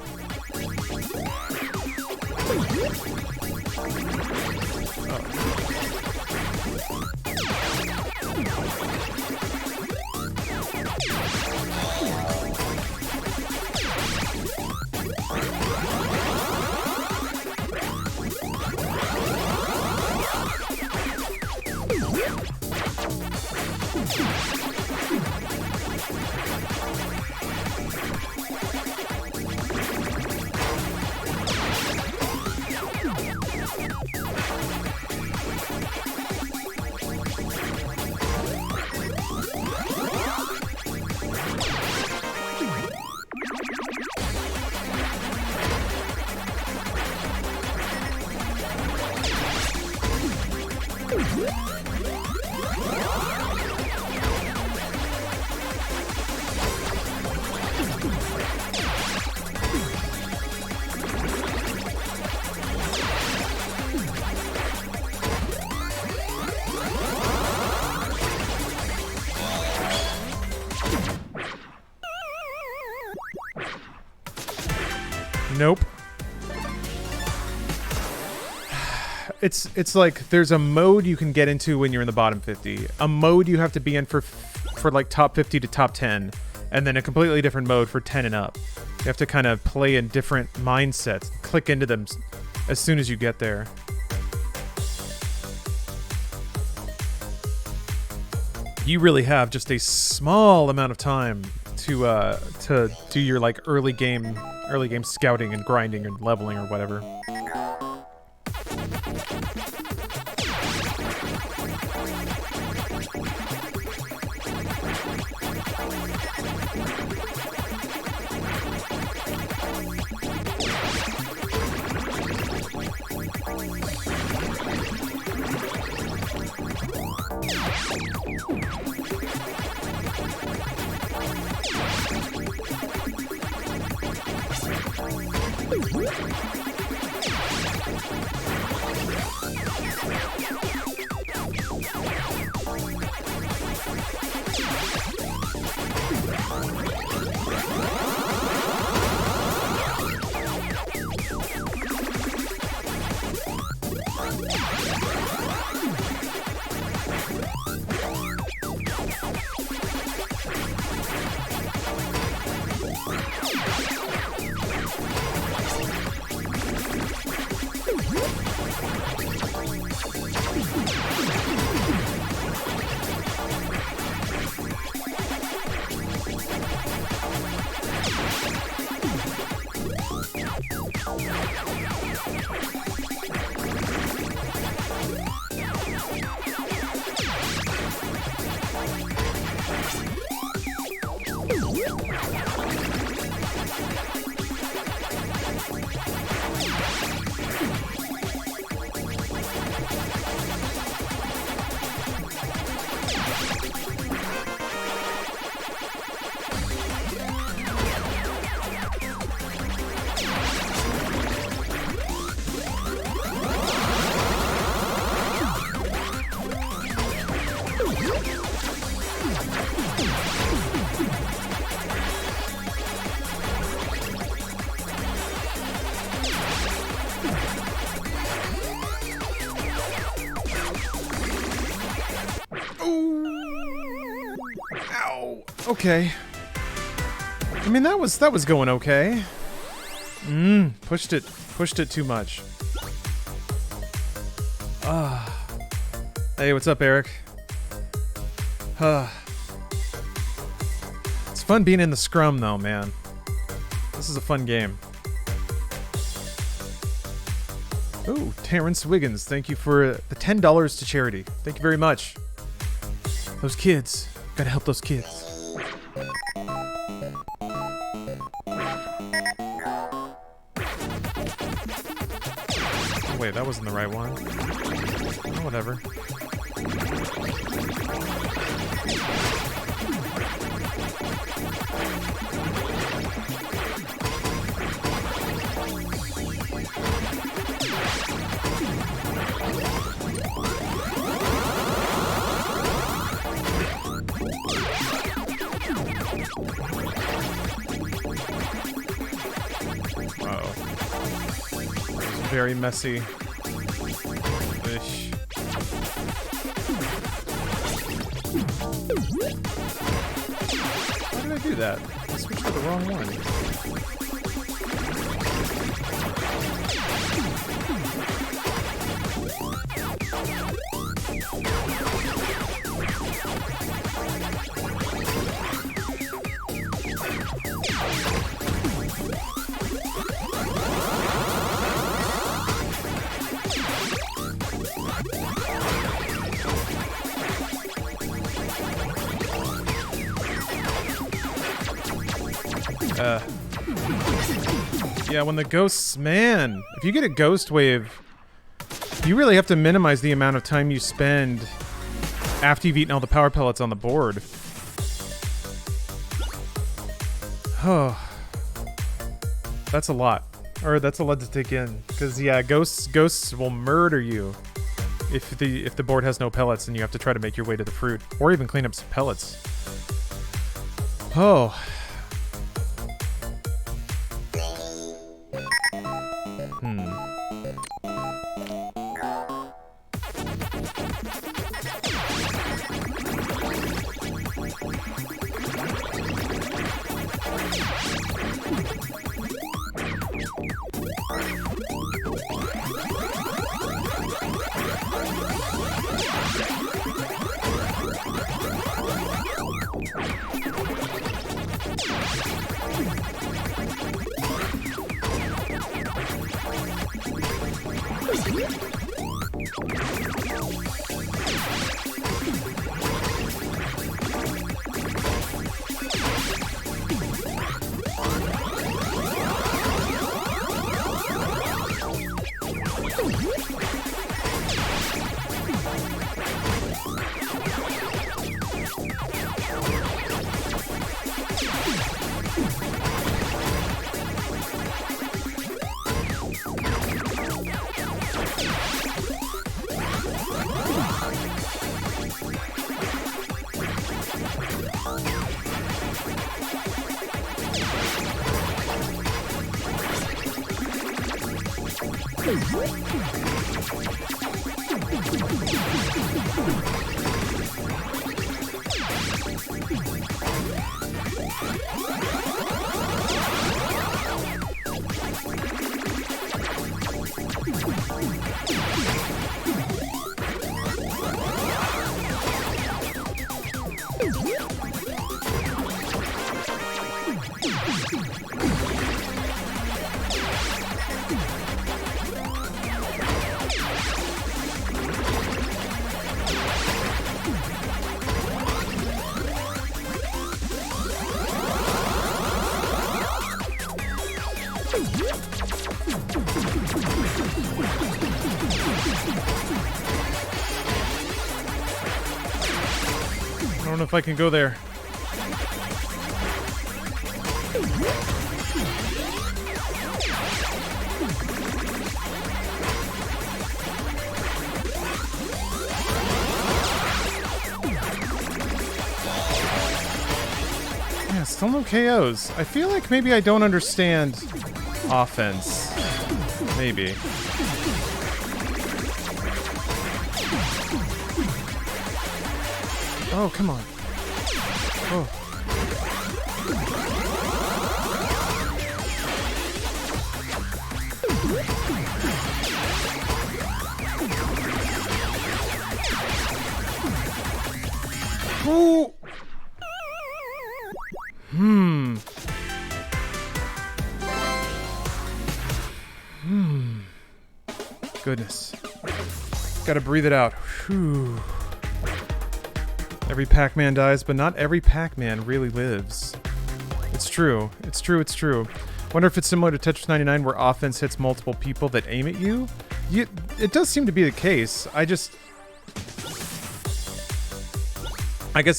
Nope. It's like there's a mode you can get into when you're in the bottom 50. A mode you have to be in for like top 50 to top 10, and then a completely different mode for 10 and up. You have to kind of play in different mindsets, click into them as soon as you get there. You really have just a small amount of time to do your like early game scouting and grinding and leveling or whatever. Ow. Okay. I mean, that was going okay. Pushed it too much. Hey, what's up, Eric? It's fun being in the scrum, though, man. This is a fun game. Ooh, Terrence Wiggins, thank you for the $10 to charity. Thank you very much. Those kids. Gotta help those kids. Wait, that wasn't the right one. Oh, whatever. Uh-oh. Very messy. Ish. Why did I do that? I switched to the wrong one. Yeah, when the ghosts... Man, if you get a ghost wave, you really have to minimize the amount of time you spend after you've eaten all the power pellets on the board. Oh. That's a lot. Or that's a lot to take in. Because, yeah, ghosts will murder you if the board has no pellets and you have to try to make your way to the fruit. Or even clean up some pellets. Oh. I don't know if I can go there. Yeah, still no KOs. I feel like maybe I don't understand offense. Maybe. Oh, come on. Oh. Ooh. Goodness. Gotta breathe it out. Whew. Every Pac-Man dies, but not every Pac-Man really lives. It's true. It's true. It's true. Wonder if it's similar to Tetris 99 where offense hits multiple people that aim at you? It does seem to be the case. I guess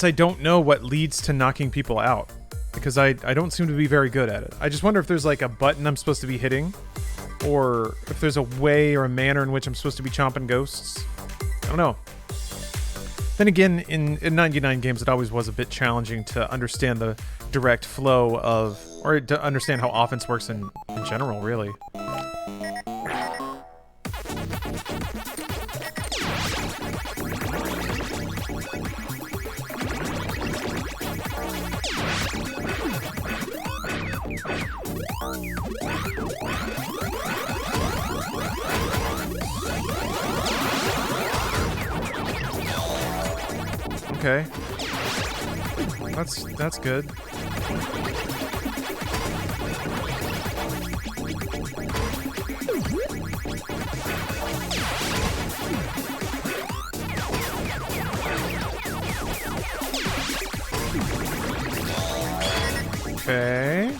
I don't know what leads to knocking people out. Because I don't seem to be very good at it. I just wonder if there's like a button I'm supposed to be hitting. Or if there's a way or a manner in which I'm supposed to be chomping ghosts. I don't know. Then again, in 99 games, it always was a bit challenging to understand the direct flow of, or to understand how offense works in general, really. Okay. That's good. Okay.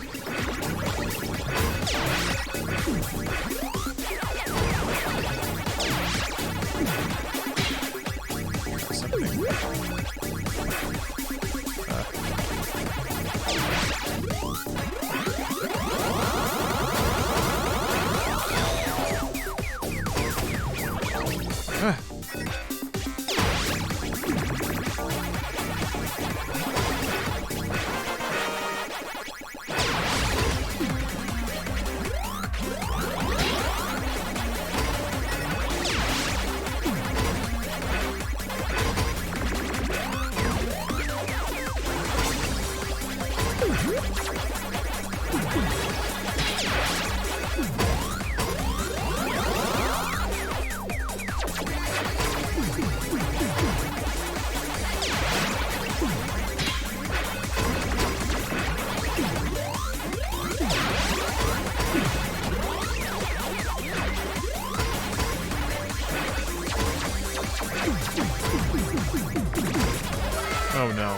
Oh no.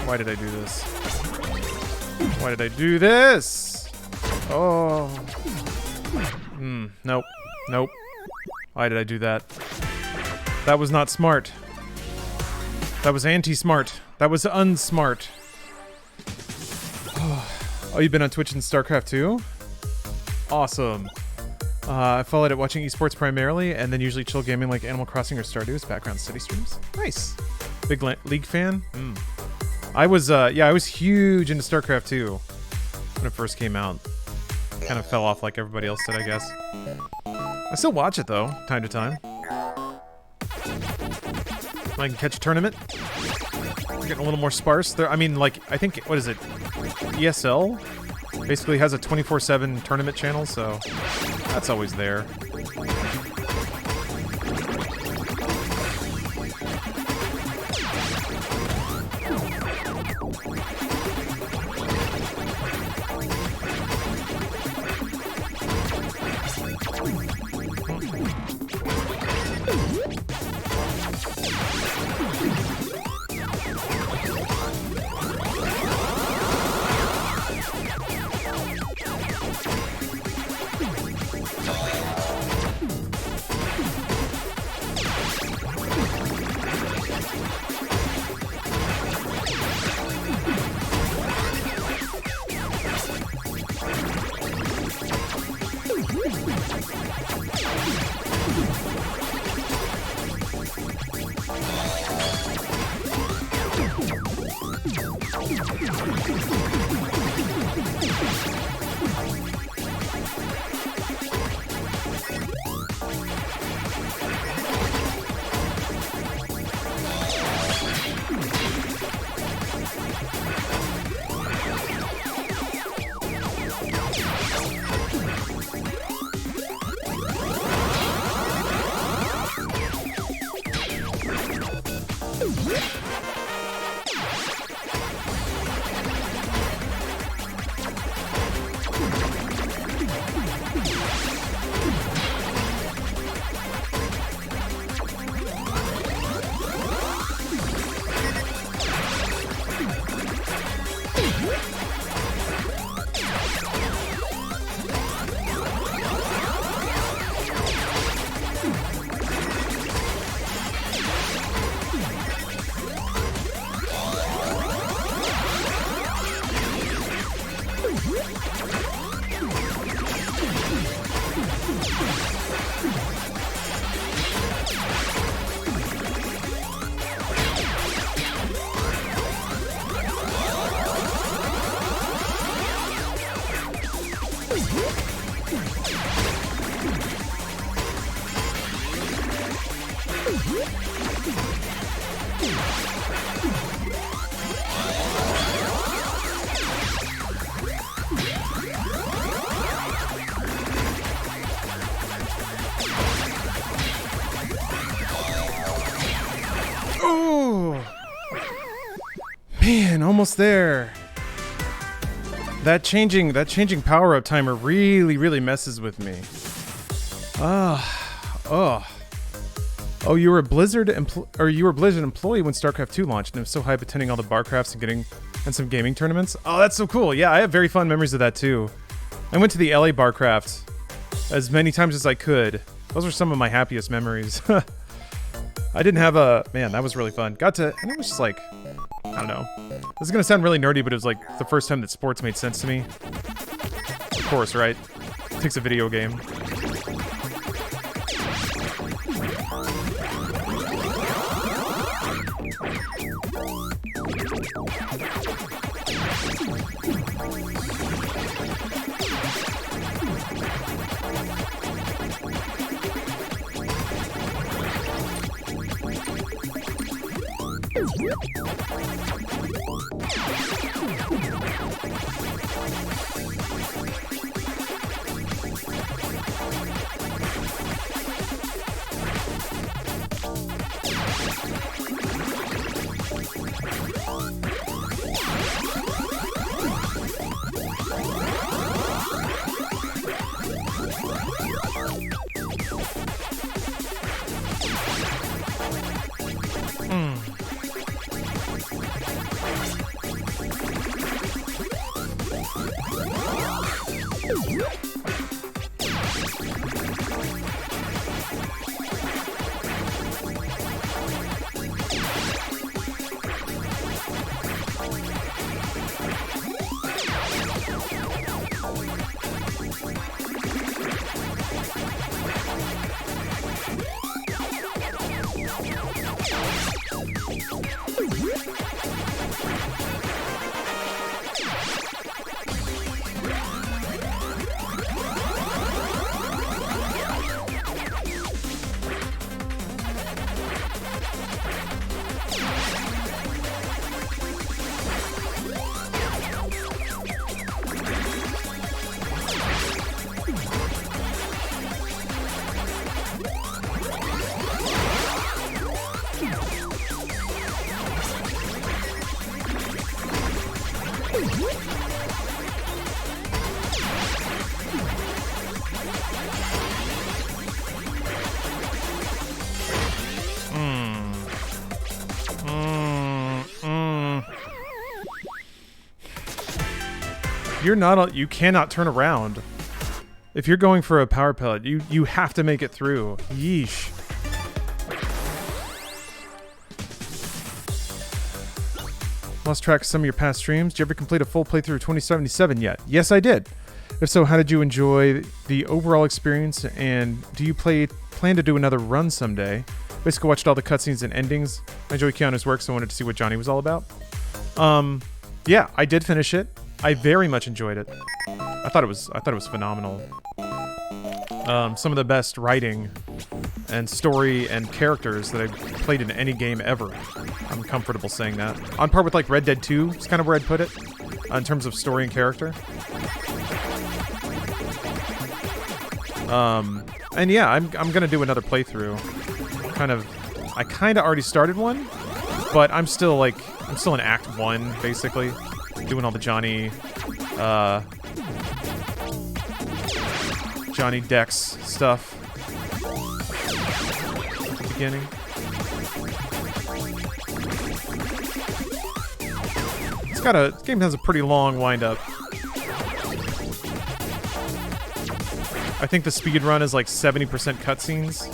Why did I do this? Why did I do this? Oh. Nope. Nope. Why did I do that? That was not smart. That was anti-smart. That was unsmart. Oh, you've been on Twitch and StarCraft 2? Awesome. I followed it watching esports primarily, and then usually chill gaming like Animal Crossing or Stardew as background study streams. Nice. Big League fan? I was huge into StarCraft 2 when it first came out. Kind of fell off like everybody else did, I guess. I still watch it, though, time to time. I can catch a tournament. Getting a little more sparse. There, I mean, like, I think, what is it? ESL? Basically has a 24/7 tournament channel, so that's always there. almost there. That changing power-up timer really messes with me. Oh, you were a Blizzard employee when StarCraft 2 launched, and it was so hype attending all the barcrafts and some gaming tournaments. Oh, that's so cool. Yeah, I have very fond memories of that too. I went to the LA barcraft as many times as I could. Those were some of my happiest memories. I didn't have man, that was really fun. And it was just like, I don't know. This is gonna sound really nerdy, but it was like the first time that sports made sense to me. Of course, right? It takes a video game. You cannot turn around. If you're going for a power pellet, you have to make it through. Yeesh. Lost track of some of your past streams. Did you ever complete a full playthrough of 2077 yet? Yes, I did. If so, how did you enjoy the overall experience, and do you plan to do another run someday? Basically watched all the cutscenes and endings. I enjoy Keanu's work, so I wanted to see what Johnny was all about. Yeah, I did finish it. I very much enjoyed it. I thought it was phenomenal. Some of the best writing and story and characters that I've played in any game ever. I'm comfortable saying that. On par with like Red Dead 2 is kind of where I'd put it in terms of story and character. And yeah, I'm gonna do another playthrough. I kind of already started one, but I'm still in Act 1 basically. Doing all the Johnny Dex stuff at the beginning. This game has a pretty long wind-up. I think the speed run is like 70% cutscenes.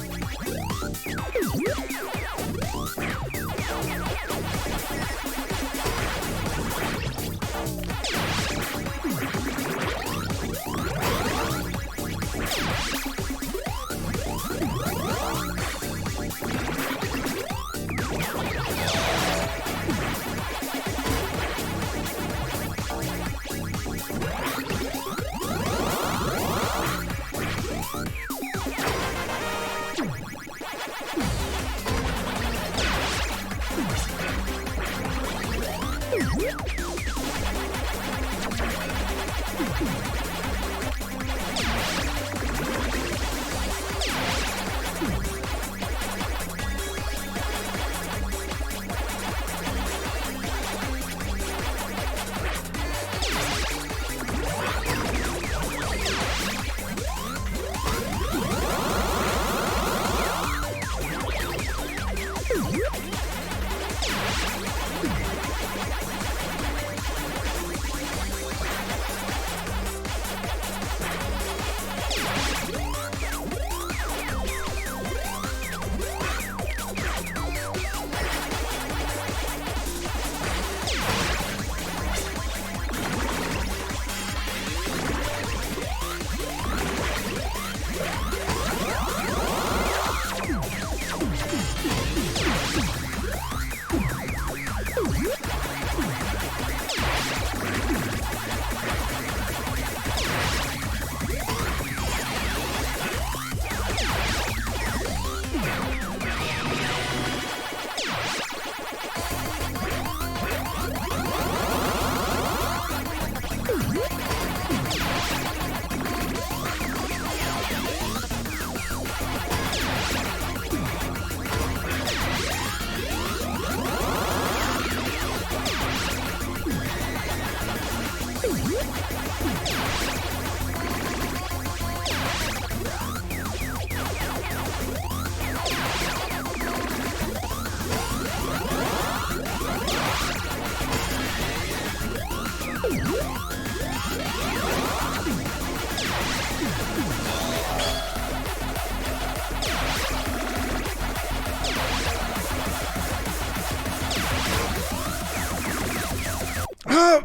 Oh.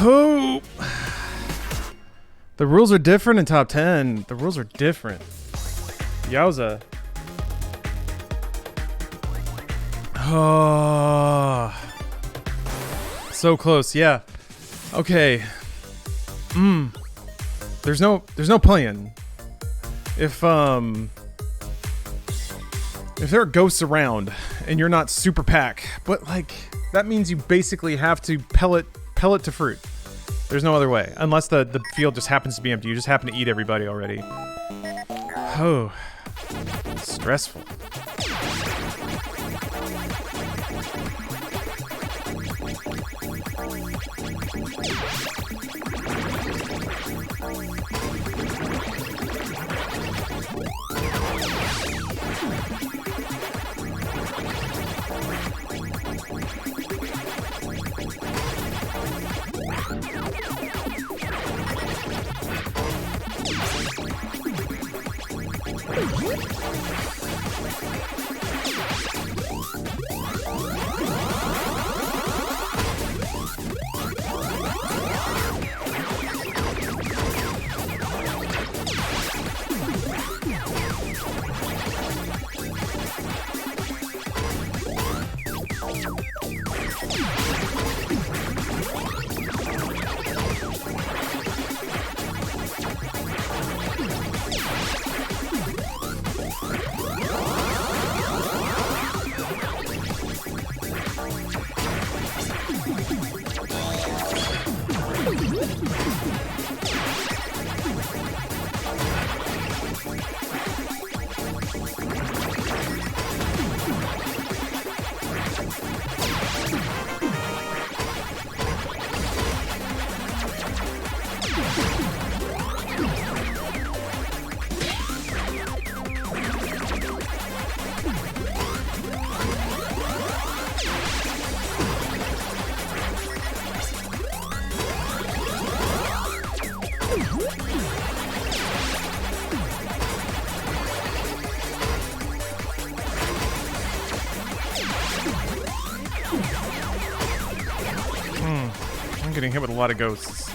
Oh. The rules are different in top 10. The rules are different. Yowza. Oh. So close, yeah. Okay. There's no plan. If there are ghosts around and you're not super pack, but like that means you basically have to pellet to fruit. There's no other way, unless the field just happens to be empty. You just happen to eat everybody already. Oh, stressful. I'm getting hit with a lot of ghosts.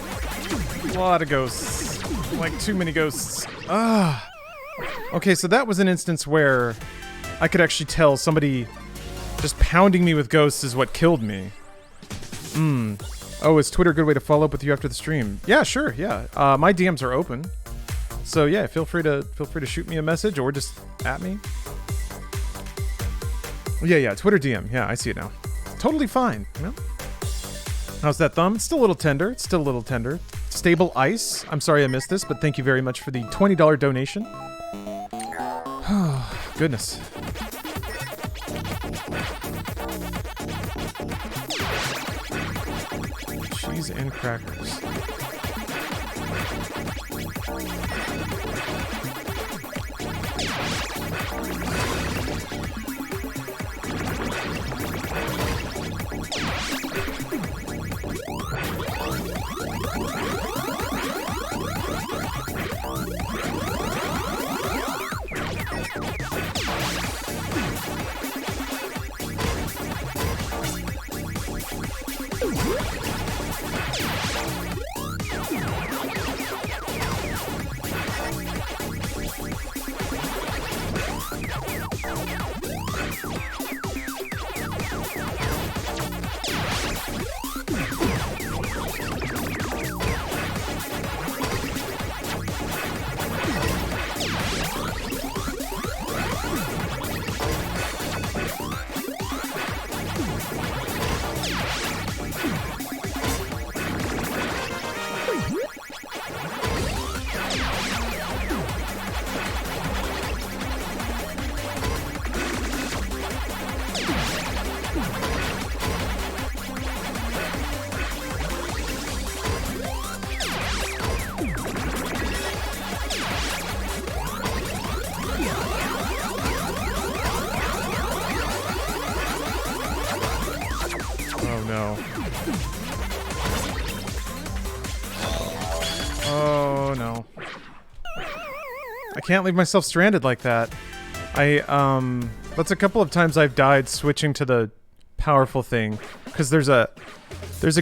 A lot of ghosts. Like, too many ghosts. Ah. Okay, so that was an instance where I could actually tell somebody just pounding me with ghosts is what killed me. Oh, is Twitter a good way to follow up with you after the stream? Yeah, sure, yeah. My DMs are open. So yeah, feel free to shoot me a message or just at me. Yeah, Twitter DM. Yeah, I see it now. Totally fine, you know? How's that thumb? It's still a little tender. It's still a little tender. Stable Ice. I'm sorry I missed this, but thank you very much for the $20 donation. Oh, goodness. Cheese and crackers. Oh no. I can't leave myself stranded like that. That's a couple of times I've died switching to the powerful thing, because there's a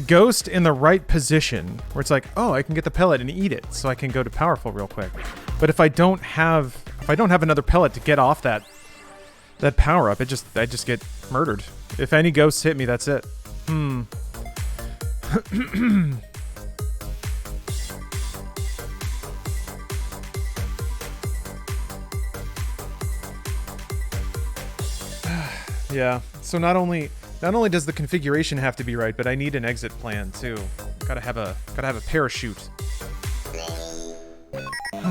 ghost in the right position where it's like, oh, I can get the pellet and eat it, so I can go to powerful real quick. But if I don't have another pellet to get off that power up, I just get murdered. If any ghosts hit me, that's it. Yeah. So not only does the configuration have to be right, but I need an exit plan too. Gotta have a parachute. Goodness. Okay.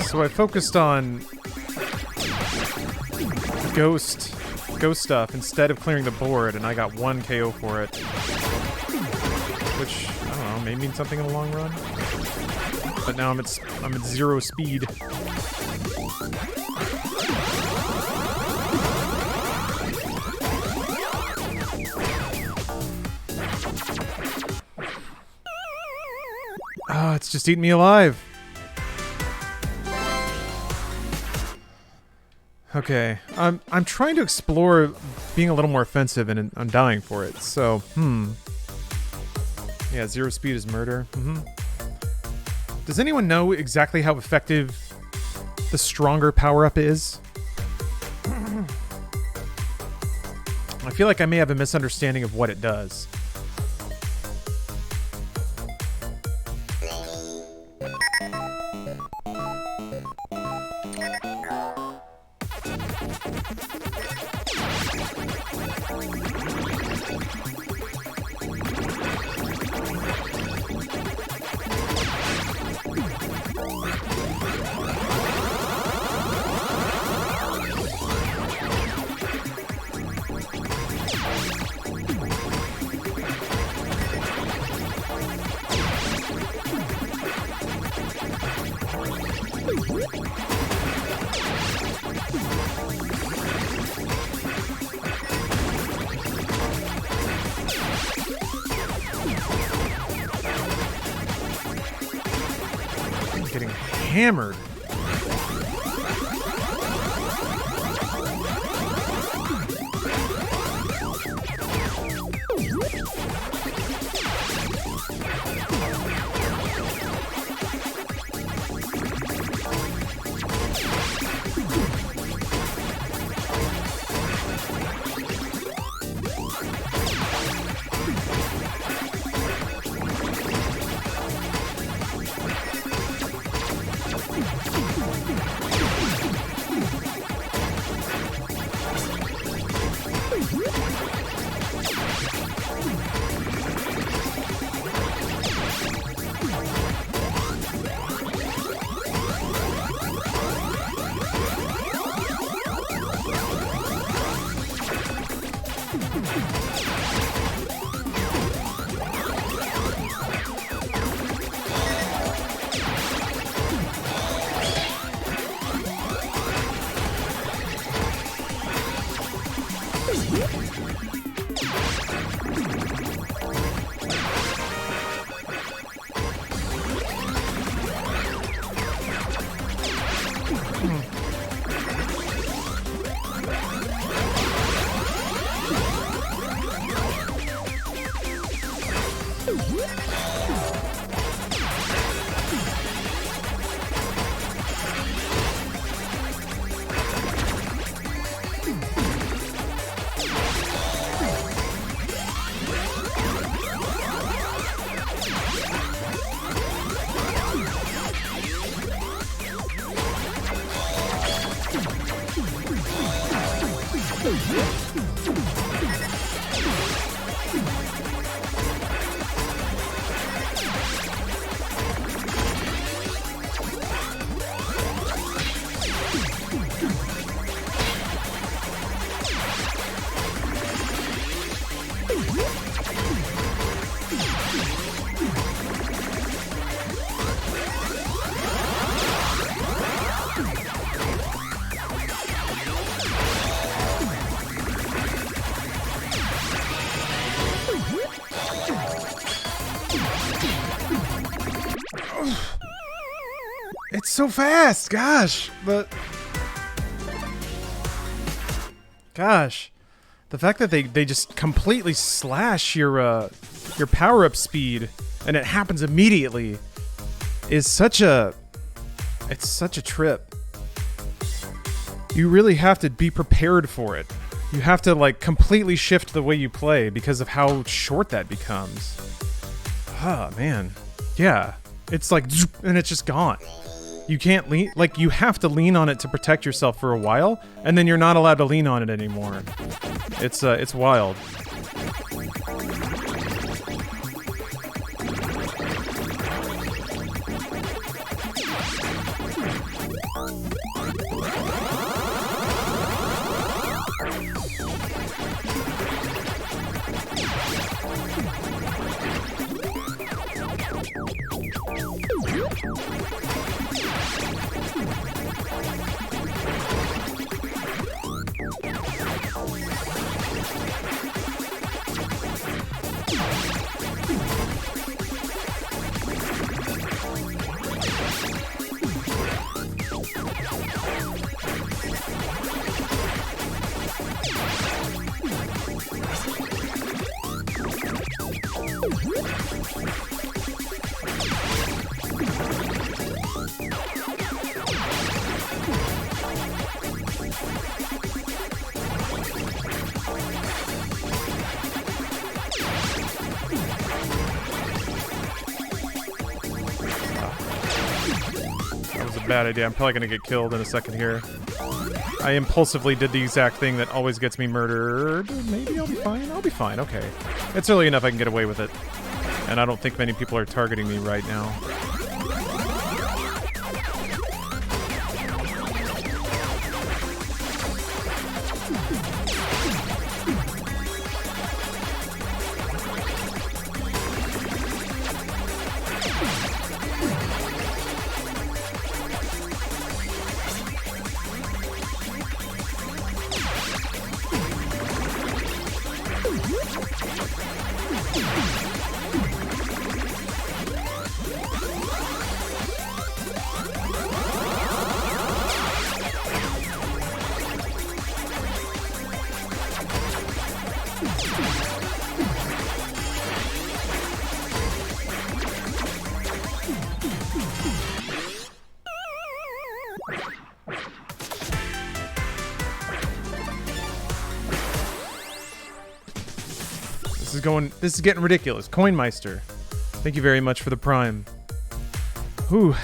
So I focused on ghost stuff instead of clearing the board, and I got 1 KO for it. Which, I don't know, may mean something in the long run. But now I'm at 0 speed. Ah, it's just eating me alive. Okay, I'm trying to explore being a little more offensive, and I'm dying for it. So, yeah, 0 speed is murder. Does anyone know exactly how effective the stronger power-up is? I feel like I may have a misunderstanding of what it does. Getting hammered. It's so fast, gosh. Gosh, the fact that they just completely slash your power-up speed and it happens immediately is such a trip. You really have to be prepared for it. You have to like completely shift the way you play because of how short that becomes. Oh man, yeah, it's like zoop, and it's just gone. You can't lean, like you have to lean on it to protect yourself for a while, and then you're not allowed to lean on it anymore. It's wild. Bad idea. I'm probably gonna get killed in a second here. I impulsively did the exact thing that always gets me murdered. Maybe I'll be fine. I'll be fine. Okay. It's early enough I can get away with it. And I don't think many people are targeting me right now. This is getting ridiculous. Coinmeister, thank you very much for the prime. Whew.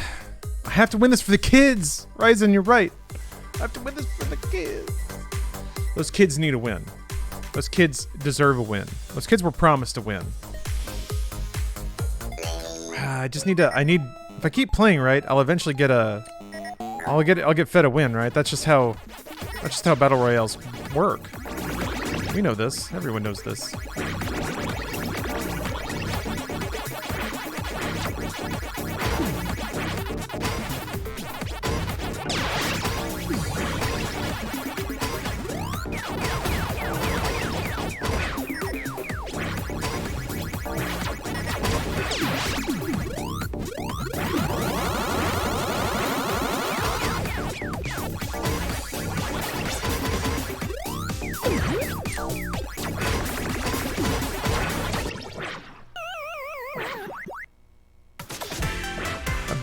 I have to win this for the kids. Ryzen, you're right. I have to win this for the kids. Those kids need a win. Those kids deserve a win. Those kids were promised a win. I just need to. If I keep playing right, I'll eventually get a. I'll get fed a win, right? That's just how battle royales work. We know this. Everyone knows this.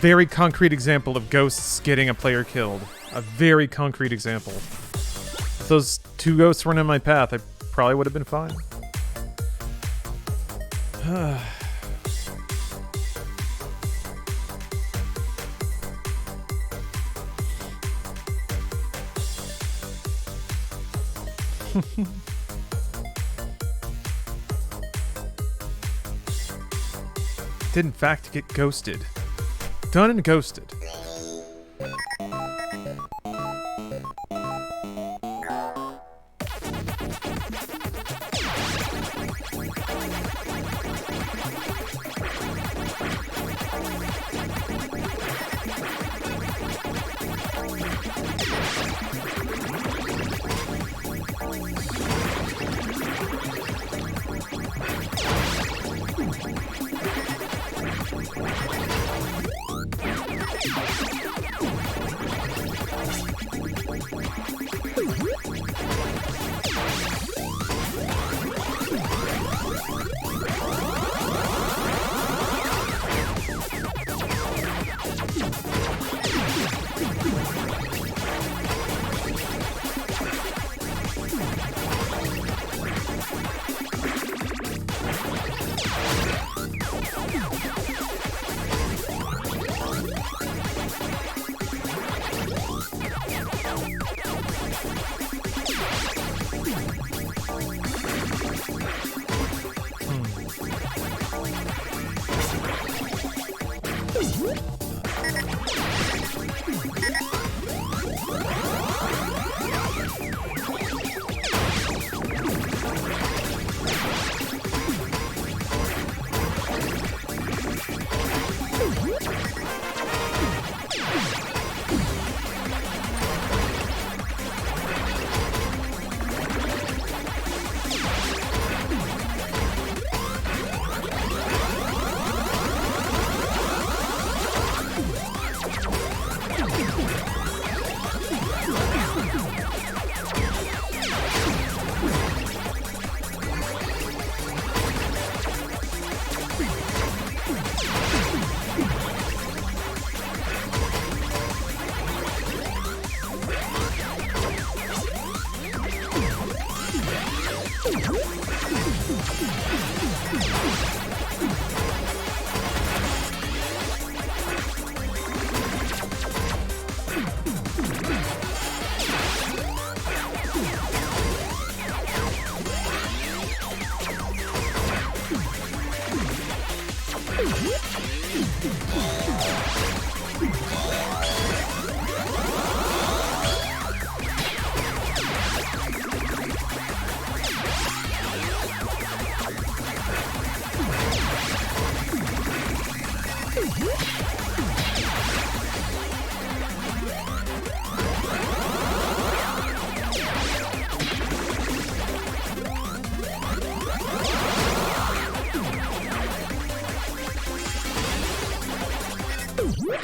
Very concrete example of ghosts getting a player killed. A very concrete example. If those two ghosts weren't in my path, I probably would have been fine. Did in fact get ghosted. Done and ghosted.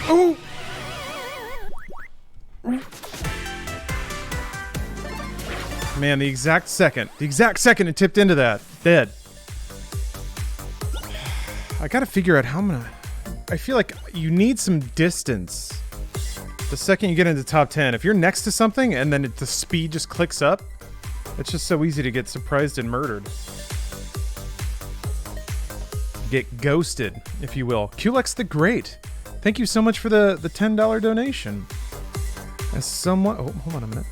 Oh! Man, the exact second it tipped into that. Dead. I gotta figure out how I'm gonna... I feel like you need some distance. The second you get into top 10, if you're next to something and then the speed just clicks up, it's just so easy to get surprised and murdered. Get ghosted, if you will. Culex the Great. Thank you so much for the $10 donation. As someone... Oh, hold on a minute.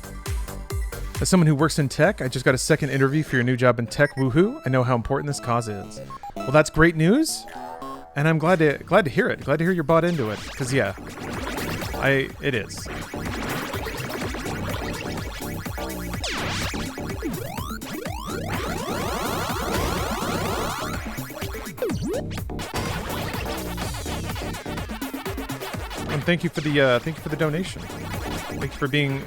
As someone who works in tech, I just got a second interview for your new job in tech. Woohoo! I know how important this cause is. Well, that's great news, and I'm glad to hear it. Glad to hear you're bought into it. Cause yeah, it is. And thank you for the donation. Thank you for being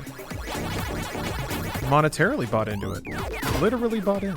monetarily bought into it. Literally bought in.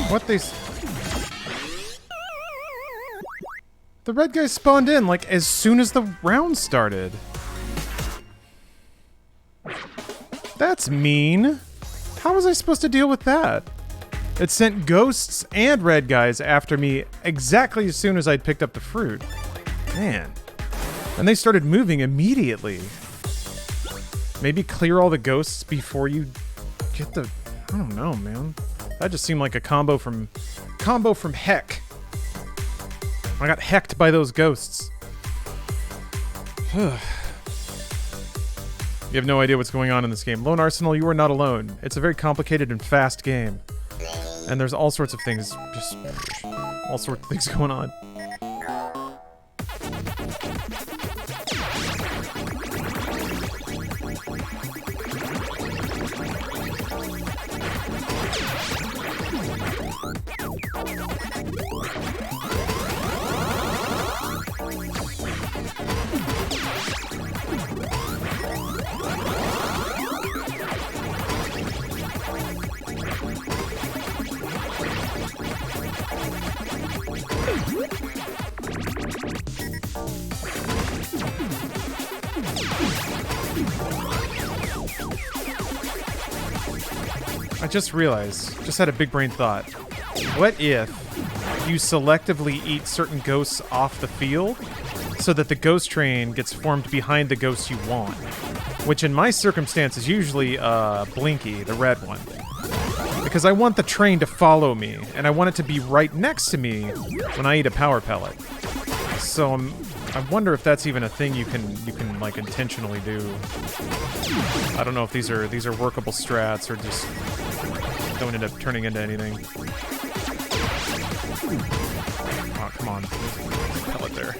What the red guy spawned in like as soon as the round started. That's mean. How was I supposed to deal with that? It sent ghosts and red guys after me exactly as soon as I'd picked up the fruit. Man. And they started moving immediately. Maybe clear all the ghosts before you get the... I don't know, man. That just seemed like a combo from heck. I got hecked by those ghosts. You have no idea what's going on in this game. Lone Arsenal, you are not alone. It's a very complicated and fast game. And there's all sorts of things, just all sorts of things going on. I just realized, just had a big brain thought. What if you selectively eat certain ghosts off the field so that the ghost train gets formed behind the ghosts you want? Which in my circumstance is usually Blinky, the red one. Because I want the train to follow me, and I want it to be right next to me when I eat a power pellet. So I wonder if that's even a thing you can like intentionally do. I don't know if these are workable strats or just don't end up turning into anything. Oh, come on. There's a pellet there.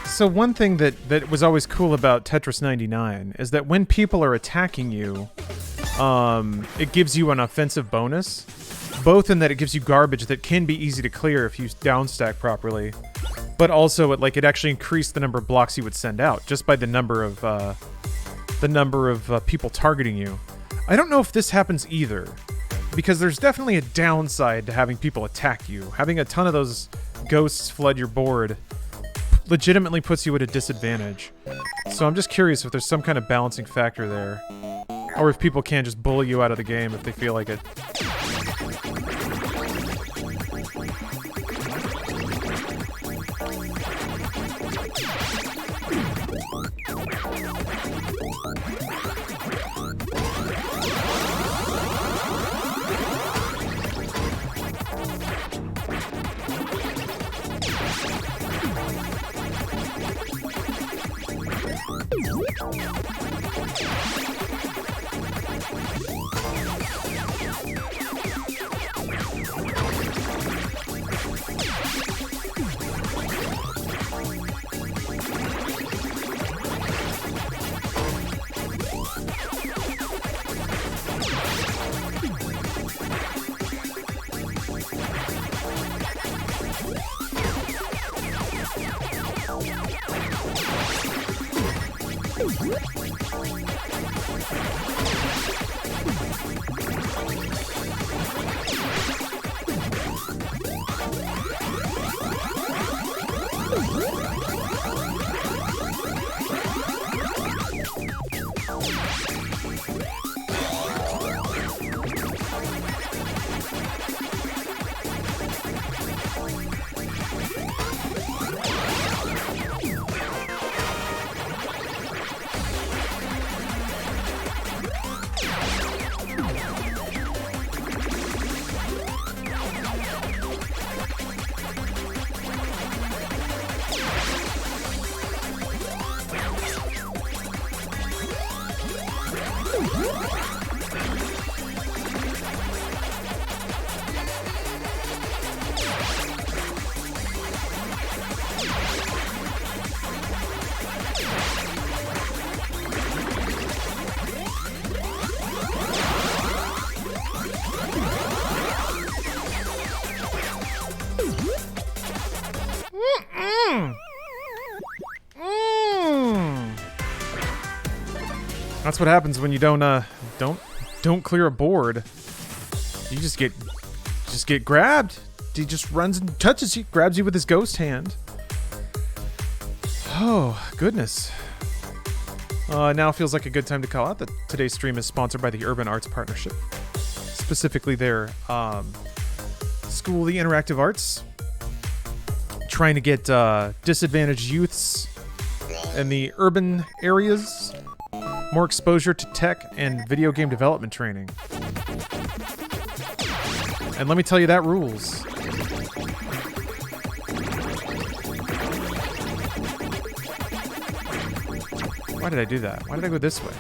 So one thing that was always cool about Tetris 99 is that when people are attacking you, it gives you an offensive bonus, both in that it gives you garbage that can be easy to clear if you downstack properly, but also it actually increased the number of blocks you would send out just by the number of people targeting you. I don't know if this happens either, because there's definitely a downside to having people attack you. Having a ton of those ghosts flood your board legitimately puts you at a disadvantage. So I'm just curious if there's some kind of balancing factor there. Or if people can't just bully you out of the game if they feel like it. That's what happens when you don't clear a board. You just get grabbed. He just runs and touches you, grabs you with his ghost hand. Oh, goodness. Now feels like a good time to call out that today's stream is sponsored by the Urban Arts Partnership. Specifically their School of the Interactive Arts. Trying to get disadvantaged youths in the urban areas more exposure to tech and video game development training. And let me tell you, that rules. Why did I do that? Why did I go this way?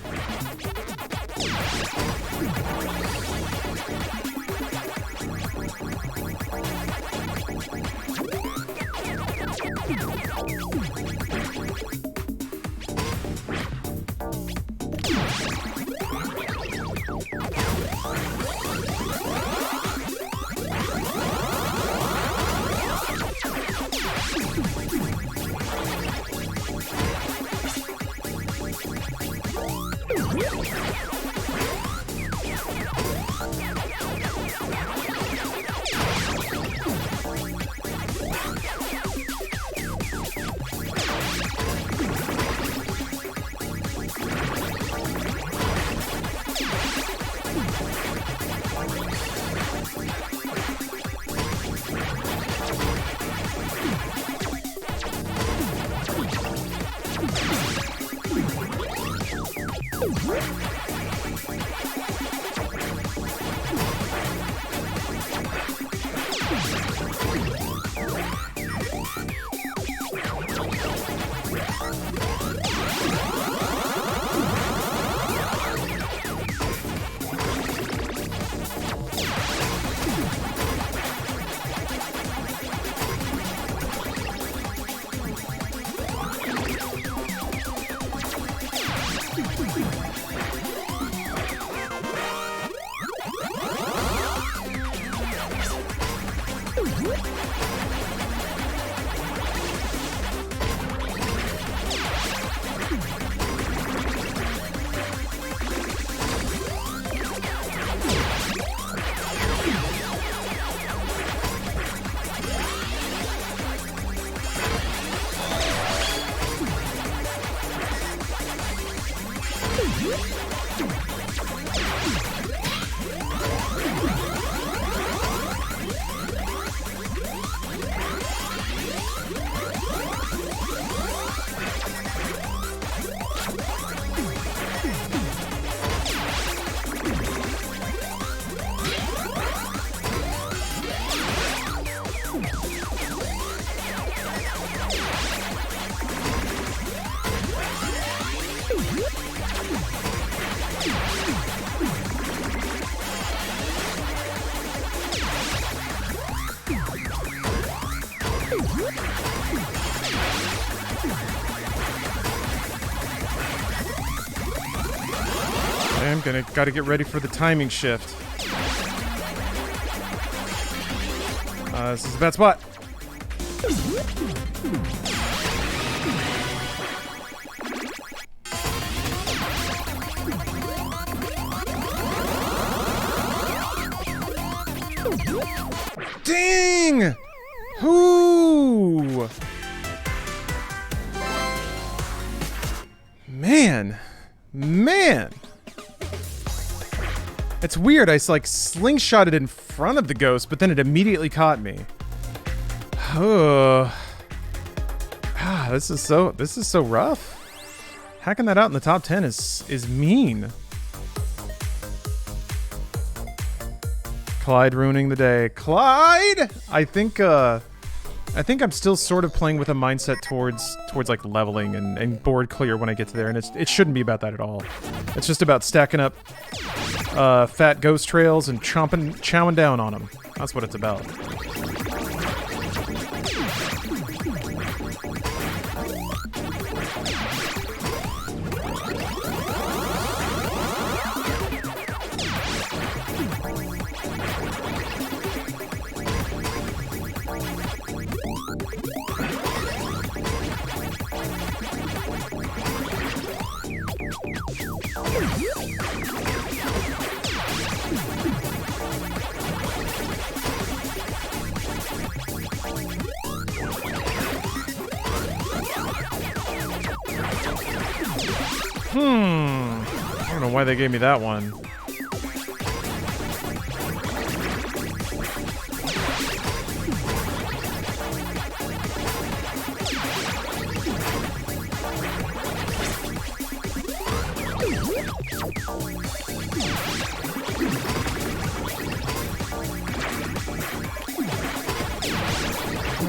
Gotta get ready for the timing shift. This is a bad spot. Dang! Whoo! Man. It's weird, I like slingshotted in front of the ghost, but then it immediately caught me. Oh. This is so rough. Hacking that out in the top 10 is mean. Clyde ruining the day. Clyde! I think I'm still sort of playing with a mindset towards like leveling and board clear when I get to there, and it shouldn't be about that at all. It's just about stacking up fat ghost trails and chowing down on them. That's what it's about. I don't know why they gave me that one.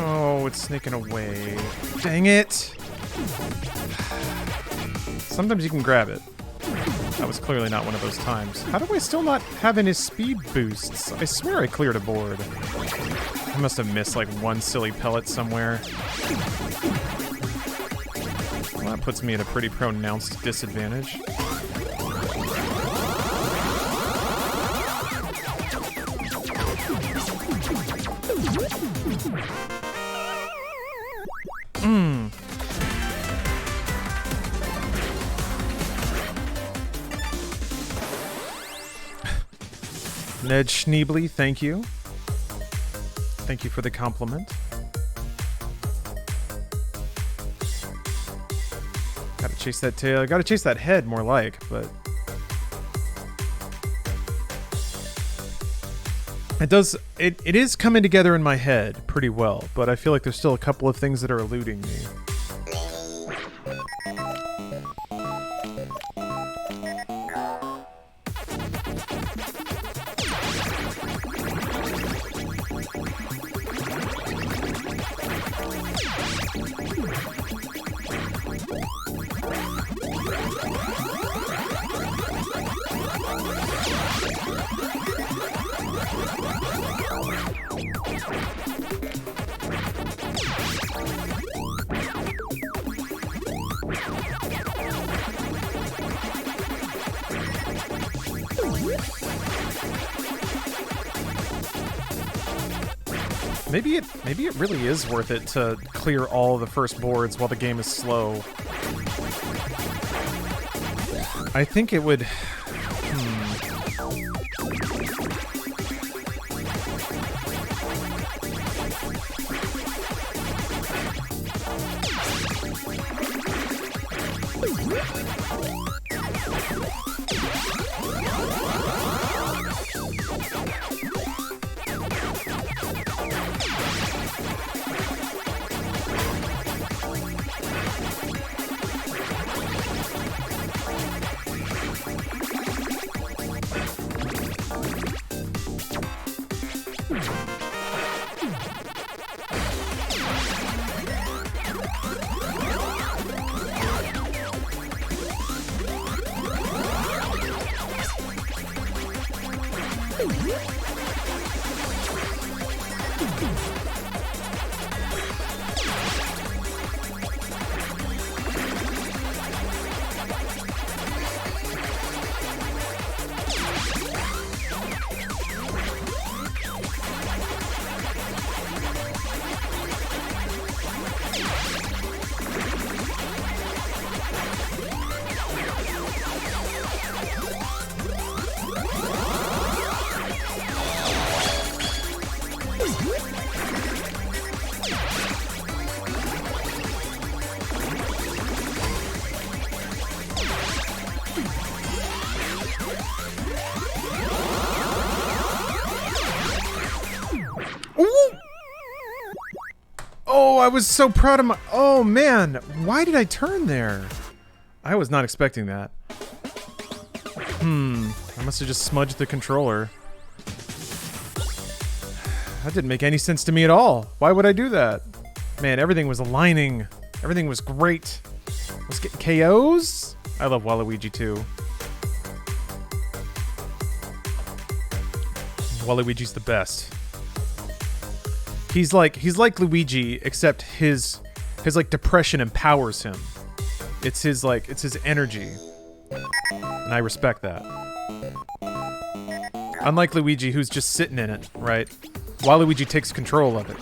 Oh, it's sneaking away. Dang it! Sometimes you can grab it. That was clearly not one of those times. How do I still not have any speed boosts? I swear I cleared a board. I must have missed like one silly pellet somewhere. Well, that puts me at a pretty pronounced disadvantage. Ned Schneebly, thank you. Thank you for the compliment. Gotta chase that tail. Gotta chase that head more like, but... It is coming together in my head pretty well, but I feel like there's still a couple of things that are eluding me. Maybe it really is worth it to clear all the first boards while the game is slow. I think it would... I was so proud of my... Oh, man. Why did I turn there? I was not expecting that. I must have just smudged the controller. That didn't make any sense to me at all. Why would I do that? Man, everything was aligning. Everything was great. Let's get KOs. I love Waluigi, too. Waluigi's the best. He's like Luigi, except his like depression empowers him. It's his energy. And I respect that. Unlike Luigi, who's just sitting in it, right? Waluigi takes control of it.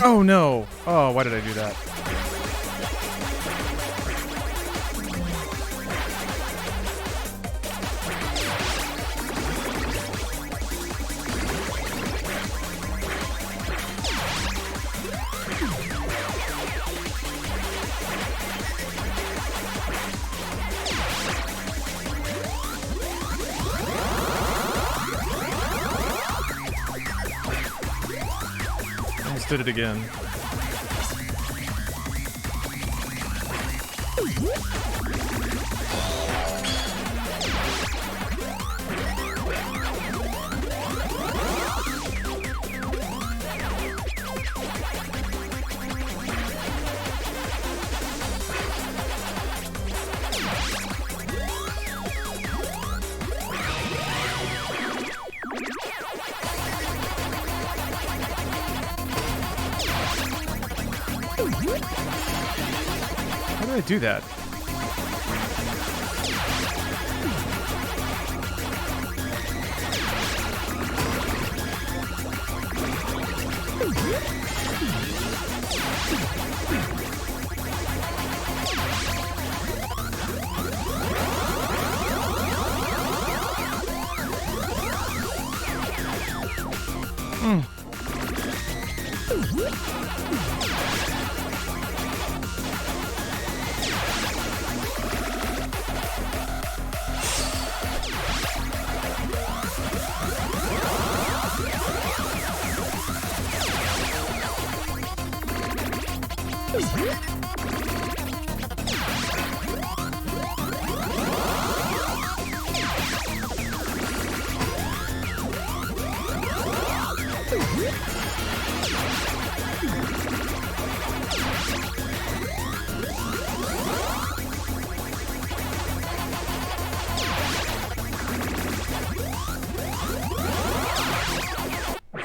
Oh no! Oh, why did I do that? Almost did it again. How did I do that?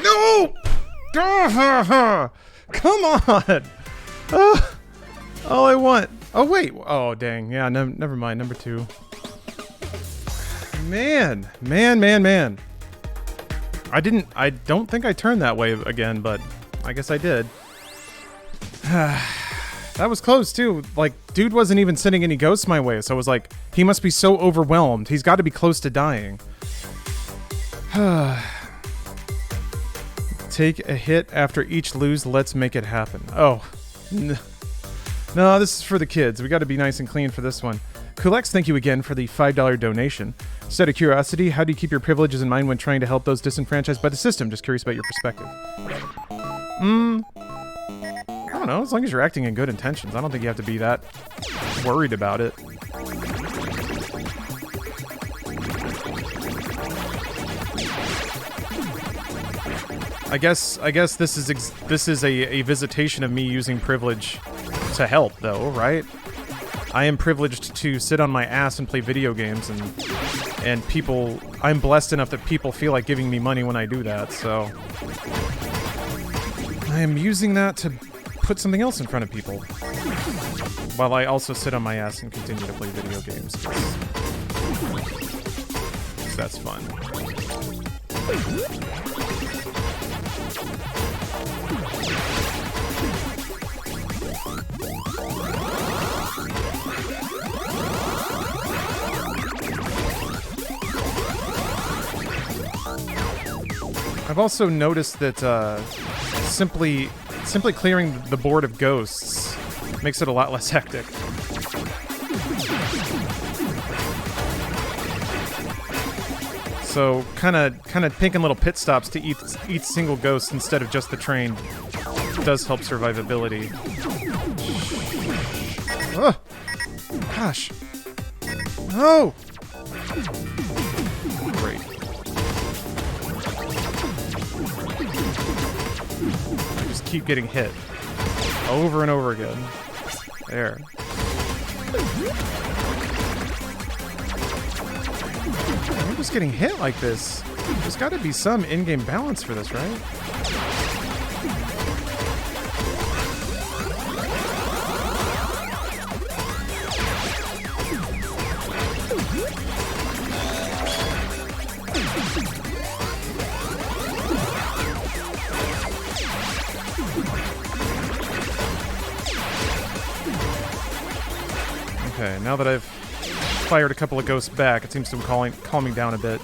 No! Come on! All I want. Oh wait. Oh dang. Yeah. No. Never mind. Number 2. Man. I don't think I turned that way again, but I guess I did. That was close too. Like, dude wasn't even sending any ghosts my way, so I was like, he must be so overwhelmed. He's got to be close to dying. Take a hit after each lose. Let's make it happen. Oh. No, this is for the kids. We got to be nice and clean for this one. Kulex, thank you again for the $5 donation. Just out of curiosity, how do you keep your privileges in mind when trying to help those disenfranchised by the system? Just curious about your perspective. I don't know. As long as you're acting in good intentions, I don't think you have to be that worried about it. I guess this is a visitation of me using privilege to help, though, right? I am privileged to sit on my ass and play video games, and people. I'm blessed enough that people feel like giving me money when I do that. So I am using that to put something else in front of people, while I also sit on my ass and continue to play video games. 'Cause that's fun. I've also noticed that simply clearing the board of ghosts makes it a lot less hectic. So kind of taking little pit stops to each single ghost instead of just the train does help survivability. Ugh. Gosh. No! Great. I just keep getting hit. Over and over again. There. I'm just getting hit like this. There's got to be some in-game balance for this, right? Okay, now that I've fired a couple of ghosts back, it seems to be calming down a bit.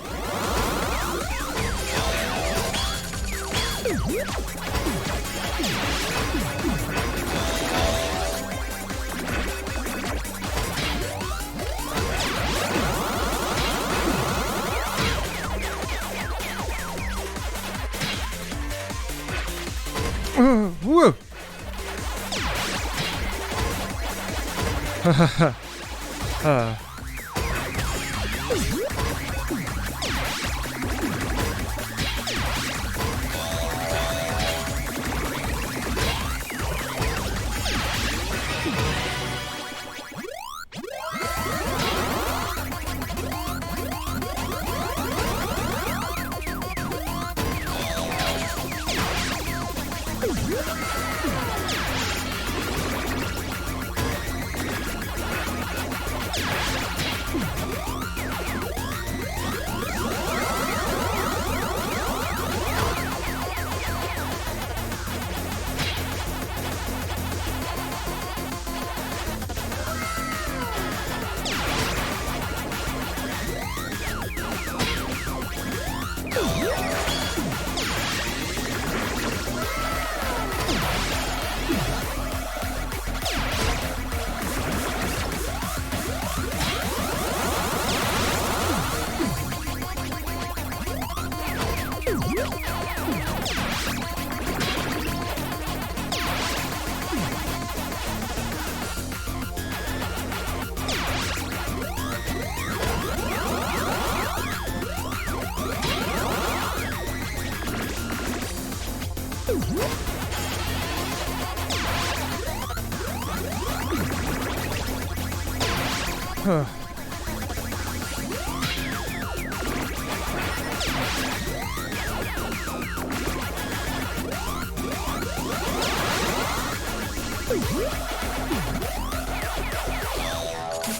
Woo!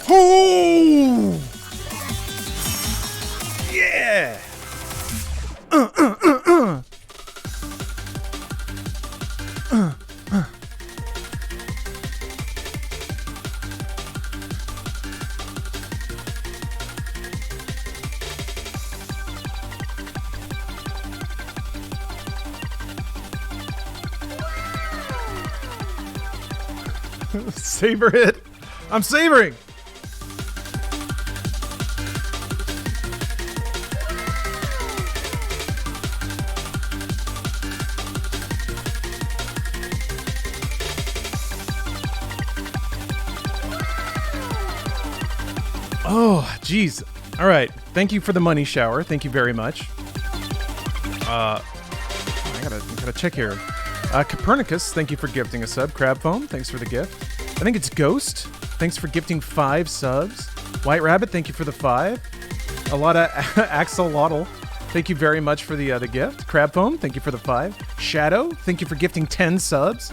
Oh! Yeah! Savor it. I'm savoring. Oh, geez. All right. Thank you for the money shower. Thank you very much. I gotta check here. Copernicus, thank you for gifting a sub. Crab Foam, thanks for the gift. I think it's Ghost. Thanks for gifting 5 subs. White Rabbit, thank you for the 5. A lot of Axolotl, thank you very much for the gift. Crab Foam, thank you for the 5. Shadow, thank you for gifting 10 subs.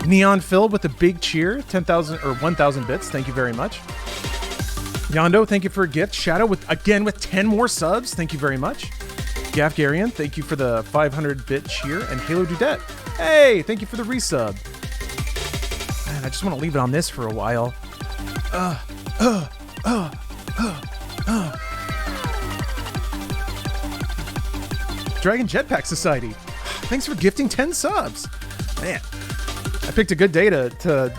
Neon Phil with a big cheer, 10,000 or 1,000 bits. Thank you very much. Yondo, thank you for a gift. Shadow with 10 more subs. Thank you very much. Gafgarian, thank you for the 500-bit cheer. And Halo Dudette, hey, thank you for the resub. Man, I just want to leave it on this for a while. Dragon Jetpack Society. Thanks for gifting 10 subs. Man, I picked a good day to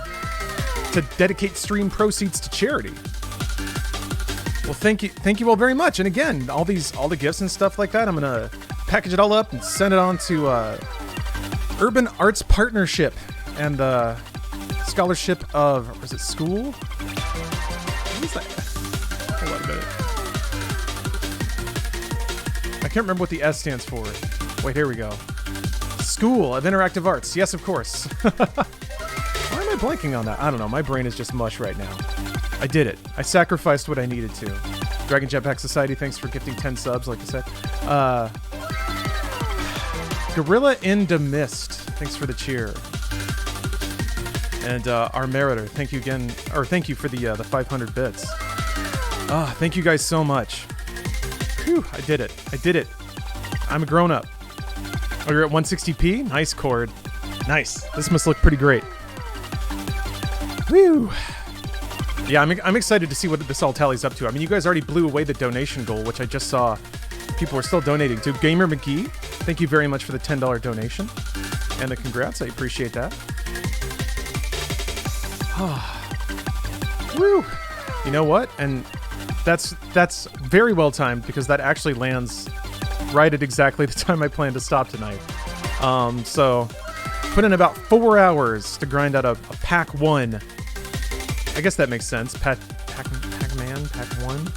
dedicate stream proceeds to charity. Well, thank you all very much. And again, all the gifts and stuff like that, I'm gonna package it all up and send it on to Urban Arts Partnership and the Scholarship of, or is it school? What is that? Hold on a minute. I can't remember what the S stands for. Wait, here we go. School of Interactive Arts. Yes, of course. Why am I blanking on that? I don't know. My brain is just mush right now. I did it. I sacrificed what I needed to. Dragon Jetpack Society, thanks for gifting 10 subs, like I said. Gorilla in the Mist, thanks for the cheer. And our Meritor, thank you again, or thank you for the 500 bits. Thank you guys so much. Whew, I did it. I did it. I'm a grown up. Oh, you're at 160p? Nice, Cord. Nice. This must look pretty great. Woo! Yeah, I'm excited to see what this all tallies up to. I mean, you guys already blew away the donation goal, which I just saw people are still donating to. Gamer McGee, thank you very much for the $10 donation. And the congrats, I appreciate that. Woo! You know what? And that's very well timed because that actually lands right at exactly the time I plan to stop tonight. So put in about 4 hours to grind out a Pack 1. I guess that makes sense. Pac-Man, Pack 1.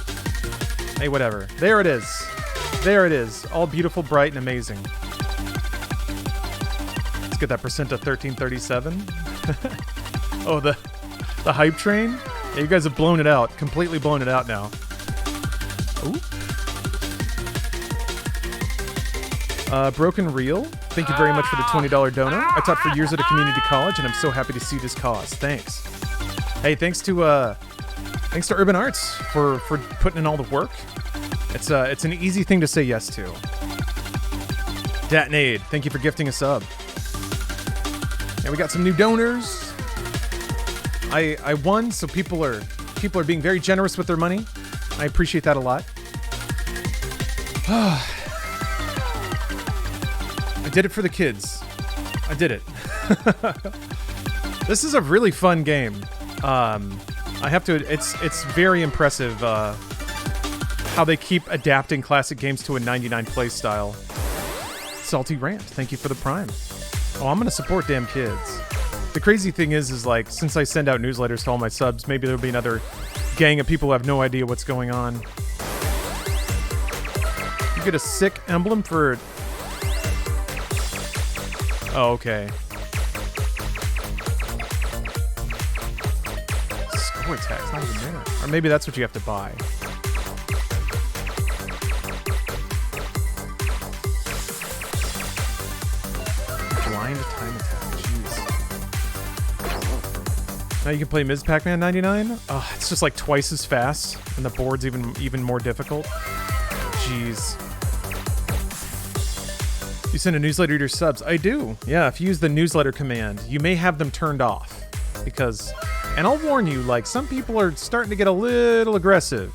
Hey, whatever. There it is. There it is. All beautiful, bright, and amazing. Let's get that percent to 1337. Oh, the hype train? Yeah, you guys have blown it out. Completely blown it out now. Ooh. Broken Reel, thank you very much for the $20 donor. I taught for years at a community college, and I'm so happy to see this cause. Thanks. Hey, thanks to Urban Arts for putting in all the work. It's an easy thing to say yes to. Datnade, thank you for gifting a sub. And we got some new donors. I won, so people are being very generous with their money. I appreciate that a lot. I did it for the kids. I did it. This is a really fun game. I have to. It's very impressive how they keep adapting classic games to a 99 play style. Salty Rant, thank you for the Prime. Oh, I'm gonna support damn kids. The crazy thing is like since I send out newsletters to all my subs, maybe there'll be another gang of people who have no idea what's going on. You get a sick emblem for. Oh, okay. Score attack's not even there. Or maybe that's what you have to buy. Blind time attack. Jeez. Now you can play Ms. Pac-Man 99? Oh, it's just like twice as fast, and the board's even more difficult. Jeez. You send a newsletter to your subs? I do. Yeah, if you use the newsletter command, you may have them turned off. Because, and I'll warn you, like, some people are starting to get a little aggressive.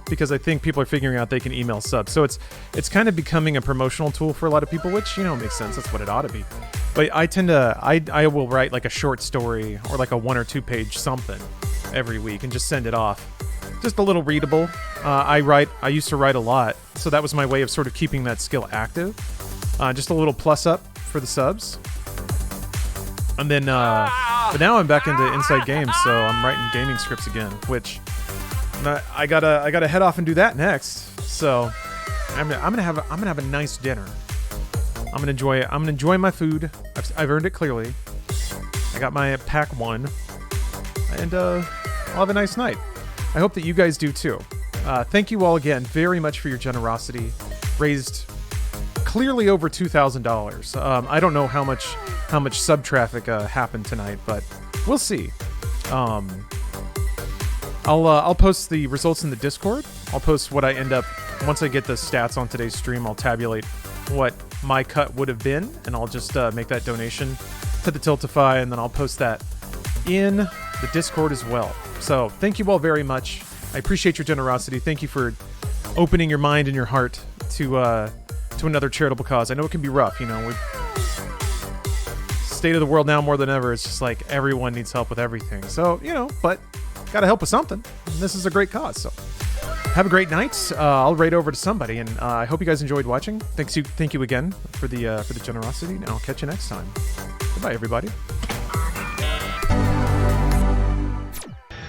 Because I think people are figuring out they can email subs. So it's kind of becoming a promotional tool for a lot of people, which, you know, makes sense. That's what it ought to be. But I will write like a short story or like a 1 or 2 page something every week and just send it off. Just a little readable. I used to write a lot, so that was my way of sort of keeping that skill active. Just a little plus up for the subs. And then, but now I'm back into Inside Games, so I'm writing gaming scripts again, which I gotta head off and do that next. So I'm gonna have a nice dinner. I'm gonna enjoy my food. I've earned it clearly. I got my Pack 1, and I'll have a nice night. I hope that you guys do too. Thank you all again very much for your generosity. Raised clearly over $2,000. I don't know how much sub traffic happened tonight, but we'll see. I'll post the results in the Discord. I'll post what I end up once I get the stats on today's stream. I'll tabulate what my cut would have been, and I'll just make that donation to the Tiltify, and then I'll post that in the Discord as well. So thank you all very much. I appreciate your generosity. Thank you for opening your mind and your heart to to another charitable cause. I know it can be rough, you know, with state of the world now more than ever. It's just like everyone needs help with everything. So, you know, but gotta help with something. And this is a great cause. So have a great night. I'll raid over to somebody, and I hope you guys enjoyed watching. Thank you again for the generosity, and I'll catch you next time. Goodbye, everybody.